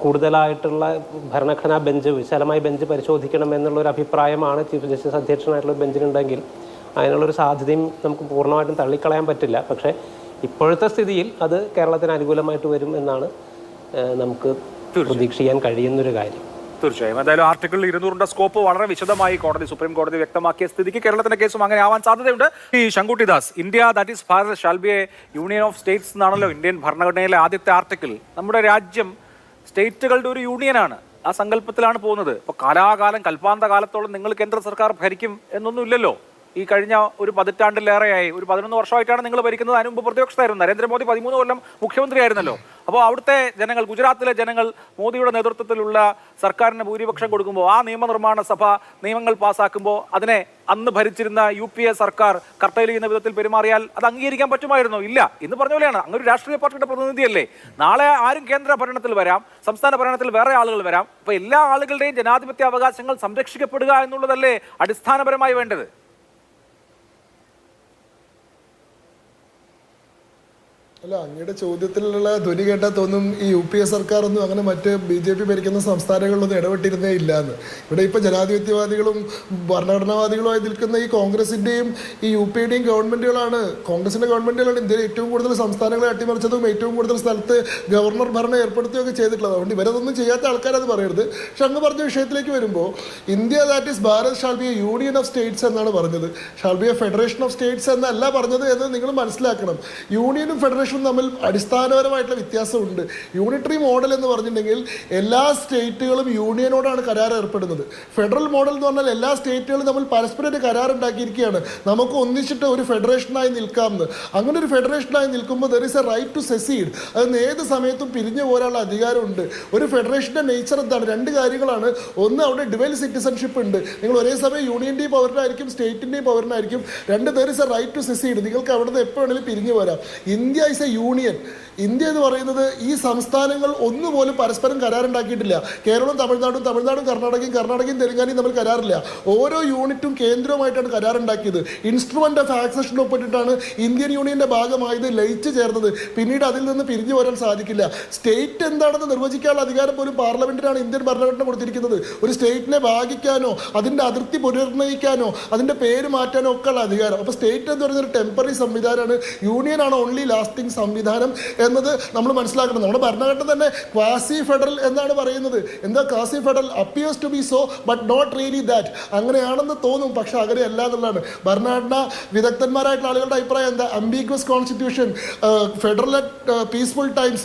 കൂടുതലായിട്ടുള്ള ഭരണഘടനാ ബെഞ്ച്, വിശാലമായ ബെഞ്ച് പരിശോധിക്കണം എന്നുള്ളൊരു അഭിപ്രായമാണ് ചീഫ് ജസ്റ്റിസ് അധ്യക്ഷനായിട്ടുള്ള ബെഞ്ചിനുണ്ടെങ്കിൽ അതിനുള്ളൊരു സാധ്യതയും നമുക്ക് പൂർണ്ണമായിട്ടും തള്ളിക്കളയാൻ പറ്റില്ല. പക്ഷേ ഇപ്പോഴത്തെ സ്ഥിതിയിൽ അത് കേരളത്തിന് അനുകൂലമായിട്ട് വരും എന്നാണ് നമുക്ക് പ്രതീക്ഷിക്കാൻ കഴിയുന്നൊരു കാര്യം. തീർച്ചയായും. എന്തായാലും ആർട്ടിക്കിൾ 200ന്റെ സ്കോപ്പ് വളരെ വിശദമായി സുപ്രീം കോടതി വ്യക്തമാക്കിയ സ്ഥിതിക്ക് കേരളത്തിന്റെ കേസും അങ്ങനെ ആവാൻ സാധ്യതയുണ്ട്. ഈ Shankuttidas, India that is Bharat shall be A union of States എന്നാണല്ലോ ഇന്ത്യൻ ഭരണഘടനയിലെ ആദ്യത്തെ ആർട്ടിക്കിൾ. നമ്മുടെ രാജ്യം സ്റ്റേറ്റുകളുടെ ഒരു യൂണിയനാണ്. ആ സങ്കല്പത്തിലാണ് പോകുന്നത്. ഇപ്പോൾ കാലാകാലം, കൽപ്പാന്ത കാലത്തോളം നിങ്ങൾ കേന്ദ്ര സർക്കാർ ഭരിക്കും എന്നൊന്നും ഇല്ലല്ലോ. ഈ കഴിഞ്ഞ ഒരു 10 പതിറ്റാണ്ടിലേറെയായി, ഒരു 11 വർഷമായിട്ടാണ് നിങ്ങൾ ഭരിക്കുന്നത്. അതിന് മുമ്പ് പ്രതിപക്ഷത്തായിരുന്നു. നരേന്ദ്രമോദി 13 കൊല്ലം മുഖ്യമന്ത്രിയായിരുന്നല്ലോ. അപ്പോൾ അവിടുത്തെ ജനങ്ങൾ, ഗുജറാത്തിലെ ജനങ്ങൾ മോദിയുടെ നേതൃത്വത്തിലുള്ള സർക്കാരിന് ഭൂരിപക്ഷം കൊടുക്കുമ്പോൾ, ആ നിയമനിർമ്മാണ സഭ നിയമങ്ങൾ പാസ്സാക്കുമ്പോൾ അതിനെ അന്ന് ഭരിച്ചിരുന്ന UPA സർക്കാർ കർട്ടയിൽ ചെയ്യുന്ന വിധത്തിൽ പെരുമാറിയാൽ അത് അംഗീകരിക്കാൻ പറ്റുമായിരുന്നോ? ഇല്ല. ഇന്ന് പറഞ്ഞ പോലെയാണ്. അങ്ങനെ ഒരു രാഷ്ട്രീയ പാർട്ടിയുടെ പ്രതിനിധിയല്ലേ. നാളെ ആരും കേന്ദ്ര ഭരണത്തിൽ വരാം, സംസ്ഥാന ഭരണത്തിൽ വേറെ ആളുകൾ വരാം. അപ്പോൾ എല്ലാ ആളുകളുടെയും ജനാധിപത്യ അവകാശങ്ങൾ സംരക്ഷിക്കപ്പെടുക എന്നുള്ളതല്ലേ അടിസ്ഥാനപരമായി വേണ്ടത്? അല്ല, അങ്ങയുടെ ചോദ്യത്തിലുള്ള ധ്വനി കേട്ടാൽ തോന്നും ഈ UPA സർക്കാരൊന്നും അങ്ങനെ മറ്റ് BJP ഭരിക്കുന്ന സംസ്ഥാനങ്ങളിലൊന്നും ഇടപെട്ടിരുന്നേ ഇല്ല എന്ന്. ഇവിടെ ഇപ്പോൾ ജനാധിപത്യവാദികളും ഭരണഘടനാവാദികളുമായി നിൽക്കുന്ന ഈ കോൺഗ്രസിൻ്റെയും ഈ UPയുടെയും ഗവൺമെൻറ്റുകളാണ്, കോൺഗ്രസിൻ്റെ ഗവൺമെൻറ്റുകളാണ് ഇന്ത്യയിൽ ഏറ്റവും കൂടുതൽ സംസ്ഥാനങ്ങളെ അട്ടിമറിച്ചതും ഏറ്റവും കൂടുതൽ സ്ഥലത്ത് ഗവർണർ ഭരണം ഏർപ്പെടുത്തുകയൊക്കെ ചെയ്തിട്ടുള്ളത്. അതുകൊണ്ട് ഇവരതൊന്നും ചെയ്യാത്ത ആൾക്കാരത് പറയരുത്. പക്ഷെ അങ്ങ് പറഞ്ഞ വിഷയത്തിലേക്ക് വരുമ്പോൾ India that is Bharat shall be A union of States എന്നാണ് പറഞ്ഞത്. Shall be A federation of States എന്നല്ല പറഞ്ഞത് എന്ന് നിങ്ങൾ മനസ്സിലാക്കണം. യൂണിയനും ഫെഡറേഷൻ തമ്മിൽ അടിസ്ഥാനപരമായിട്ടുള്ള വ്യത്യാസമുണ്ട്. യൂണിറ്ററി മോഡൽ എന്ന് പറഞ്ഞിട്ടുണ്ടെങ്കിൽ എല്ലാ സ്റ്റേറ്റുകളും യൂണിയനോടാണ് കരാർ ഏർപ്പെടുന്നത്. ഫെഡറൽ മോഡൽ എന്ന് പറഞ്ഞാൽ എല്ലാ സ്റ്റേറ്റുകളും തമ്മിൽ പരസ്പരം ഒരു കരാർ ഉണ്ടാക്കിയിരിക്കുകയാണ്, നമുക്ക് ഒന്നിച്ചിട്ട് ഒരു ഫെഡറേഷനായി നിൽക്കാമെന്ന്. അങ്ങനെ ഒരു ഫെഡറേഷനായി നിൽക്കുമ്പോൾ there is a right to secede. അതിന് ഏത് സമയത്തും പിരിഞ്ഞു പോരാനുള്ള അധികാരമുണ്ട്. ഒരു ഫെഡറേഷൻ്റെ നേച്ചർ എന്താണ്? 2 കാര്യങ്ങളാണ്. ഒന്ന്, അവിടെ ഡുവൽ സിറ്റിസൺഷിപ്പ് ഉണ്ട്. നിങ്ങൾ ഒരേ സമയം യൂണിയൻ്റെയും പൗരനായിരിക്കും, സ്റ്റേറ്റിൻ്റെയും പൗരനായിരിക്കും. 2, there is a right to secede. നിങ്ങൾക്ക് അവിടെ നിന്ന് എപ്പോൾ വേണമെങ്കിലും പിരിഞ്ഞു പോരാം. India is a union. India എന്ന് പറയുന്നത് ഈ സംസ്ഥാനങ്ങൾ ഒന്നുപോലും പരസ്പരം കരാറുണ്ടാക്കിയിട്ടില്ല. കേരളവും തമിഴ്നാടും, തമിഴ്നാടും കർണാടകയും തെലുങ്കാനയും തമ്മിൽ കരാറില്ല. ഓരോ യൂണിറ്റും കേന്ദ്രവുമായിട്ടാണ് കരാറുണ്ടാക്കിയത്. ഇൻസ്ട്രുമെന്റ് ഓഫ് ആക്സഷൻ ഒപ്പിട്ടിട്ടാണ് ഇന്ത്യൻ യൂണിയന്റെ ഭാഗമായത് ലയിച്ചു ചേർന്നത്. പിന്നീട് അതിൽ നിന്ന് പിരിഞ്ഞു വരാൻ സാധിക്കില്ല. സ്റ്റേറ്റ് എന്താണെന്ന് നിർവചിക്കാനുള്ള അധികാരം പോലും പാർലമെന്റിനാണ് ഇന്ത്യൻ ഭരണഘടന കൊടുത്തിരിക്കുന്നത്. ഒരു സ്റ്റേറ്റിനെ ഭാഗിക്കാനോ അതിൻ്റെ അതിർത്തി പുനർനിർണ്ണയിക്കാനോ അതിൻ്റെ പേര് മാറ്റാനോ ഒക്കെ ഉള്ള അധികാരം. അപ്പോൾ സ്റ്റേറ്റ് എന്ന് പറയുന്ന ഒരു ടെമ്പററി സംവിധാനമാണ്. യൂണിയനാണ് ഓൺലി ലാസ്റ്റിംഗ് പാർട്ടിങ് സംവിധാനം എന്നത് നമ്മൾ മനസ്സിലാക്കണം. നമ്മുടെ ഭരണഘടന തന്നെ ക്വാസി ഫെഡറൽ എന്നാണ് പറയുന്നത്. എന്താ quasi federal? Appears to be so but not really that. അങ്ങനെയാണെന്ന് തോന്നും, പക്ഷെ അങ്ങനെയല്ല എന്നുള്ളതാണ് ഭരണഘടന വിദഗ്ധന്മാരായിട്ടുള്ള ആളുകളുടെ അഭിപ്രായം. എന്താ? Ambiguous constitution, federal at peaceful times,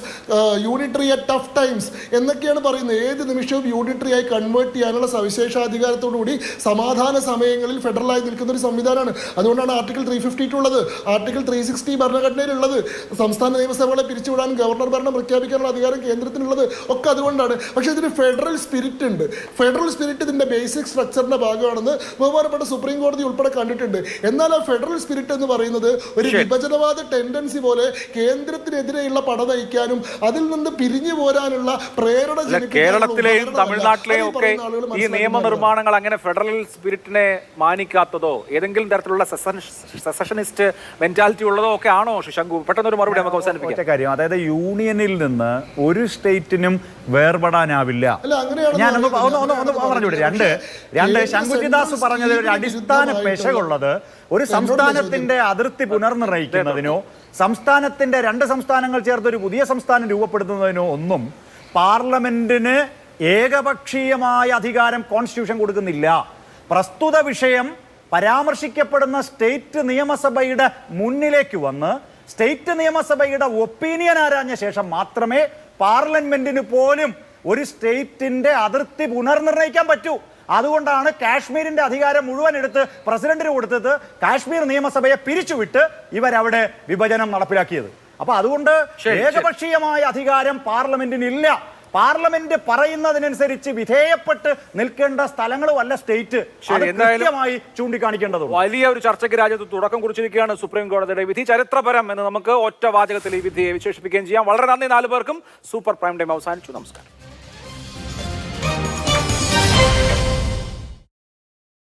unitary at tough times എന്നൊക്കെയാണ് പറയുന്നത്. ഏത് നിമിഷവും യൂണിറ്ററി ആയി കൺവേർട്ട് ചെയ്യാനുള്ള സവിശേഷാധികാരത്തോടുകൂടി സമാധാന സമയങ്ങളിൽ ഫെഡറലായി നിൽക്കുന്ന ഒരു സംവിധാനമാണ്. അതുകൊണ്ടാണ് ആർട്ടിക്കിൾ 352 ഉള്ളത്, ആർട്ടിക്കിൾ 360 ഭരണഘടനയിലുള്ളത്. സംസ്ഥാന നിയമസഭകളെ പിരിച്ചുവിടാൻ ഗവർണർ ഭരണം പ്രഖ്യാപിക്കാനുള്ള അധികാരം കേന്ദ്രത്തിനുള്ളത് ഒക്കെ അതുകൊണ്ടാണ്. പക്ഷേ ഇതിന് ഫെഡറൽ സ്പിരിറ്റ് ഉണ്ട്. ഫെഡറൽ സ്പിരിറ്റ് ഇതിന്റെ ബേസിക് സ്ട്രക്ചറിന്റെ ഭാഗമാണെന്ന് ബഹുമാനപ്പെട്ട സുപ്രീം കോടതി ഉൾപ്പെടെ കണ്ടിട്ടുണ്ട്. എന്നാൽ ആ ഫെഡറൽ സ്പിരിറ്റ് എന്ന് പറയുന്നത് ഒരു വിഭജനവാദ ടെൻഡൻസി പോലെ കേന്ദ്രത്തിനെതിരെയുള്ള പട നയിക്കാനും അതിൽ നിന്ന് പിരിഞ്ഞു പോരാനുള്ള പ്രേരണ കേരളത്തിലെയും തമിഴ്നാട്ടിലെയും ഒക്കെ ഈ നിയമനിർമ്മാണങ്ങൾ അങ്ങനെ ഫെഡറൽ സ്പിരിറ്റിനെ മാനിക്കാത്തതോ ഏതെങ്കിലും തരത്തിലുള്ള സെസഷനിസ്റ്റ് മെന്റാലിറ്റി ഉള്ളതോ ഒക്കെ ആണോ ശശാങ്കു? പെട്ടെന്നൊരു മറുപടി നമുക്ക് അവസാനിപ്പിക്കാം. കാര്യം, അതായത് യൂണിയനിൽ നിന്ന് ഒരു സ്റ്റേറ്റിനും വേർപെടാനാവില്ല. ഞാൻ ഒന്ന് പറഞ്ഞുവിടും. രണ്ട് ശങ്കുജിദാസ് പറഞ്ഞതിൽ ഒരു അടിസ്ഥാന പെശകുള്ളത് ഒരു സംസ്ഥാനത്തിന്റെ അതിർത്തി പുനർനിർണയിക്കുന്നതിനോ സംസ്ഥാനത്തിന്റെ രണ്ട് സംസ്ഥാനങ്ങൾ ചേർത്ത് ഒരു പുതിയ സംസ്ഥാനം രൂപപ്പെടുത്തുന്നതിനോ ഒന്നും പാർലമെന്റിന് ഏകപക്ഷീയമായ അധികാരം കോൺസ്റ്റിറ്റ്യൂഷൻ കൊടുക്കുന്നില്ല. പ്രസ്തുത വിഷയം പരാമർശിക്കപ്പെടുന്ന സ്റ്റേറ്റ് നിയമസഭയുടെ മുന്നിലേക്ക് വന്ന് സ്റ്റേറ്റ് നിയമസഭയുടെ ഒപ്പീനിയൻ ആരാഞ്ഞ ശേഷം മാത്രമേ പാർലമെന്റിന് പോലും ഒരു സ്റ്റേറ്റിന്റെ അതിർത്തി പുനർനിർണയിക്കാൻ പറ്റൂ. അതുകൊണ്ടാണ് കാശ്മീരിന്റെ അധികാരം മുഴുവൻ എടുത്ത് പ്രസിഡന്റിന് കൊടുത്തത് കാശ്മീർ നിയമസഭയെ പിരിച്ചുവിട്ട് ഇവരവിടെ വിഭജനം നടപ്പിലാക്കിയത്. അപ്പൊ അതുകൊണ്ട് ഏകപക്ഷീയമായ അധികാരം പാർലമെന്റിനില്ല. പാർലമെന്റ് പറയുന്നതിനനുസരിച്ച് വിധേയപ്പെട്ട് നിൽക്കേണ്ട സ്ഥലങ്ങളും അല്ല സ്റ്റേറ്റ്. കൃത്യമായി ചൂണ്ടിക്കാണിക്കേണ്ടതുണ്ട്. വലിയ ഒരു ചർച്ചയ്ക്ക് രാജ്യത്ത് തുടക്കം കുറിച്ചിരിക്കുകയാണ് സുപ്രീം കോടതിയുടെ വിധി. ചരിത്രപരം എന്ന് നമുക്ക് ഒറ്റ വാചകത്തിൽ ഈ വിധിയെ വിശേഷിപ്പിക്കുകയും ചെയ്യാം. വളരെ നന്ദി 4 പേർക്കും. സൂപ്പർ പ്രൈം ടൈം അവസാനിച്ചു. നമസ്കാരം.